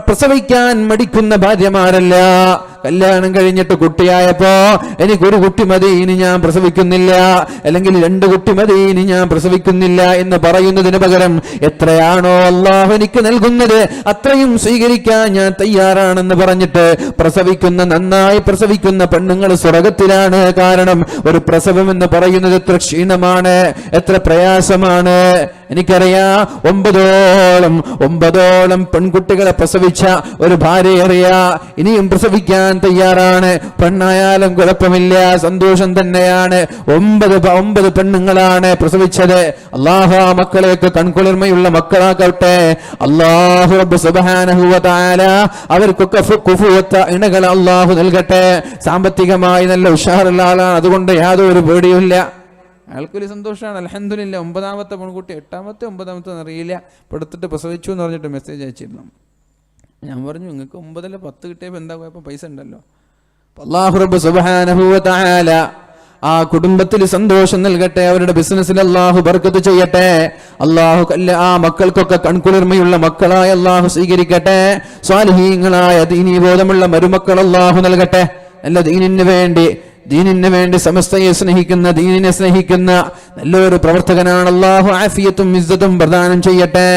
പ്രസവിക്കാൻ മടിക്കുന്ന ഭാര്യമാരല്ല. കല്യാണം കഴിഞ്ഞിട്ട് കുട്ടിയായപ്പോ എനിക്കൊരു കുട്ടി മതി, ഇനി ഞാൻ പ്രസവിക്കുന്നില്ല, അല്ലെങ്കിൽ 2 കുട്ടി മതി, ഇനി ഞാൻ പ്രസവിക്കുന്നില്ല എന്ന് പറയുന്നതിന് പകരം എത്രയാണോ അല്ലാഹു എനിക്ക് നൽകുന്നത് അത്രയും സ്വീകരിക്കാൻ ഞാൻ തയ്യാറാണെന്ന് പറഞ്ഞിട്ട് നന്നായി പ്രസവിക്കുന്ന പെണ്ണുങ്ങൾ സ്വർഗത്തിലാണ്. കാരണം ഒരു പ്രസവം എന്ന് പറയുന്നത് എത്ര ക്ഷീണമാണ്, എത്ര പ്രയാസമാണ്. എനിക്കറിയാം, 9ഓളം പെൺകുട്ടികളെ പ്രസവിച്ച ഒരു ഭാര്യ അറിയാ, ഇനിയും പ്രസവിക്കാൻ തയ്യാറാണ്. പെണ്ണായാലും കുഴപ്പമില്ല, സന്തോഷം തന്നെയാണ്. 9 പെണ്ണുങ്ങളാണ് പ്രസവിച്ചത്. അല്ലാഹു ആ മക്കളെയൊക്കെ കൺകുളിർമയുള്ള മക്കളാക്കട്ടെ. അല്ലാഹു റബ്ബ് സുബ്ഹാനഹു വ തആല അവർക്കൊക്കെ കുഫുവത്ത ഇണകളെ അല്ലാഹു നൽകട്ടെ. സാമ്പത്തികമായി നല്ല ഉഷാറുള്ള ആളാണ്, അതുകൊണ്ട് യാതൊരു പേടിയുമില്ല. അയാൾക്കൊരു സന്തോഷമാണ്. അൽഹംദുലില്ലാ. 9ാമത്തെ പെൺകുട്ടി, 8ാമത്തെ 9ാമത്തെ അറിയില്ല, പെടുത്തിട്ട് പ്രസവിച്ചു എന്ന് പറഞ്ഞിട്ട് മെസ്സേജ് അയച്ചിരുന്നു. ഞാൻ പറഞ്ഞു, നിങ്ങൾക്ക് 9 10 കിട്ടിയപ്പോൾ എന്താ കുഴപ്പം, പൈസ ഉണ്ടല്ലോ. അല്ലാഹു റബ്ബ് സുബ്ഹാനഹു വ തആല ആ കുടുംബത്തിൽ സന്തോഷം നൽകട്ടെ. അവരുടെ ബിസിനസ്സിൽ അല്ലാഹു ബർക്കത്ത് ചെയ്യട്ടെ. അല്ലാഹു ആ മക്കൾക്കൊക്കെ കൺകുളിർമയുള്ള മക്കളായ അല്ലാഹു സ്വീകരിക്കട്ടെ. സ്വാലിഹീങ്ങളായ ദീനീ ബോധമുള്ള മരുമക്കൾ അല്ലാഹു നൽകട്ടെ. നല്ല ദീനിന് വേണ്ടി സമസ്തയെ സ്നേഹിക്കുന്ന, ദീനിനെ സ്നേഹിക്കുന്ന നല്ലൊരു പ്രവർത്തകനാണ്. അല്ലാഹു ആഫിയത്തും ഇസ്സത്തും പ്രദാനം ചെയ്യട്ടെ.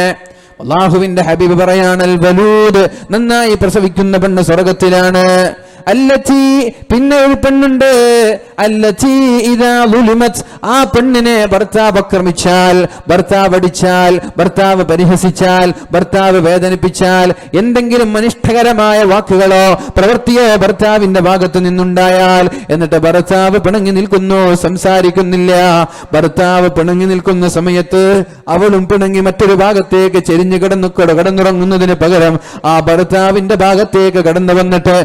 അല്ലാഹുവിന്റെ ഹബീബ് പറയാണ്, അൽ വലൂദ്, നന്നായി പ്രസവിക്കുന്ന പെണ്ണ് സ്വർഗത്തിലാണ്. അല്ലത്തി, പിന്നെ ഒരു പെണ്ണുണ്ട്, അല്ലത്തി ഇദാ ളുലിമത്, ആ പെണ്ണിനെ ഭർത്താവ് ആക്രമിച്ചാൽ, ഭർത്താവ് അടിച്ചാൽ, ഭർത്താവ് പരിഹസിച്ചാൽ, ഭർത്താവ് വേദനിപ്പിച്ചാൽ, എന്തെങ്കിലും അനിഷ്ടകരമായ വാക്കുകളോ പ്രവൃത്തിയോ ഭർത്താവിന്റെ ഭാഗത്ത് നിന്നുണ്ടായാൽ, എന്നിട്ട് ഭർത്താവ് പിണങ്ങി നിൽക്കുന്നു, സംസാരിക്കുന്നില്ല. ഭർത്താവ് പിണങ്ങി നിൽക്കുന്ന സമയത്ത് അവളും പിണങ്ങി മറ്റൊരു ഭാഗത്തേക്ക് ചെരിഞ്ഞു കിടന്നുറങ്ങുന്നതിന് പകരം ആ ഭർത്താവിന്റെ ഭാഗത്തേക്ക് കടന്നു വന്നിട്ട്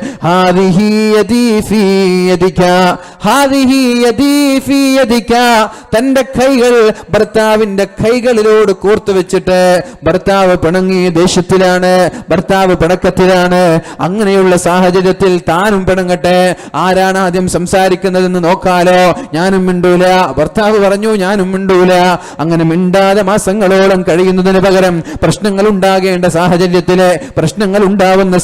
തന്റെ കൈകൾ ഭർത്താവിന്റെ കൈകളിലോട് കോർത്തു വെച്ചിട്ട്, ഭർത്താവ് പിണങ്ങി ദേഷ്യത്തിലാണ്, ഭർത്താവ് പിണക്കത്തിലാണ്. അങ്ങനെയുള്ള സാഹചര്യത്തിൽ താനും പിണങ്ങട്ടെ. ആരാണ് ആദ്യം സംസാരിക്കുന്നതെന്ന് നോക്കാലോ. ഞാനും മിണ്ടൂല, ഭർത്താവ് പറഞ്ഞു ഞാനും മിണ്ടൂല. അങ്ങനെ മിണ്ടാതെ മാസങ്ങളോളം കഴിയുന്നതിന് പകരം പ്രശ്നങ്ങൾ ഉണ്ടാകേണ്ട സാഹചര്യത്തില്, പ്രശ്നങ്ങൾ ഉണ്ടാവുന്ന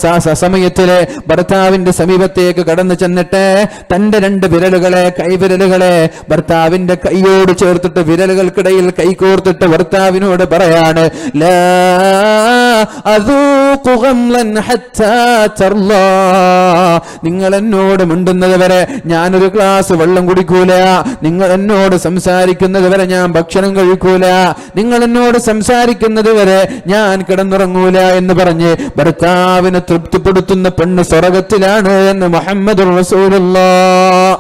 സമയത്തില് ഭർത്താവിന്റെ സമീപത്തേക്ക് കടന്നു ചെന്നിട്ട് തന്റെ 2 വിരലുകളെ, കൈവിരലുകളെ ഭർത്താവിന്റെ കൈയോട് ചേർത്തിട്ട് വിരലുകൾക്കിടയിൽ കൈ കോർത്തിട്ട് ഭർത്താവിനോട് പറയാണ്, ലാ അദൂഖു ഗംലൻ ഹത്താ തർലാ, നിങ്ങൾ എന്നോട് മിണ്ടുന്നത് വരെ ഞാനൊരു ഗ്ലാസ് വെള്ളം കുടിക്കൂല, നിങ്ങൾ എന്നോട് സംസാരിക്കുന്നത് വരെ ഞാൻ ഭക്ഷണം കഴിക്കൂല, നിങ്ങൾ എന്നോട് സംസാരിക്കുന്നത് വരെ ഞാൻ കിടന്നുറങ്ങൂല എന്ന് പറഞ്ഞ് ഭർത്താവിനെ തൃപ്തിപ്പെടുത്തുന്ന പെണ്ണ് സ്വർഗത്തിലാണ് എന്ന് മുഹമ്മദുർ റസൂലുള്ളാഹ്.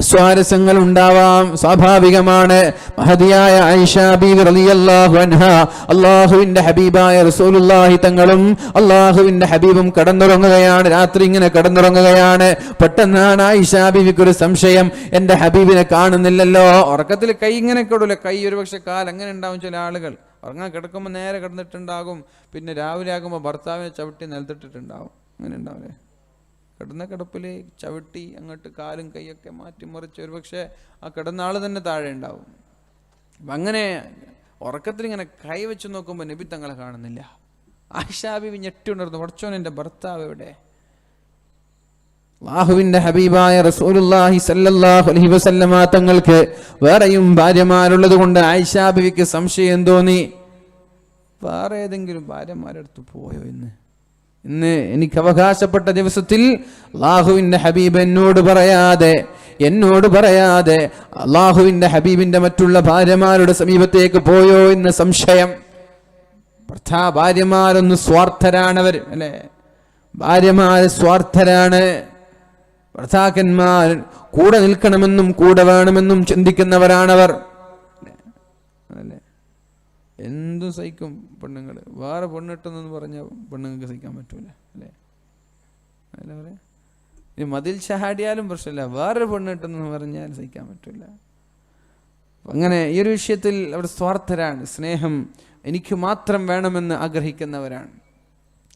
അസ്വാരസ്യങ്ങൾ ഉണ്ടാവാം, സ്വാഭാവികമാണ്. മഹദിയായ ആയിഷ ബീവി റളിയല്ലാഹു അൻഹാ, അല്ലാഹുവിന്റെ ഹബീബായ റസൂലുള്ളാഹി തങ്ങളും അല്ലാഹുവിന്റെ ഹബീബും കടന്നുറങ്ങുകയാണ്. രാത്രി ഇങ്ങനെ കടന്നുറങ്ങുകയാണ്. പെട്ടെന്നാണ് ആയിഷ ബീവിക്ക് ഒരു സംശയം, എന്റെ ഹബീബിനെ കാണുന്നില്ലല്ലോ. ഉറക്കത്തിൽ കൈ ഇങ്ങനെ കിടൂല, കൈ ഒരുപക്ഷെ കാൽ അങ്ങനെ ഉണ്ടാവും. ചില ആളുകൾ ഉറങ്ങാൻ കിടക്കുമ്പോൾ നേരെ കിടന്നിട്ടുണ്ടാകും, പിന്നെ രാവിലെ ആകുമ്പോൾ ഭർത്താവിനെ ചവിട്ടി നിലത്തിട്ടിട്ടുണ്ടാവും. അങ്ങനെ ഉണ്ടാവില്ലേ? കിടന്ന കിടപ്പിൽ ചവിട്ടി അങ്ങോട്ട് കാലും കൈയൊക്കെ മാറ്റി മറിച്ച് ഒരുപക്ഷെ ആ കിടന്ന ആൾ തന്നെ താഴെ ഉണ്ടാവും. അങ്ങനെ ഉറക്കത്തിൽ ഇങ്ങനെ കൈ വെച്ച് നോക്കുമ്പോൾ നബി തങ്ങളെ കാണുന്നില്ല. ആയിഷാ ബീവി ഞെട്ടി ഉണർന്നു, പടച്ചോൻ എൻ്റെ ഭർത്താവ് എവിടെ? അല്ലാഹുവിന്റെ ഹബീബായ റസൂലുള്ളാഹി സ്വല്ലല്ലാഹു അലൈഹി വസല്ലമ തങ്ങൾക്ക് വേറെയും ഭാര്യമാരുള്ളത് കൊണ്ട് ആയിഷാ ബീവിക്ക് സംശയം തോന്നി, വേറെ ഏതെങ്കിലും ഭാര്യമാരെടുത്ത് പോയോ ഇന്ന് എനിക്ക് അവകാശപ്പെട്ട ദിവസത്തിൽ അല്ലാഹുവിന്റെ ഹബീബ് എന്നോട് പറയാതെ അല്ലാഹുവിന്റെ ഹബീബിന്റെ മറ്റുള്ള ഭാര്യമാരുടെ സമീപത്തേക്ക് പോയോ എന്ന് സംശയം. ഭാര്യമാരൊന്ന് സ്വാർത്ഥരാണവർ, അല്ലെ? ഭാര്യമാര് സ്വാർത്ഥരാണ്. ഭർത്താക്കന്മാർ കൂടെ നിൽക്കണമെന്നും കൂടെ വേണമെന്നും ചിന്തിക്കുന്നവരാണവർ, അല്ലേ? എന്തും സഹിക്കും പെണ്ണുങ്ങൾ. വേറെ പെണ്ണിട്ടെന്ന് പറഞ്ഞാൽ പെണ്ണുങ്ങൾക്ക് സഹിക്കാൻ പറ്റൂല, അല്ലേ? അല്ല പറയാ, ഇനി മതിൽ ചാടിയാലും പ്രശ്നമില്ല, വേറൊരു പെണ്ണിട്ടെന്ന് പറഞ്ഞാൽ സഹിക്കാൻ പറ്റൂല. അങ്ങനെ ഈ ഒരു വിഷയത്തിൽ അവർ സ്വാർത്ഥരാണ്. സ്നേഹം എനിക്ക് മാത്രം വേണമെന്ന് ആഗ്രഹിക്കുന്നവരാണ്.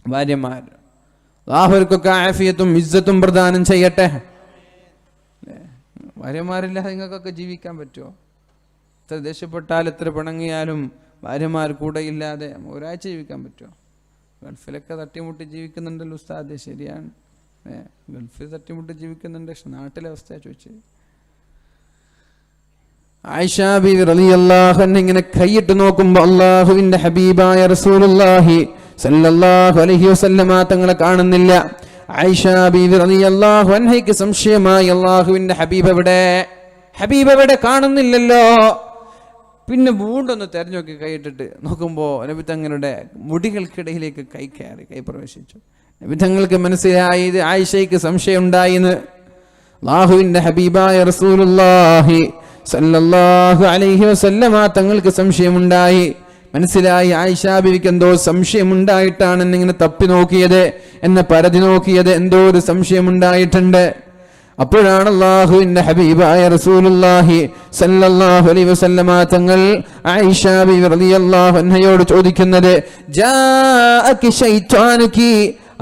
ഭാര്യമാർ. അല്ലാഹുവർക്കൊക്കെ ആഫിയത്തും ഇസ്സത്തും പ്രദാനം ചെയ്യട്ടെ. ഭാര്യമാരില്ലാതെ നിങ്ങൾക്കൊക്കെ ജീവിക്കാൻ പറ്റുമോ? എത്ര ദേഷ്യപ്പെട്ടാലും എത്ര പിണങ്ങിയാലും ഭാര്യമാർ കൂടെ ഇല്ലാതെ ഒരാഴ്ച ജീവിക്കാൻ പറ്റുമോ? ഗൾഫിലൊക്കെ തട്ടിമുട്ടി ജീവിക്കുന്നുണ്ടല്ലോ ഉസ്താദ്, ശരിയാണ്. ഗൾഫിൽ തട്ടിമുട്ടി ജീവിക്കുന്നുണ്ട്, പക്ഷെ നാട്ടിലെ അവസ്ഥയാണ് ചോദിച്ചത്. ആയിഷ ബീവി റളിയല്ലാഹു അൻഹ ഇങ്ങനെ കൈയിട്ട് നോക്കുമ്പോൾ അല്ലാഹുവിന്റെ ഹബീബായ റസൂലുള്ളാഹി സല്ലല്ലാഹു അലൈഹി വസല്ലമ തങ്ങളെ കാണുന്നില്ല. ആയിഷ ബീവി റളിയല്ലാഹു അൻഹയ്ക്ക് സംശയമായി, അല്ലാഹുവിന്റെ ഹബീബ് എവിടെ കാണുന്നില്ലല്ലോ. പിന്നെ വീണ്ടൊന്ന് തെരഞ്ഞു നോക്കി കൈയിട്ടിട്ട് നോക്കുമ്പോൾ നബി തങ്ങളുടെ മുടികൾക്കിടയിലേക്ക് കൈ പ്രവേശിച്ചു. നബി തങ്ങൾക്ക് മനസ്സിലായി ഇത് ആയിഷയ്ക്ക് സംശയം ഉണ്ടായിന്ന്. അല്ലാഹുവിന്റെ ഹബീബായ റസൂലുള്ളാഹി സല്ലല്ലാഹു അലൈഹി വസല്ലമ തങ്ങൾക്ക് സംശയമുണ്ടായി. മനസ്സിലായി ആയിഷ ബീവിക്ക് എന്തോ സംശയമുണ്ടായിട്ടാണ് എന്നിങ്ങനെ തപ്പി നോക്കിയത്, എന്നെ പരതി നോക്കിയത്, എന്തോ ഒരു സംശയമുണ്ടായിട്ടുണ്ട്. അപ്പോഴാണ് അല്ലാഹുവിന്റെ ഹബീബായ റസൂലുള്ളാഹി സല്ലല്ലാഹു അലൈഹി വസല്ലമ തങ്ങൾ ആയിഷ ബീവി റളിയല്ലാഹു അൻഹയോട് ചോദിക്കുന്നത്, ജാഅകി ശൈത്വാനുകി,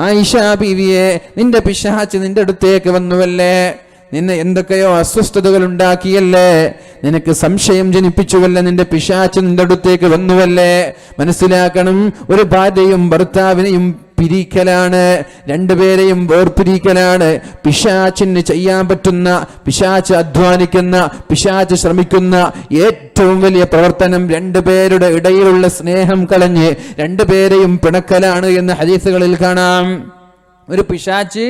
ആയിഷ ബീവിയെ നിന്റെ പിശാച് നിന്റെ അടുത്തേക്ക് വന്നുവല്ലേ, നിന്നെ എന്തൊക്കെയോ അസ്വസ്ഥതകൾ ഉണ്ടാക്കിയല്ലേ, നിനക്ക് സംശയം ജനിപ്പിച്ചുവല്ലേ, നിന്റെ പിശാച് നിന്റെ അടുത്തേക്ക് വന്നുവല്ലേ. മനസ്സിലാക്കണം, ഒരു ഭാര്യയും ഭർത്താവിനെയും പിരിക്കലാണ്, രണ്ടുപേരെയും വേർപിരിക്കലാണ്. പിശാചിന് ചെയ്യാൻ പറ്റുന്ന, പിശാച് അധ്വാനിക്കുന്ന, പിശാച് ശ്രമിക്കുന്ന ഏറ്റവും വലിയ പ്രവർത്തനം രണ്ടുപേരുടെ ഇടയിലുള്ള സ്നേഹം കളഞ്ഞ് രണ്ടുപേരെയും പിണക്കലാണ് എന്ന് ഹദീസുകളിൽ കാണാം. ഒരു പിശാച്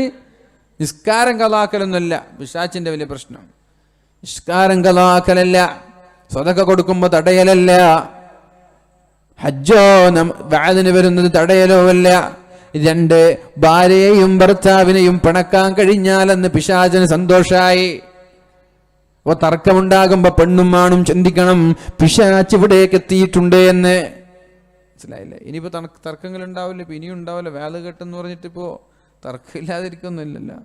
നിസ്കാരം കളാക്കലൊന്നുമല്ല പിശാചിന്റെ വലിയ പ്രശ്നം. നിസ്കാരം കളാക്കലല്ല, സ്വതക്ക കൊടുക്കുമ്പോൾ തടയലല്ല, ഹജ്ജോ വഅദിന് വരുന്നത് തടയലോ അല്ല. രണ്ട്, ഭാര്യയെയും ഭർത്താവിനെയും പിണക്കാൻ കഴിഞ്ഞാലെന്ന് പിശാചിന് സന്തോഷായി. അപ്പൊ തർക്കമുണ്ടാകുമ്പോ പെണ്ണും ആണും ചിന്തിക്കണം, പിശാച് ഇവിടേക്ക് എത്തിയിട്ടുണ്ട് എന്ന്. മനസ്സിലായില്ലേ? ഇനിയിപ്പോ തർക്കങ്ങൾ ഉണ്ടാവില്ല, ഇപ്പൊ ഇനിയും ഉണ്ടാവില്ല. വേല കെട്ടെന്ന് പറഞ്ഞിട്ടിപ്പോ തർക്കമില്ലാതിരിക്കൊന്നുമില്ലല്ലോ.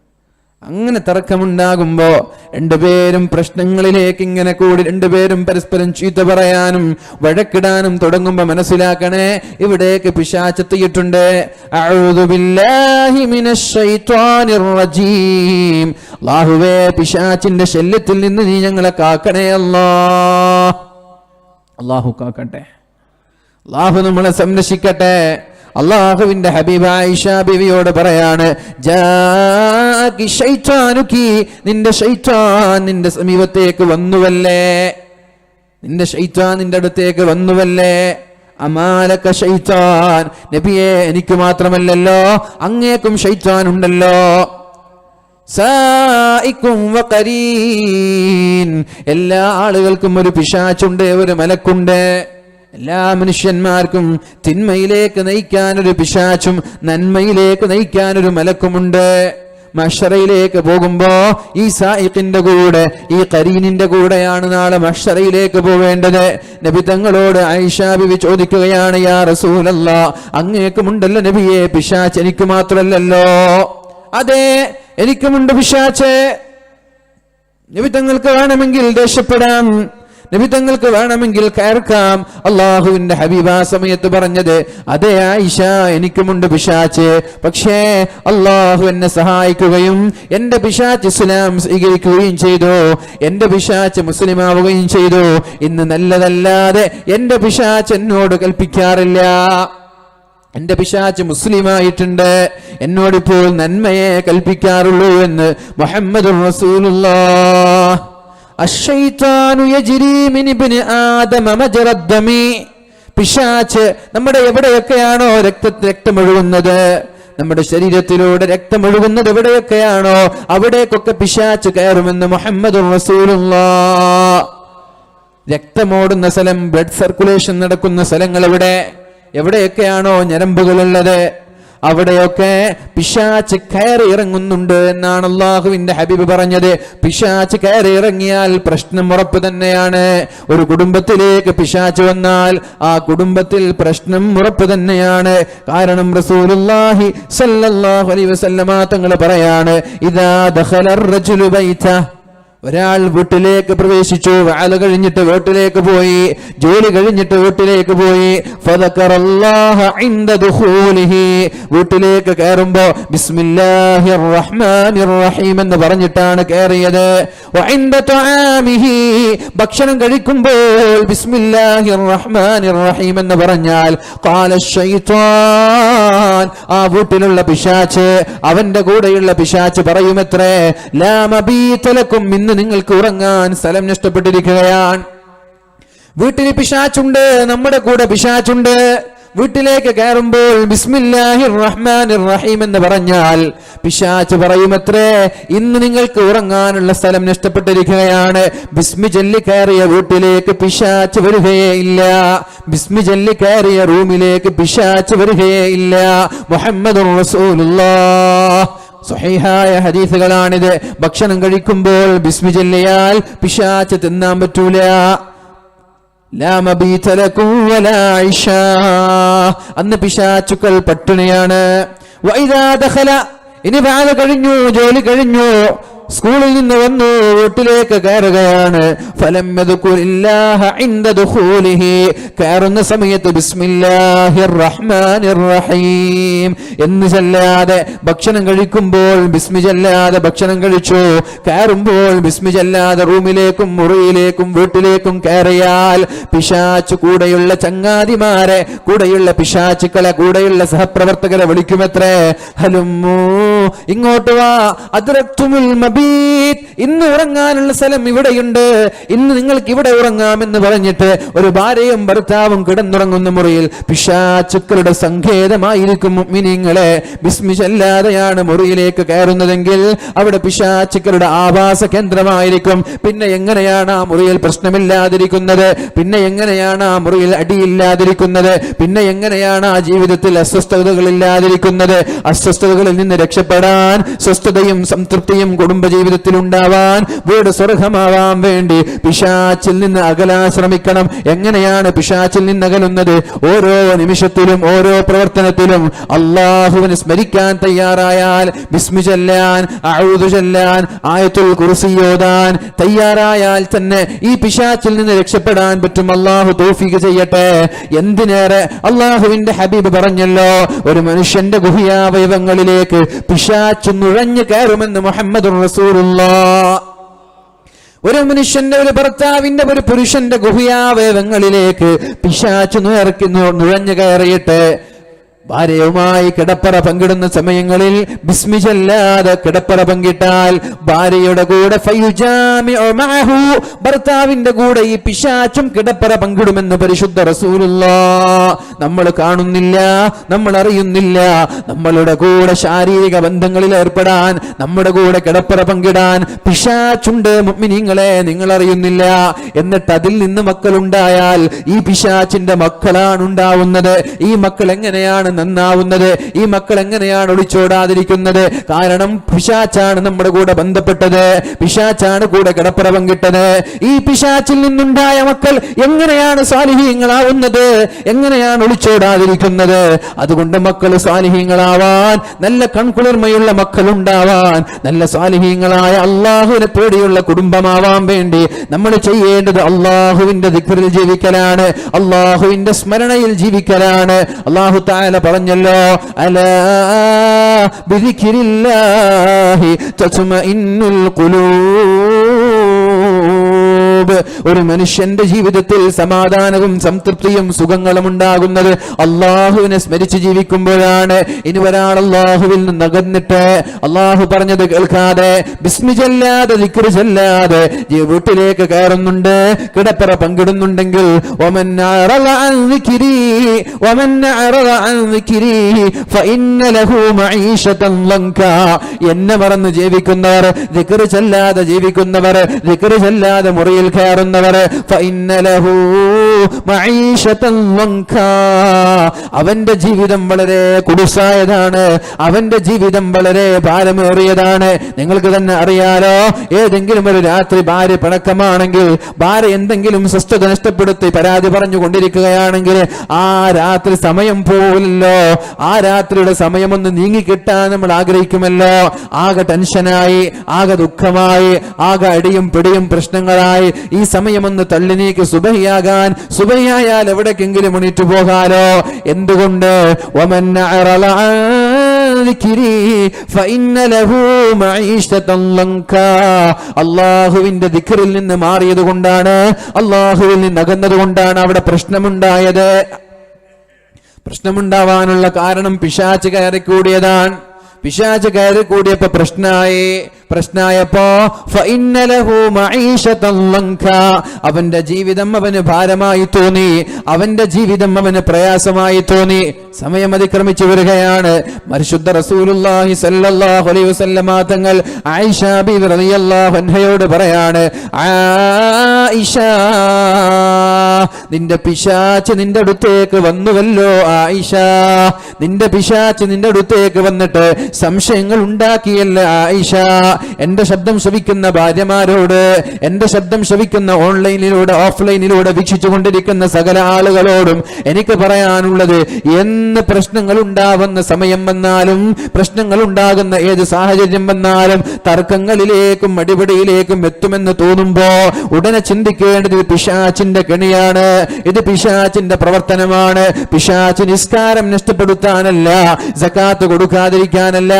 അങ്ങനെ തർക്കമുണ്ടാകുമ്പോ രണ്ടുപേരും പ്രശ്നങ്ങളിലേക്ക് ഇങ്ങനെ കൂടി രണ്ടുപേരും പരസ്പരം ചീത്ത പറയാനും വഴക്കിടാനും തുടങ്ങുമ്പോ മനസ്സിലാക്കണേ, ഇവിടേക്ക് പിശാചെത്തിയിട്ടുണ്ട്. അഊദു ബില്ലാഹി മിനശ് ശൈത്വാനിർ റജീം. അല്ലാഹുവേ, പിശാചിന്റെ ശല്യത്തിൽ നിന്ന് നീ ഞങ്ങളെ കാക്കണേ അല്ലാഹ്. അല്ലാഹു കാക്കട്ടെ, അല്ലാഹു നമ്മളെ സംരക്ഷിക്കട്ടെ. അല്ലാഹുവിന്റെ ഹബീബ് ആയിഷ ബീവിയോട് പറയാണ്, ജാഅകി ശൈത്വാനുകി, നിന്റെ ശൈത്വാൻ നിന്റെ സമീപത്തേക്ക് വന്നുവല്ലേ, നിന്റെ ശൈത്വാൻ നിന്റെ അടുത്തേക്ക് വന്നുവല്ലേ. അമാലക ശൈത്വാൻ, നബിയെ എനിക്ക് മാത്രമല്ലല്ലോ അങ്ങേക്കും ശൈത്വാൻ ഉണ്ടല്ലോ. സായിക്കും വഖരീൻ, എല്ലാ ആളുകൾക്കും ഒരു പിശാചുണ്ട്, ഒരു മലക്കുണ്ട്. എല്ലാ മനുഷ്യന്മാർക്കും തിന്മയിലേക്ക് നയിക്കാൻ ഒരു പിശാചും നന്മയിലേക്ക് നയിക്കാൻ ഒരു മലക്കുമുണ്ട്. മഹ്ശറയിലേക്ക് പോകുമ്പോ ഈ സായിഖിന്റെ കൂടെ, ഈ ഖരീനിന്റെ കൂടെയാണ് നാളെ മഹ്ശറയിലേക്ക് പോവേണ്ടത്. നബി തങ്ങളോട് ആയിഷ ബിവി ചോദിക്കുകയാണ്, യാ റസൂലല്ലാഹ്, അങ്ങേക്കുമുണ്ടല്ലോ നബിയെ പിശാച്, എനിക്ക് മാത്രമല്ലല്ലോ. അതെ, എനിക്കുമുണ്ട് പിശാച്. നബി തങ്ങൾക്ക് വേണമെങ്കിൽ ദേഷ്യപ്പെടാം, നബി തങ്ങൾക്ക് വേണമെങ്കിൽ കയർക്കാം. അള്ളാഹുവിന്റെ ഹബീബ സമയത്ത് പറഞ്ഞത്, അതെ ആയിഷ, എനിക്കുമുണ്ട് പിശാച്, പക്ഷേ അള്ളാഹു എന്നെ സഹായിക്കുകയും എന്റെ പിശാച് ഇസ്ലാം സ്വീകരിക്കുകയും ചെയ്തു, എന്റെ പിശാച് മുസ്ലിം ആവുകയും ചെയ്തു. ഇന്ന് നല്ലതല്ലാതെ എന്റെ പിശാച് എന്നോട് കൽപ്പിക്കാറില്ല. എന്റെ പിശാച് മുസ്ലിമായിട്ടുണ്ട്, എന്നോടിപ്പോൾ നന്മയെ കൽപ്പിക്കാറുള്ളൂ എന്ന് മുഹമ്മദുർ റസൂലുള്ളാഹ്. അശ്ശൈത്താനു യജ്രി മിൻ ഇബ്നി ആദമ മജ്റദ്ദമി, പിശാച് നമ്മുടെ എവിടെയൊക്കെയാണോ രക്തമൊഴുകുന്നത്, നമ്മുടെ ശരീരത്തിലൂടെ രക്തമൊഴുകുന്നത് എവിടെയൊക്കെയാണോ അവിടേക്കൊക്കെ പിശാച് കയറുമെന്ന് മുഹമ്മദുർ റസൂലുള്ളാഹ്. രക്തമോടുന്ന സ്ഥലം, ബ്ലഡ് സർക്കുലേഷൻ നടക്കുന്ന സ്ഥലങ്ങൾ എവിടെയൊക്കെയാണോ ഞരമ്പുകളുള്ളത് അവിടെയൊക്കെ പിശാച് കയറി ഇറങ്ങുന്നുണ്ട് എന്നാണ് അള്ളാഹുവിന്റെ ഹബീബ് പറഞ്ഞത്. പിശാച് കയറി ഇറങ്ങിയാൽ പ്രശ്നം ഉറപ്പ് തന്നെയാണ്. ഒരു കുടുംബത്തിലേക്ക് പിശാച് വന്നാൽ ആ കുടുംബത്തിൽ പ്രശ്നം ഉറപ്പ് തന്നെയാണ്. കാരണം റസൂലുള്ളാഹി സ്വല്ലല്ലാഹു അലൈഹി വസല്ലമ തങ്ങൾ പറയാണ്, ഇദാ ദഖല അർ-റജുലു ബൈത, ഒരാൾ വീട്ടിലേക്ക് പ്രവേശിച്ചു, വഅല കഴിഞ്ഞിട്ട് വീട്ടിലേക്ക് പോയി, ജോലി കഴിഞ്ഞിട്ട് വീട്ടിലേക്ക് പോയി. ഫദക്കറല്ലാഹ ഇൻദ ദുഖൂലിഹി, വീട്ടിലേക്ക് കയറുമ്പോ ബിസ്മില്ലാഹിർ റഹ്മാനിർ റഹീം എന്ന് പറഞ്ഞിട്ടാണ് കയറിയത്. വഇൻദ തുആമിഹി, ഭക്ഷണം കഴിക്കുമ്പോൾ ബിസ്മില്ലാഹിർ റഹ്മാനിർ റഹീം എന്ന് പറഞ്ഞാൽ ഖാല ശൈത്വാൻ, ആ വീട്ടിലുള്ള പിശാച്, അവന്റെ കൂടെയുള്ള പിശാച് പറയുമത്രേ, ലാ മബീത ലക്കും, ഇന്ന് നിങ്ങൾക്ക് ഉറങ്ങാൻ സ്ഥലം നഷ്ടപ്പെട്ടിരിക്കുകയാണ്. വീട്ടിൽ പിശാചുണ്ട്, നമ്മുടെ കൂടെ പിശാചുണ്ട്. വീട്ടിലേക്ക് കയറുമ്പോൾ ബിസ്മില്ലാഹിർ റഹ്മാനിർ റഹീം എന്ന് പറഞ്ഞാൽ പിശാച് പറയുമത്രേ, ഇന്ന് നിങ്ങൾക്ക് ഉറങ്ങാനുള്ള സ്ഥലം നഷ്ടപ്പെട്ടിരിക്കുകയാണ്. ബിസ്മി ചൊല്ലി കയറിയ വീട്ടിലേക്ക് പിശാച് വരികയേ ഇല്ല. ബിസ്മി ചൊല്ലി കയറിയ റൂമിലേക്ക് പിശാച് വരികയേ ഇല്ല. മുഹമ്മദുർ റസൂലുള്ളാഹ്. സ്വഹീഹായ ഹദീസുകളാണിത്. ഭക്ഷണം കഴിക്കുമ്പോൾ ബിസ്മി ചൊല്ലിയാൽ പിശാച് തിന്നാൻ പറ്റൂല. ലാ മബീത ലക്കും വലാ ഇശാ, അന്ന് പിശാചുക്കൾ പട്ടിണിയാണ്. വഇദാ ദഖല, ഇനി ബാധ കഴിഞ്ഞു, ജോലി കഴിഞ്ഞു, സ്കൂളിൽ നിന്ന് വന്നു, വീട്ടിലേക്ക് കയറുകയാണ്. ഫലം യദ്കുരില്ലാഹ ഇൻദ ദുഖൂലിഹി, കയറുന്ന സമയത്ത് ബിസ്മില്ലാഹിർ റഹ്മാനിർ റഹീം എന്ന് ചൊല്ലാതെ, ഭക്ഷണം കഴിക്കുമ്പോൾ ബിസ്മി ചൊല്ലാതെ ഭക്ഷണം കഴിച്ചു, കയറുമ്പോൾ ബിസ്മി ചൊല്ലാതെ റൂമിലേക്കും മുറിയിലേക്കും വീട്ടിലേക്കും കയറിയാൽ പിശാച് കൂടെയുള്ള ചങ്ങാതിമാരെ, കൂടെയുള്ള പിശാചുക്കളെ, കൂടെയുള്ള സഹപ്രവർത്തകരെ വിളിക്കുമത്രേ, ഹലുമ്മൂ, ഇങ്ങോട്ട് വാ, അദ്റക്തുമുൽ മബീത്, ഇന്ന് ഉറങ്ങാനുള്ള സ്ഥലം ഇവിടെയുണ്ട്, ഇന്ന് നിങ്ങൾക്ക് ഇവിടെ ഉറങ്ങാമെന്ന് പറഞ്ഞിട്ട് ഒരു ഭാര്യയും ഭർത്താവും കിടന്നുറങ്ങുന്ന മുറിയിൽ പിശാചുക്കളുടെ സങ്കേതമായിരിക്കും മുഅ്മിനീങ്ങളെ. ബിസ്മി ചൊല്ലാതെയാണ് മുറിയിലേക്ക് കയറുന്നതെങ്കിൽ അവിടെ പിശാചുക്കളുടെ ആവാസ കേന്ദ്രമായിരിക്കും. പിന്നെ എങ്ങനെയാണ് ആ മുറിയിൽ പ്രശ്നമില്ലാതിരിക്കുന്നത്? പിന്നെ എങ്ങനെയാണ് ആ മുറിയിൽ അടിയില്ലാതിരിക്കുന്നത്? പിന്നെ എങ്ങനെയാണ് ആ ജീവിതത്തിൽ അസ്വസ്ഥതകളില്ലാതിരിക്കുന്നത്? അസ്വസ്ഥതകളിൽ നിന്ന് രക്ഷപ്പെടാൻ, സ്വസ്ഥതയും സംതൃപ്തിയും കുടുംബജീവിതത്തിൽ ഉണ്ടാവാൻ, വീട് സ്വർഗമാവാൻ വേണ്ടി പിശാചിൽ നിന്ന് അകലാൻ ശ്രമിക്കണം. എങ്ങനെയാണ് പിശാചിൽ നിന്ന് അകലുന്നത്? ഓരോ നിമിഷത്തിലും ഓരോ പ്രവർത്തനത്തിലും അല്ലാഹുവിനെ സ്മരിക്കാൻ തയ്യാറായാൽ, ബിസ്മി ചൊല്ലാൻ, അഊദു ചൊല്ലാൻ, ആയത്തുൽ കുർസി ഓതാൻ തയ്യാറായാൽ തന്നെ ഈ പിശാചിൽ നിന്ന് രക്ഷപ്പെടാൻ പറ്റും. അല്ലാഹു തൗഫീഖ് ചെയ്യട്ടെ. എന്തിനേറെ അല്ലാഹുവിന്റെ ഹബീബ് പറഞ്ഞല്ലോ, ഒരു മനുഷ്യന്റെ ഗുഹ്യാവയവങ്ങളിലേക്ക് പിശാച് നുഴഞ്ഞു കയറുമെന്ന് മുഹമ്മദുർ റസൂലുള്ളാഹ്. ഒരു മനുഷ്യന്റെ, ഒരു ഭർത്താവിന്റെ, ഒരു പുരുഷന്റെ ഗുഹ്യാവയവങ്ങളിലേക്ക് പിശാച് നുഴഞ്ഞു കയറിയിട്ട് ഭാര്യയുമായി കിടപ്പറ പങ്കിടുന്ന സമയങ്ങളിൽ ബിസ്മി ചൊല്ലാതെ കിടപ്പറ പങ്കിട്ടാൽ ഭാര്യയുടെ കൂടെ ഭർത്താവിന്റെ കൂടെ ഈ പിശാചും കിടപ്പറ പങ്കിടുമെന്ന് പരിശുദ്ധ റസൂലുള്ളാഹ്. നമ്മൾ കാണുന്നില്ല, നമ്മൾ അറിയുന്നില്ല. നമ്മളുടെ കൂടെ ശാരീരിക ബന്ധങ്ങളിൽ ഏർപ്പെടാൻ, നമ്മുടെ കൂടെ കിടപ്പറ പങ്കിടാൻ പിശാചുണ്ട് മുഅ്മിനീങ്ങളെ, നിങ്ങൾ അറിയുന്നില്ല. എന്നിട്ട് അതിൽ നിന്ന് മക്കളുണ്ടായാൽ ഈ പിശാചിന്റെ മക്കളാണ് ഉണ്ടാവുന്നത്. ഈ മക്കൾ എങ്ങനെയാണ് നന്നാവുന്നത്? ഈ മക്കൾ എങ്ങനെയാണ് ഒളിച്ചോടാതിരിക്കുന്നത്? കാരണം പിശാചാണ് നമ്മുടെ കൂടെ ബന്ധപ്പെട്ടത്, പിശാചാണ് കൂടെ കിടപ്പറ പങ്കിട്ടത്. ഈ പിശാചിൽ നിന്നുണ്ടായ മക്കൾ എങ്ങനെയാണ് സാലിഹീങ്ങളാവുന്നത്? എങ്ങനെയാണ് ഒളിച്ചോടാതിരിക്കുന്നത്? അതുകൊണ്ട് മക്കൾ സാലിഹീങ്ങളാവാൻ, നല്ല കൺകുളിർമയുള്ള മക്കൾ ഉണ്ടാവാൻ, നല്ല സാലിഹീങ്ങളായ അള്ളാഹുവിനെ പേടിയുള്ള കുടുംബമാവാൻ വേണ്ടി നമ്മൾ ചെയ്യേണ്ടത് അള്ളാഹുവിന്റെ ദിക്റിൽ ജീവിക്കലാണ്, അള്ളാഹുവിന്റെ സ്മരണയിൽ ജീവിക്കലാണ്. അള്ളാഹു തആല പറഞ്ഞല്ലോ, അലാ ബിദിക്രില്ലാഹി തത്മഇന്നുൽ ഖുലൂബ്. ഒരു മനുഷ്യന്റെ ജീവിതത്തിൽ സമാധാനവും സംതൃപ്തിയും സുഖങ്ങളും ഉണ്ടാകുന്നത് അള്ളാഹുവിനെ സ്മരിച്ച് ജീവിക്കുമ്പോഴാണ്. ഇനി ഒരാൾ അള്ളാഹുവിൽ നിന്ന് അകന്നിട്ട് അള്ളാഹു പറഞ്ഞത് കേൾക്കാതെ ബിസ്മി ചൊല്ലാതെ ദിക്ർ ചൊല്ലാതെ വീട്ടിലേക്ക് കയറുന്നുണ്ട്, കിടപ്പറ പങ്കിടുന്നുണ്ടെങ്കിൽ വമൻ അറള അൻ ദിക്രി വമൻ അറള അൻ ദിക്രി ഫഇന്ന ലഹു മഈശതൻ ലങ്കാ. എന്നെ മറന്ന് ജീവിക്കുന്നവർ, ദിക്ർ ചൊല്ലാതെ ജീവിക്കുന്നവർ, ദിക്ർ ചൊല്ലാതെ മുറിയിൽ റോഡിൽ കയറുന്നവർ ഫഇന്ന ലഹു മഈശതൻ വൻകാ, അവന്റെ ജീവിതം വളരെ കുടുസായതാണ്, അവന്റെ ജീവിതം വളരെ ഭാരമേറിയതാണ്. നിങ്ങൾക്ക് തന്നെ അറിയാലോ, ഏതെങ്കിലും ഒരു രാത്രി ഭാര്യ പിണക്കമാണെങ്കിൽ, ഭാര്യ എന്തെങ്കിലും സ്വസ്ഥത നഷ്ടപ്പെടുത്തി പരാതി പറഞ്ഞുകൊണ്ടിരിക്കുകയാണെങ്കിൽ ആ രാത്രി സമയം പോലല്ലോ, ആ രാത്രിയുടെ സമയം ഒന്ന് നീങ്ങിക്കിട്ടാൻ നമ്മൾ ആഗ്രഹിക്കുമല്ലോ. ആകെ ടെൻഷനായി, ആകെ ദുഃഖമായി, ആകെ അടിയും പിടിയും പ്രശ്നങ്ങളായി ഈ സമയമൊന്ന് തള്ളി നീക്കി സുബഹിയാകാൻ, സുബഹിയായാൽ എവിടേക്കെങ്കിലും എണീറ്റു പോകാലോ. എന്തുകൊണ്ട്? വമൻ അറള അല്ലാഹുവിന്റെ ദിക്റിൽ നിന്ന് മാറിയത് കൊണ്ടാണ്, അല്ലാഹുവിൽ നിന്ന് അകന്നത് കൊണ്ടാണ് അവിടെ പ്രശ്നമുണ്ടായത്. പ്രശ്നമുണ്ടാവാനുള്ള കാരണം പിശാച് കയറിക്കൂടിയതാണ്. പിശാച് കയറിക്കൂടിയപ്പോ പ്രശ്നായപ്പോ ഫഇന്ന ലഹു മഈശതൻ ലൻകാ, അവന്റെ ജീവിതം അവന് ഭാരമായി തോന്നി, അവന്റെ ജീവിതം അവന് പ്രയാസമായി തോന്നി. സമയം അതിക്രമിച്ചു വരികയാണ്. പരിശുദ്ധ റസൂലുള്ളാഹി സ്വല്ലല്ലാഹു അലൈഹി വസല്ലമ തങ്ങൾ ആയിഷ ബിബി റളിയല്ലാഹു അൻഹയോട് പറയാണ്, ആയിഷ, നിന്റെ പിശാച് നിന്റെ അടുത്തേക്ക് വന്നുവല്ലോ ആയിഷ, നിന്റെ പിശാച് നിന്റെ അടുത്തേക്ക് വന്നിട്ട് സംശയങ്ങൾ ഉണ്ടാക്കിയല്ല ആയിഷ. എന്റെ ശബ്ദം ശ്രവിക്കുന്ന ഭാര്യമാരോട്, എന്റെ ശബ്ദം ശ്രവിക്കുന്ന ഓൺലൈനിലൂടെ ഓഫ്ലൈനിലൂടെ വീക്ഷിച്ചു കൊണ്ടിരിക്കുന്ന സകല ആളുകളോടും എനിക്ക് പറയാനുള്ളത്, എന്ന് പ്രശ്നങ്ങൾ ഉണ്ടാവുന്ന സമയം വന്നാലും, പ്രശ്നങ്ങൾ ഉണ്ടാകുന്ന ഏത് സാഹചര്യം വന്നാലും, തർക്കങ്ങളിലേക്കും അടിപിടിയിലേക്കും എത്തുമെന്ന് തോന്നുമ്പോ ഉടനെ ചിന്തിക്കേണ്ടത് ഇത് പിശാചിന്റെ കെണിയാണ്, ഇത് പിശാചിന്റെ പ്രവർത്തനമാണ്. പിശാച് നിസ്കാരം നഷ്ടപ്പെടുത്താനല്ല, സകാത്ത് കൊടുക്കാതിരിക്കാനല്ല,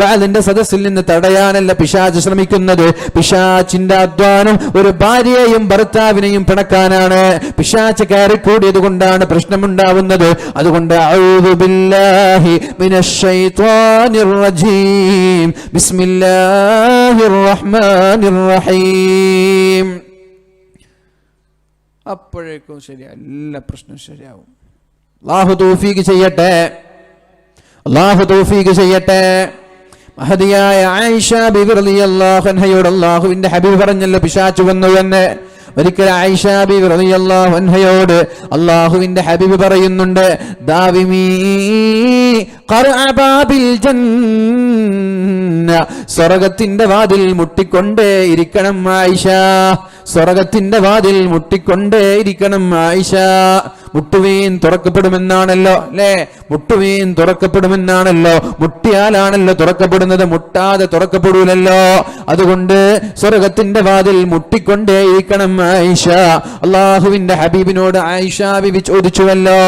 വാലിന്റെ സദസ്സിൽ നിന്ന് തടയാനല്ല പിശാച് ശ്രമിക്കുന്നത്. പിശാചിന്റെ അധ്വാനം ഒരു ഭാര്യയെയും ഭർത്താവിനെയും പിണക്കാനാണ്. പിശാച് കയറിക്കൂടിയത് കൊണ്ടാണ് പ്രശ്നമുണ്ടാവുന്നത്. അതുകൊണ്ട് അഊദു ബില്ലാഹി മിനശ് ശൈത്വാനിർ റജീം, ബിസ്മില്ലാഹിർ റഹ്മാനിർ റഹീം. അപ്പോഴേക്കും ശരിയാ, എല്ലാ പ്രശ്നവും ശരിയാവും. അല്ലാഹു തൗഫീഖ് ചെയ്യട്ടെ, അല്ലാഹു തൗഫീഖ് ചെയ്യട്ടെ. മഹദിയായ ആയിഷ ബിബി റളിയല്ലാഹു അൻഹയോട് അല്ലാഹുവിന്റെ ഹബീബ് പറഞ്ഞല്ലോ പിശാച് വന്നു എന്ന്. ഒരിക്കൽ ആയിഷ ബിബി റളിയല്ലാഹു അൻഹയോട് അല്ലാഹുവിന്റെ ഹബീബ് പറയുന്നുണ്ട്, ദാവിമീ ഖർഅ ബാബിൽ ജന്ന, സ്വർഗ്ഗത്തിന്റെ വാതിൽ മുട്ടിക്കൊണ്ടേ ഇരിക്കണം ആയിഷ, സ്വർഗ്ഗത്തിന്റെ വാതിൽ മുട്ടിക്കൊണ്ടേ ഇരിക്കണം ആയിഷ. മുട്ടുവീൻ തുറക്കപ്പെടുമെന്നാണല്ലോ അല്ലേ, മുട്ടുവീൻ തുറക്കപ്പെടുമെന്നാണല്ലോ, മുട്ടിയാലാണല്ലോ തുറക്കപ്പെടുന്നത്, മുട്ടാതെ തുറക്കപ്പെടൂലല്ലോ. അതുകൊണ്ട് സ്വർഗ്ഗത്തിന്റെ വാതിൽ മുട്ടിക്കൊണ്ടേ ഇരിക്കണം ആയിഷ. അള്ളാഹുവിന്റെ ഹബീബിനോട് ആയിഷ ബിബി ചോദിച്ചുവല്ലോ,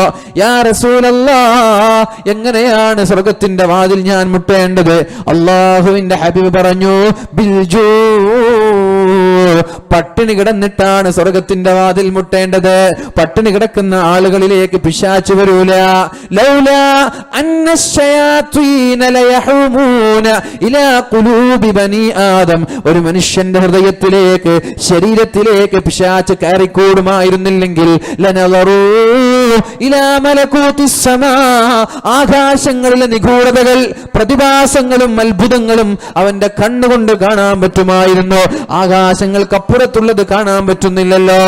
യാ റസൂലല്ലാഹ്, എങ്ങനെയാണ് സ്വർഗ്ഗത്തിന്റെ വാതിൽ ഞാൻ മുട്ടേണ്ടത്? അള്ളാഹുവിന്റെ ഹബീബ് പറഞ്ഞു, ബിൽജൂ, പട്ടിണി കിടന്നിട്ടാണ് സ്വർഗ്ഗത്തിന്റെ വാതിൽ മുട്ടേണ്ടത്. പട്ടിണി കിടക്കുന്ന ആളുകളിലേക്ക് പിശാച് വരൂല. ലൗലാ അന്നശ്ശയാത്വീന ലയഹൂമൂന ഇലാ ഖുലൂബി ബനി ആദം, ഒരു മനുഷ്യന്റെ ഹൃദയത്തിലേക്ക്, ശരീരത്തിലേക്ക് പിശാച് കയറിക്കൂടുമായിരുന്നില്ലെങ്കിൽ ലനളറൂ ഇലാ മലകൂതിസ് സമാ, ആകാശങ്ങളിലെ നിഗൂഢതകൾ, പ്രതിഭാസങ്ങളും അത്ഭുതങ്ങളും അവന്റെ കണ്ണുകൊണ്ട് കാണാൻ പറ്റുമായിരുന്നു. ആകാശങ്ങൾക്കപ്പുറത്തുള്ളത് കാണാൻ പറ്റുന്നില്ലല്ലോ.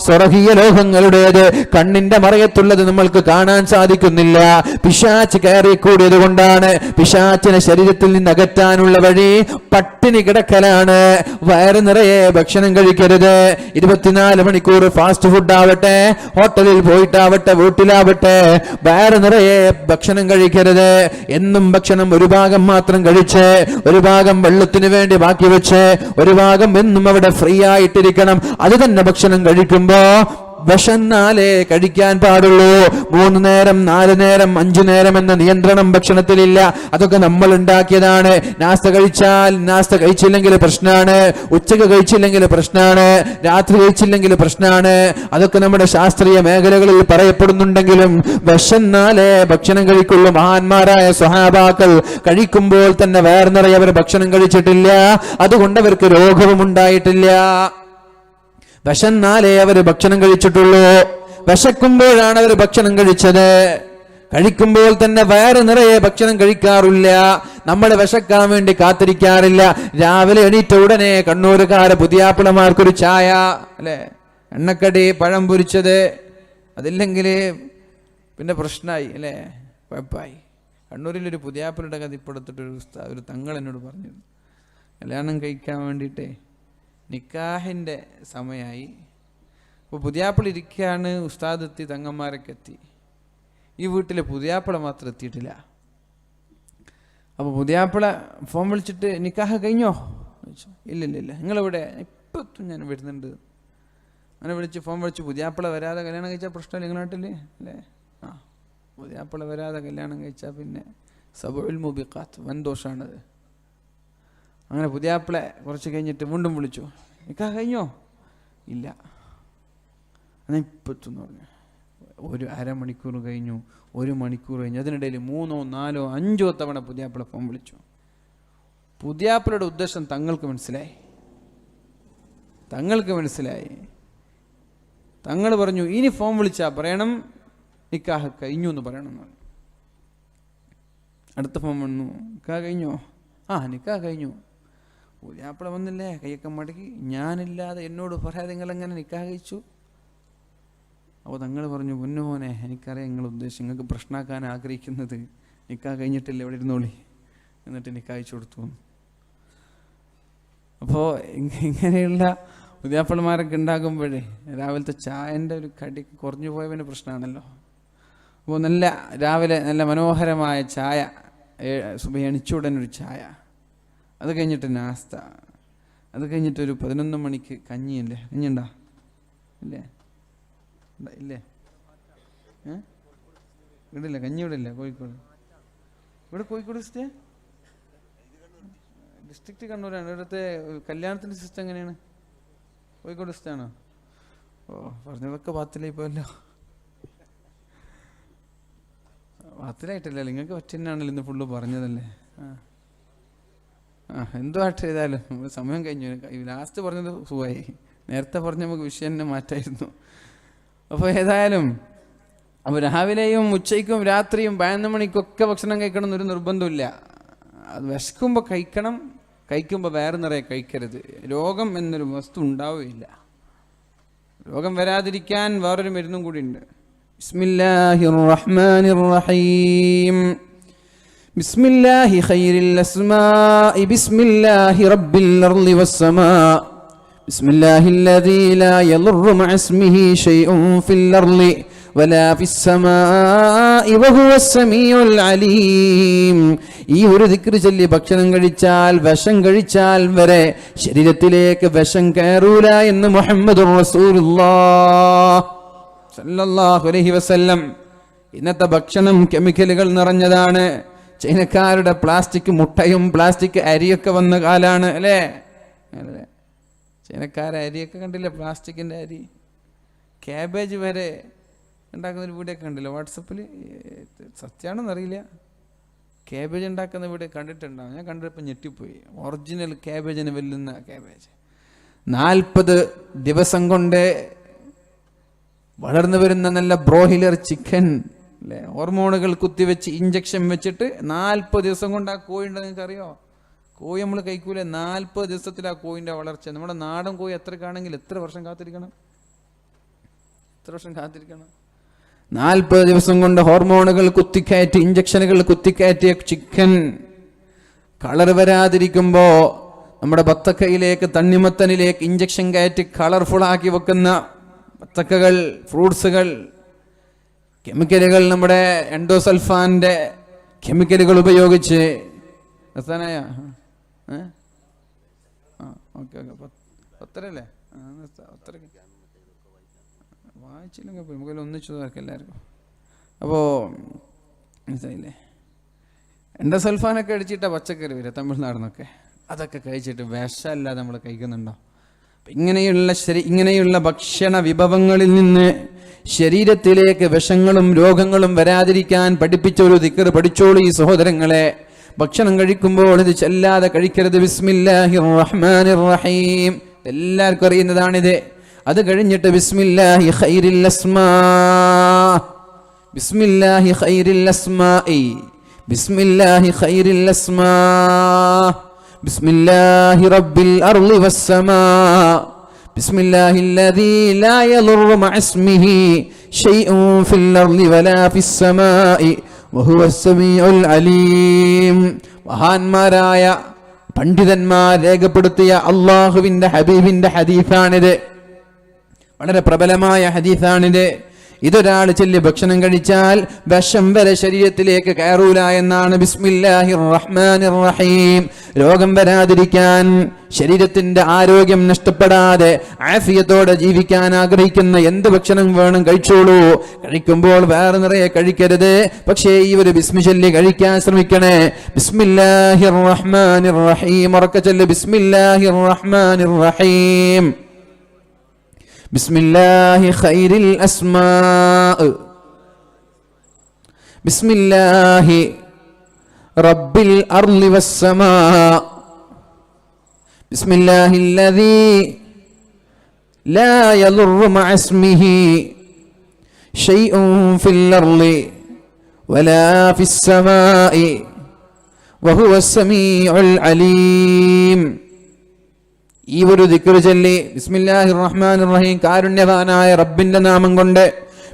സ്വർഗീയ ലോകങ്ങളുടേത് കണ്ണിന്റെ മറയത്തുള്ളത് നമ്മൾക്ക് കാണാൻ സാധിക്കുന്നില്ല. പിശാച് കയറിക്കൂടിയത് കൊണ്ടാണ്. പിശാചിനെ ശരീരത്തിൽ നിന്ന് അകറ്റാനുള്ള വഴി പട്ടിണി കിടക്കലാണ്. വയറ് നിറയെ ഭക്ഷണം കഴിക്കരുത്. 24 മണിക്കൂർ ഫാസ്റ്റ് ഫുഡ് ആവട്ടെ, ഹോട്ടലിൽ പോയിട്ടാവട്ടെ, വീട്ടിലാവട്ടെ, വയറ് നിറയെ ഭക്ഷണം കഴിക്കരുത്. എന്നും ഭക്ഷണം ഒരു ഭാഗം മാത്രം കഴിച്ച്, ഒരു ഭാഗം വെള്ളത്തിന് വേണ്ടി ബാക്കി വെച്ച്, ഒരു ഭാഗം എന്നും അവിടെ ഫ്രീ ആയിട്ടിരിക്കണം. അത് തന്നെ ഭക്ഷണം കഴിക്കുമ്പോ വിശന്നാലേ കഴിക്കാൻ പാടുള്ളൂ. 3 നേരം 4 നേരം 5 നേരം എന്ന നിയന്ത്രണം ഭക്ഷണത്തിലില്ല. അതൊക്കെ നമ്മൾ ഉണ്ടാക്കിയതാണ്. നാസ്ത കഴിച്ചാൽ, നാസ്ത കഴിച്ചില്ലെങ്കിൽ പ്രശ്നമാണ്, ഉച്ചക്ക് കഴിച്ചില്ലെങ്കിൽ പ്രശ്നമാണ്, രാത്രി കഴിച്ചില്ലെങ്കിൽ പ്രശ്നമാണ്. അതൊക്കെ നമ്മുടെ ശാസ്ത്രീയ മേഖലകളിൽ പറയപ്പെടുന്നുണ്ടെങ്കിലും വിശന്നാലേ ഭക്ഷണം കഴിക്കുള്ളൂ. മഹാന്മാരായ സ്വഹാബാക്കൾ കഴിക്കുമ്പോൾ തന്നെ വയർ നിറയെ അവർ ഭക്ഷണം കഴിച്ചിട്ടില്ല. അതുകൊണ്ട് അവർക്ക് രോഗവും ഉണ്ടായിട്ടില്ല. വിശന്നാലേ അവർ ഭക്ഷണം കഴിച്ചിട്ടുള്ളൂ. വിശക്കുമ്പോഴാണ് അവർ ഭക്ഷണം കഴിച്ചത്. കഴിക്കുമ്പോൾ തന്നെ വയറ് നിറയെ ഭക്ഷണം കഴിക്കാറില്ല. നമ്മൾ വിശക്കാൻ വേണ്ടി കാത്തിരിക്കാറില്ല. രാവിലെ എണീറ്റ ഉടനെ കണ്ണൂരുകാരെ പുതിയാപ്പിളമാർക്കൊരു ചായ, അല്ലെ, എണ്ണക്കടി, പഴം പൊരിച്ചത്, അതില്ലെങ്കിൽ പിന്നെ പ്രശ്നമായി, അല്ലേ, കുഴപ്പമായി. കണ്ണൂരിലൊരു പുതിയാപ്പിളുടെ കഥ ഇപ്പെടുത്തിട്ടൊരു ഒരു തങ്ങൾ എന്നോട് പറഞ്ഞു, കല്യാണം കഴിക്കാൻ വേണ്ടിയിട്ടേ നിക്കാഹിൻ്റെ സമയമായി. അപ്പോൾ പുതിയാപ്പിള ഇരിക്കുകയാണ്, ഉസ്താദ് എത്തി, തങ്ങന്മാരൊക്കെ എത്തി. ഈ വീട്ടിലെ പുതിയാപ്പിള മാത്രം എത്തിയിട്ടില്ല. അപ്പോൾ പുതിയാപ്പിള ഫോൺ വിളിച്ചിട്ട് നിക്കാഹ് കഴിഞ്ഞോ ചോദിച്ചു. ഇല്ലില്ല, നിങ്ങളിവിടെ? ഇപ്പം ഞാൻ വരുന്നുണ്ട്. അങ്ങനെ വിളിച്ച് ഫോൺ വിളിച്ച്, പുതിയാപ്പിള വരാതെ കല്യാണം കഴിച്ചാൽ പ്രശ്നമില്ല നിങ്ങളുടെ നാട്ടിൽ, അല്ലേ? ആ, പുതിയാപ്പിള വരാതെ കല്യാണം കഴിച്ചാൽ പിന്നെ സബഉൽ മുബിഖാത്ത്, വൻ ദോഷമാണത്. അങ്ങനെ പുതിയാപ്പിള കുറച്ച് കഴിഞ്ഞിട്ട് വീണ്ടും വിളിച്ചു, നിക്കാഹ് കഴിഞ്ഞോ? ഇല്ല. എന്നാൽ ഇപ്പത്തെന്ന് പറഞ്ഞു. ഒരു അരമണിക്കൂർ കഴിഞ്ഞു, 1 മണിക്കൂർ കഴിഞ്ഞു. അതിനിടയിൽ 3, 4, 5 തവണ പുതിയാപ്പിള ഫോൺ വിളിച്ചു. പുതിയാപ്പിളയുടെ ഉദ്ദേശം തങ്ങൾക്ക് മനസ്സിലായി. തങ്ങൾ പറഞ്ഞു, ഇനി ഫോൺ വിളിച്ചാൽ പറയണം നിക്കാഹ് കഴിഞ്ഞു എന്ന് പറയണം എന്ന് പറഞ്ഞു. അടുത്ത ഫോൺ വന്നു, നിക്കാഹ് കഴിഞ്ഞോ? ആ, നിക്കാഹ് കഴിഞ്ഞു. പുതിയാപ്പിള വന്നില്ലേ, കൈയൊക്കെ മടക്കി, ഞാനില്ലാതെ എന്നോട് പറയാതെ നിങ്ങളെങ്ങനെ നിക്കാഹ് കഴിച്ചു? അപ്പോൾ തങ്ങൾ പറഞ്ഞു, പൊന്നുമോനെ, എനിക്കറിയാം നിങ്ങളുടെ ഉദ്ദേശം, നിങ്ങൾക്ക് പ്രശ്നമാക്കാൻ ആഗ്രഹിക്കുന്നത്, നിക്കാഹ് കഴിഞ്ഞിട്ടില്ല, ഇവിടെ ഇരുന്നോളി, എന്നിട്ട് നിക്കാഹ് അയച്ചു കൊടുത്തു. അപ്പോൾ ഇങ്ങനെയുള്ള പുതിയാപ്പിളമാരൊക്കെ ഉണ്ടാകുമ്പോഴേ രാവിലത്തെ ചായൻ്റെ ഒരു കടി കുറഞ്ഞു പോയവന് പ്രശ്നമാണല്ലോ. അപ്പോൾ രാവിലെ നല്ല മനോഹരമായ ചായ, സുബഹി എണിച്ചുടനൊരു ചായ, അത് കഴിഞ്ഞിട്ട് നാസ്ത, അത് കഴിഞ്ഞിട്ടൊരു 11 മണിക്ക് കഞ്ഞിയല്ലേ, കഞ്ഞിയുണ്ടോ? ഇല്ലേ? ഇല്ലേ? ഇവിടില്ല, കഞ്ഞി ഇവിടെ ഇല്ല. കോഴിക്കോട്, ഇവിടെ കോഴിക്കോട് ഡിസ്ട്രിക്റ്റ് കണ്ണൂരാണ്. ഇവിടുത്തെ കല്യാണത്തിൻ്റെ സിസ്റ്റം എങ്ങനെയാണ്? കോഴിക്കോട് ഡിസ്ട്രിക്റ്റാണോ? ഓ, പറഞ്ഞതൊക്കെ പാത്തിലായി പോയല്ലോ. പാത്തിലായിട്ടല്ലേ, നിങ്ങൾക്ക് പറ്റുന്നാണല്ലോ, ഇന്ന് ഫുള്ള് പറഞ്ഞതല്ലേ. എന്തോ ആയിട്ട് ചെയ്താലും സമയം കഴിഞ്ഞു. ലാസ്റ്റ് പറഞ്ഞത് സുഖമായി, നേരത്തെ പറഞ്ഞ നമുക്ക് വിഷയം തന്നെ മാറ്റായിരുന്നു. അപ്പോൾ ഏതായാലും അപ്പോൾ രാവിലെയും ഉച്ചയ്ക്കും രാത്രിയും 11 മണിക്കൊക്കെ ഭക്ഷണം കഴിക്കണം എന്നൊരു നിർബന്ധമില്ല. അത് വിശക്കുമ്പോൾ കഴിക്കണം, കഴിക്കുമ്പോൾ വേറെ നിറയെ കഴിക്കരുത്. രോഗം എന്നൊരു വസ്തു ഉണ്ടാവുകയില്ല. രോഗം വരാതിരിക്കാൻ വേറൊരു മരുന്നും കൂടി ഉണ്ട്. ബിസ്മില്ലാഹിർ റഹ്മാനിർ റഹീം. ബിസ്മില്ലാഹി ഖൈറിൽ അസ്മാഇ ബിസ്മില്ലാഹി റബ്ബിൽ അർളി വസ്സമാ ബിസ്മില്ലാഹില്ലദീ ലാ യളുറു മഅ ഇസ്മിഹി ശൈഉൻ ഫിൽ അർളി വലാ ഫിസ്സമാഇ വഹുവസ് സമീഉൽ അലീം. ഈ ഒരു ദിക്റ് ചൊല്ലി ഭക്ഷണം കഴിച്ചാൽ, വിഷം കഴിച്ചാൽ വരെ ശരീരത്തിലേക്ക് വിഷം കയറൂല എന്ന് മുഹമ്മദുർ റസൂലുള്ളാഹ് സല്ലല്ലാഹു അലൈഹി വസല്ലം. ഇന്നത്തെ ഭക്ഷണം കെമിക്കലുകൾ നിറഞ്ഞതാണ്. ചൈനക്കാരുടെ പ്ലാസ്റ്റിക് മുട്ടയും പ്ലാസ്റ്റിക് അരിയൊക്കെ വന്ന കാലാണ്, അല്ലേ? ചൈനക്കാരെ അരിയൊക്കെ കണ്ടില്ല, പ്ലാസ്റ്റിക്കിൻ്റെ അരി. ക്യാബേജ് വരെ ഉണ്ടാക്കുന്നൊരു വീഡിയോ ഒക്കെ കണ്ടില്ല വാട്സപ്പിൽ. സത്യമാണെന്നറിയില്ല. ക്യാബേജ് ഉണ്ടാക്കുന്ന വീഡിയോ കണ്ടിട്ടുണ്ടാവും. ഞാൻ കണ്ടപ്പോൾ ഞെട്ടിപ്പോയി. ഒറിജിനൽ ക്യാബേജിന് വെല്ലുന്ന ക്യാബേജ്. 40 ദിവസം കൊണ്ട് വളർന്നു വരുന്ന നല്ല ബ്രോയിലർ ചിക്കൻ, അല്ലേ, ഹോർമോണുകൾ കുത്തിവെച്ച് ഇഞ്ചക്ഷൻ വെച്ചിട്ട് 40 ദിവസം കൊണ്ട് ആ കോഴി ഉണ്ടെന്ന് നിങ്ങൾക്കറിയോ? കോഴി നമ്മൾ കഴിക്കൂലേ? 40 ദിവസത്തിൽ ആ കോഴിൻ്റെ വളർച്ച. നമ്മുടെ നാടൻ കോഴി എത്രക്കാണെങ്കിൽ എത്ര വർഷം കാത്തിരിക്കണം? 40 ദിവസം കൊണ്ട് ഹോർമോണുകൾ കുത്തിക്കയറ്റി, ഇഞ്ചക്ഷനുകൾ കുത്തിക്കയറ്റിയ ചിക്കൻ കളർ വരാതിരിക്കുമ്പോൾ നമ്മുടെ ബത്തക്കയിലേക്ക്, തണ്ണിമത്തനിലേക്ക് ഇഞ്ചക്ഷൻ കയറ്റി കളർഫുള്ളാക്കി വെക്കുന്ന ബത്തക്കകൾ, ഫ്രൂട്ട്സുകൾ, കെമിക്കലുകൾ, നമ്മുടെ എൻഡോസൾഫാൻ്റെ കെമിക്കലുകൾ ഉപയോഗിച്ച് എത്താനായ ഓക്കെ 10 അല്ലേ? 10 വായിച്ചില്ലെങ്കിൽ നമുക്കെല്ലാം ഒന്നിച്ചു നോക്കാം എല്ലാവർക്കും. അപ്പോൾ മനസ്സിലായില്ലേ? എൻഡോസൾഫാനൊക്കെ അടിച്ചിട്ട പച്ചക്കറി വരിക തമിഴ്നാടിനൊക്കെ. അതൊക്കെ കഴിച്ചിട്ട് വിഷമല്ലാതെ നമ്മൾ കഴിക്കുന്നുണ്ടോ? ഇങ്ങനെയുള്ള ഭക്ഷണ വിഭവങ്ങളിൽ നിന്ന് ശരീരത്തിലേക്ക് വിഷങ്ങളും രോഗങ്ങളും വരാതിരിക്കാൻ പഠിപ്പിച്ച ഒരു ദിക്ർ പഠിച്ചോളൂ ഈ സഹോദരങ്ങളെ. ഭക്ഷണം കഴിക്കുമ്പോൾ ഇത് ചൊല്ലാതെ കഴിക്കരുത്. ബിസ്മില്ലാഹിർ റഹ്മാനിർ റഹീം, എല്ലാവർക്കും അറിയുന്നതാണിത്. അത് കഴിഞ്ഞിട്ട് ബിസ്മില്ലാഹി ഖൈറിൽ അസ്മാ, ബിസ്മില്ലാഹി ഖൈറിൽ അസ്മാഇ ബിസ്മില്ലാഹി ഖൈറിൽ അസ്മാ ബിസ്മില്ലാഹി റബ്ബിൽ അർളി വസ്സമാ ബിസ്മില്ലാഹില്ലദീ ലാ യദുറു മഅസ്മിഹി ശൈഉൻ ഫിൽ അർളി വലാ ഫിസ് സമാഇ വഹുവസ് സമീഉൽ അലീം. മഹാന്മാരായ പണ്ഡിതന്മാർ രേഖപ്പെടുത്തിയ അള്ളാഹുവിന്റെ ഹബീബിന്റെ ഹദീസാണിത്. വളരെ പ്രബലമായ ഹദീസാണിത്. ഇതൊരാൾ ചൊല്ലി ഭക്ഷണം കഴിച്ചാൽ വിഷം വരെ ശരീരത്തിലേക്ക് കയറൂല എന്നാണ്. ബിസ്മില്ലാഹിർ റഹ്മാനിർ റഹീം. രോഗം വരാതിരിക്കാൻ, ശരീരത്തിന്റെ ആരോഗ്യം നഷ്ടപ്പെടാതെ ആഫിയത്തോടെ ജീവിക്കാൻ ആഗ്രഹിക്കുന്ന എന്ത് ഭക്ഷണം വേണം കഴിച്ചോളൂ. കഴിക്കുമ്പോൾ വേറെ നിറയെ കഴിക്കരുത്. പക്ഷേ ഈ ഒരു ബിസ്മി ചൊല്ലി കഴിക്കാൻ ശ്രമിക്കണേ. ബിസ്മില്ലാഹിർ റഹ്മാനിർ റഹീം. ഉറക്കെ ചൊല്ല്, ബിസ്മില്ലാഹിർ റഹ്മാനിർ റഹീം. ബിസ്മില്ലാഹി ഖൈറിൽ അസ്മാ ബിസ്മില്ലാഹി റബ്ബിൽ അർളി വസ്സമാ ബിസ്മില്ലാഹില്ലദീ ലാ യദുറു മഅസ്മിഹി ശൈഉൻ ഫിൽ അർളി വലാ ഫിസ് സമാഇ വഹുവസ് സമീഉൽ അലീം. ഈ ഒരു ദിക്ർ ചൊല്ലി ബിസ്മില്ലാഹിർ റഹ്മാനിർ റഹീം, കാരുണ്യവാനായ റബ്ബിന്റെ നാമം കൊണ്ട്,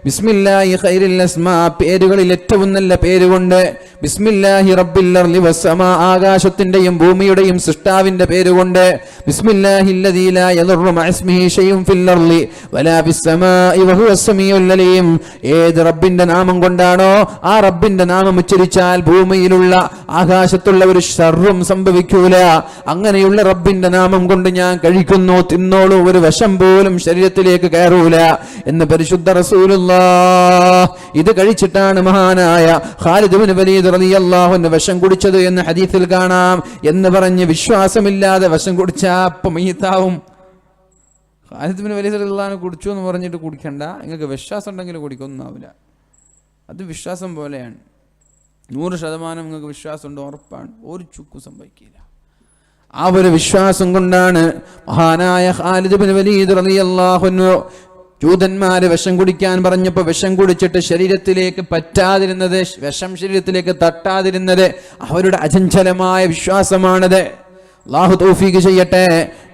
ബിസ്മില്ലാഹി ഖൈറിൽ അസ്മാ, പേരുകളിൽ ഏറ്റവും നല്ല പേരുകൊണ്ട്, ബിസ്മില്ലാഹി റബ്ബിൽ അർളി വസ്സമാ, ആകാശത്തിന്റെയും ഭൂമിയുടെയും സൃഷ്ടാവിന്റെ പേരുകൊണ്ട്, ബിസ്മില്ലാഹില്ലദീ ലാ യദുറു മഅസ്മിഹി ശൈഉൻ ഫിൽ അർളി വലാ ഫിസ് സമാഇ വഹുവസ് സമീഉൽ അലീം. ഏത് റബ്ബിന്റെ നാമം കൊണ്ടാണോ ആ റബ്ബിന്റെ നാമം ഉച്ചരിച്ചാൽ ഭൂമിയിലുള്ള ആകാശത്തുള്ള ഒരു ശർറും സംഭവിക്കൂല. അങ്ങനെയുള്ള റബ്ബിന്റെ നാമം കൊണ്ട് ഞാൻ കഴിക്കുന്നു, തിന്നോളൂ, ഒരു വിഷം പോലും ശരീരത്തിലേക്ക് കയറൂല എന്ന് പരിശുദ്ധ റസൂലുള്ളാഹ്. ഇത് കഴിച്ചിട്ടാണ് മഹാനായ ഖാലിദ് ഇബ്നു വലീദ് റളിയല്ലാഹു അൻഹു വിഷം കുടിച്ചത് എന്ന് ഹദീസിൽ കാണാം. എന്ന് പറഞ്ഞ് വിശ്വാസമില്ലാതെ വിഷം കുടിച്ചാ അപ്പം മയ്യിത്താവും. ഖാലിദ് ഇബ്നു വലീദ് റളിയല്ലാഹു അൻഹു കുടിച്ചു എന്ന് പറഞ്ഞിട്ട് കുടിക്കണ്ട. നിങ്ങൾക്ക് വിശ്വാസം ഉണ്ടെങ്കിൽ കുടിക്കൊന്നാവില്ല. അത് വിശ്വാസം പോലെയാണ്. 100% നിങ്ങൾക്ക് വിശ്വാസം ഉണ്ട്, ഉറപ്പാണ്, ഒരു ചുക്കും സംഭവിക്കില്ല. ആ ഒരു വിശ്വാസം കൊണ്ടാണ് മഹാനായ ഖാലിദ് ഇബ്നു വലീദ് റളിയല്ലാഹു അൻഹു ജൂതന്മാര് വിഷം കുടിക്കാൻ പറഞ്ഞപ്പോൾ വിഷം കുടിച്ചിട്ട് ശരീരത്തിലേക്ക് പറ്റാതിരുന്നത്, വിഷം ശരീരത്തിലേക്ക് തട്ടാതിരുന്നത് അവരുടെ അചഞ്ചലമായ വിശ്വാസമാണത്. അല്ലാഹു തൗഫീഖ് ചെയ്യട്ടെ.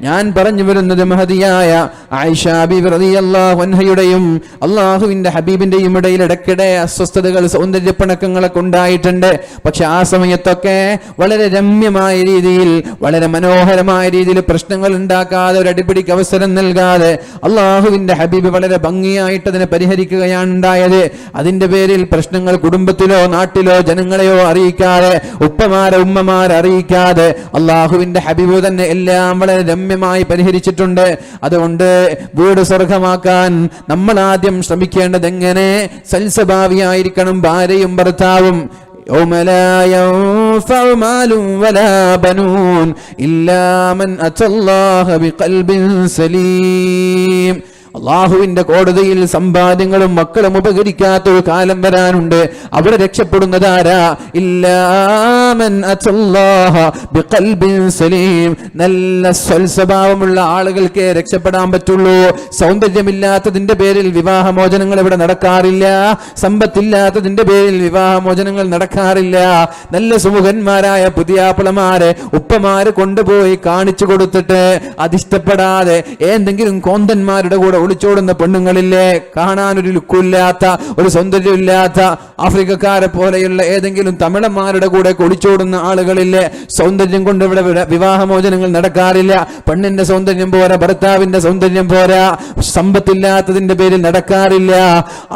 ഞാൻ പറഞ്ഞു വരുന്നത് മഹദിയായ ആയിഷ ബീവി റളിയല്ലാഹു അൻഹയുടെയും അല്ലാഹുവിന്റെ ഹബീബിന്റെയും ഇടയിൽ ഇടയ്ക്കിടെ അസ്വസ്ഥതകൾ, സൗന്ദര്യപ്പിണക്കങ്ങളൊക്കെ ഉണ്ടായിട്ടുണ്ട്. പക്ഷെ ആ സമയത്തൊക്കെ വളരെ രമ്യമായ രീതിയിൽ, വളരെ മനോഹരമായ രീതിയിൽ പ്രശ്നങ്ങൾ ഉണ്ടാക്കാതെ, ഒരു അടിപിടിക്ക് അവസരം നൽകാതെ അല്ലാഹുവിന്റെ ഹബീബ് വളരെ ഭംഗിയായിട്ട് അതിനെ പരിഹരിക്കുകയാണ് ഉണ്ടായത്. അതിന്റെ പേരിൽ പ്രശ്നങ്ങൾ കുടുംബത്തിലോ നാട്ടിലോ ജനങ്ങളെയോ അറിയിക്കാതെ, ഉമ്മമാരെ അറിയിക്കാതെ അല്ലാഹുവിന്റെ ഹബീബ് തന്നെ എല്ലാം വളരെ രമ്യമായി പരിഹരിച്ചിട്ടുണ്ട്. അതുകൊണ്ട് വീട് സ്വർഗമാക്കാൻ നമ്മൾ ആദ്യം ശ്രമിക്കേണ്ടത് എങ്ങനെ സൽസ്വഭാവിയായിരിക്കണം ഭാര്യയും ഭർത്താവും. يوم لا ينفع مال ولا بنون إلا من أتى الله بقلب سليم. അള്ളാഹുവിന്റെ കോടതിയിൽ സമ്പാദ്യങ്ങളും മക്കളും ഉപകരിക്കാത്ത ഒരു കാലം വരാനുണ്ട്. അവിടെ രക്ഷപ്പെടുന്നതാരാ? ഇല്ലാമൻ അത്തല്ലാഹ ബിഖൽബിൻ സലീം. നല്ല സ്വൽസ്വഭാവമുള്ള ആളുകൾക്ക് രക്ഷപ്പെടാൻ പറ്റുള്ളൂ. സൗന്ദര്യമില്ലാത്തതിന്റെ പേരിൽ വിവാഹമോചനങ്ങൾ ഇവിടെ നടക്കാറില്ല. സമ്പത്തില്ലാത്തതിന്റെ പേരിൽ വിവാഹമോചനങ്ങൾ നടക്കാറില്ല. നല്ല സുമുഖന്മാരായ പുതിയാപ്പിളമാരെ ഉപ്പമാര് കൊണ്ടുപോയി കാണിച്ചു കൊടുത്തിട്ട് അതിഷ്ടപ്പെടാതെ എന്തെങ്കിലും കോന്തന്മാരുടെ കൂടെ ഒളിച്ചോടുന്ന പെണ്ണുങ്ങളില്ലേ, കാണാനൊരു ലുക്കില്ലാത്ത, ഒരു സൗന്ദര്യമില്ലാത്ത ആഫ്രിക്കക്കാരെ പോലെയുള്ള ഏതെങ്കിലും തമിഴന്മാരുടെ കൂടെ ഒളിച്ചോടുന്ന ആളുകളില്ലേ. സൗന്ദര്യം കൊണ്ട് ഇവിടെ വിവാഹമോചനങ്ങൾ നടക്കാറില്ല. പെണ്ണിന്റെ സൗന്ദര്യം പോരാ, ഭർത്താവിന്റെ സൗന്ദര്യം പോരാ, സമ്പത്തില്ലാത്തതിന്റെ പേരിൽ നടക്കാറില്ല.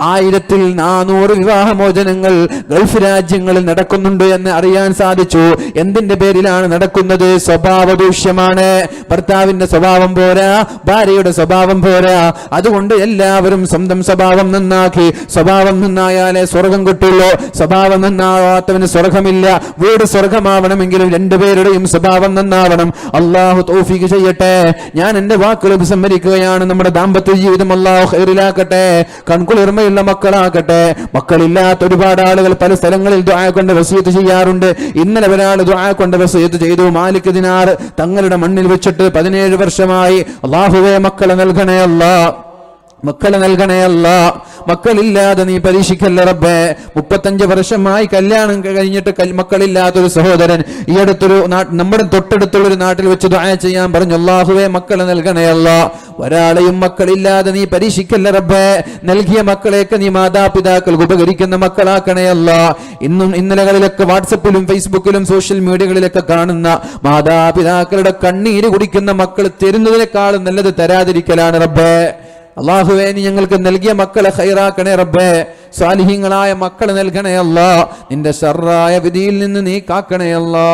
1400 വിവാഹമോചനങ്ങൾ ഗൾഫ് രാജ്യങ്ങളിൽ നടക്കുന്നുണ്ട് എന്ന് അറിയാൻ സാധിച്ചു. എന്തിന്റെ പേരിലാണ് നടക്കുന്നത്? സ്വഭാവ ദൂഷ്യമാണ്. ഭർത്താവിന്റെ സ്വഭാവം പോരാ, ഭാര്യയുടെ സ്വഭാവം പോരാ. അതുകൊണ്ട് എല്ലാവരും സ്വന്തം സ്വഭാവം നന്നാക്കി. സ്വഭാവം നന്നായാലേ സ്വർഗം കിട്ടുള്ളൂ. സ്വഭാവം നന്നാവാത്തവന് സ്വർഗമില്ല. വീട് സ്വർഗമാവണമെങ്കിലും രണ്ടുപേരുടെയും സ്വഭാവം നന്നാവണം. അള്ളാഹു തൗഫീഖ് ചെയ്യട്ടെ. ഞാൻ എന്റെ വാക്കുകൾ വിസമ്മതിക്കുകയാണ്. നമ്മുടെ ദാമ്പത്യ ജീവിതം അള്ളാഹു ഖൈറിലാക്കട്ടെ, കൺകുളിർമയുള്ള മക്കളാക്കട്ടെ. മക്കളില്ലാത്ത ഒരുപാട് ആളുകൾ പല സ്ഥലങ്ങളിൽ ദുആ കൊണ്ട് വസിയത്ത് ചെയ്യാറുണ്ട്. ഇന്നലെ ഒരാൾ ദുആ കൊണ്ട് വസിയത്ത് ചെയ്തു. മാലിക് ദിനാർ തങ്ങളുടെ മണ്ണിൽ വെച്ചിട്ട് 17 വർഷമായി. അള്ളാഹുവേ മക്കളെ നൽകണേ അല്ലാ, മക്കളെ നൽകണേ അല്ലാ. മക്കളില്ലാതെ നീ പരീക്ഷിക്കല്ല റബ്ബേ. 35 വർഷമായി കല്യാണം കഴിഞ്ഞിട്ട് മക്കളില്ലാത്തൊരു സഹോദരൻ ഈ അടുത്തൊരു നമ്മുടെ തൊട്ടടുത്തുള്ളൊരു നാട്ടിൽ വെച്ച് ദുആ ചെയ്യാൻ പറഞ്ഞു. അല്ലാഹുവേ മക്കളെ നൽകണേ അല്ലാ. ഒരാളെയും മക്കളില്ലാതെ നീ പരീക്ഷിക്കല്ല റബ്ബേ. നൽകിയ മക്കളെയൊക്കെ നീ മാതാപിതാക്കൾക്ക് ഉപകരിക്കുന്ന മക്കളാക്കണേ അല്ലാ. ഇന്നലകളിലൊക്കെ വാട്സപ്പിലും ഫേസ്ബുക്കിലും സോഷ്യൽ മീഡിയകളിലൊക്കെ കാണുന്ന മാതാപിതാക്കളുടെ കണ്ണീര് കുടിക്കുന്ന മക്കൾ തരുന്നതിനേക്കാളും നല്ലത് തരാതിരിക്കലാണ് റബ്ബേ. അല്ലാഹുവേ നീ ഞങ്ങൾക്ക് നൽകിയ മക്കളെ ഖൈറാക്കണേ റബ്ബേ. സാലിഹീങ്ങളായ മക്കളെ നൽകണേ അല്ലാ. നിന്റെ ശർറായ വിധിയിൽ നിന്ന് നീ കാക്കണേ അല്ലാ.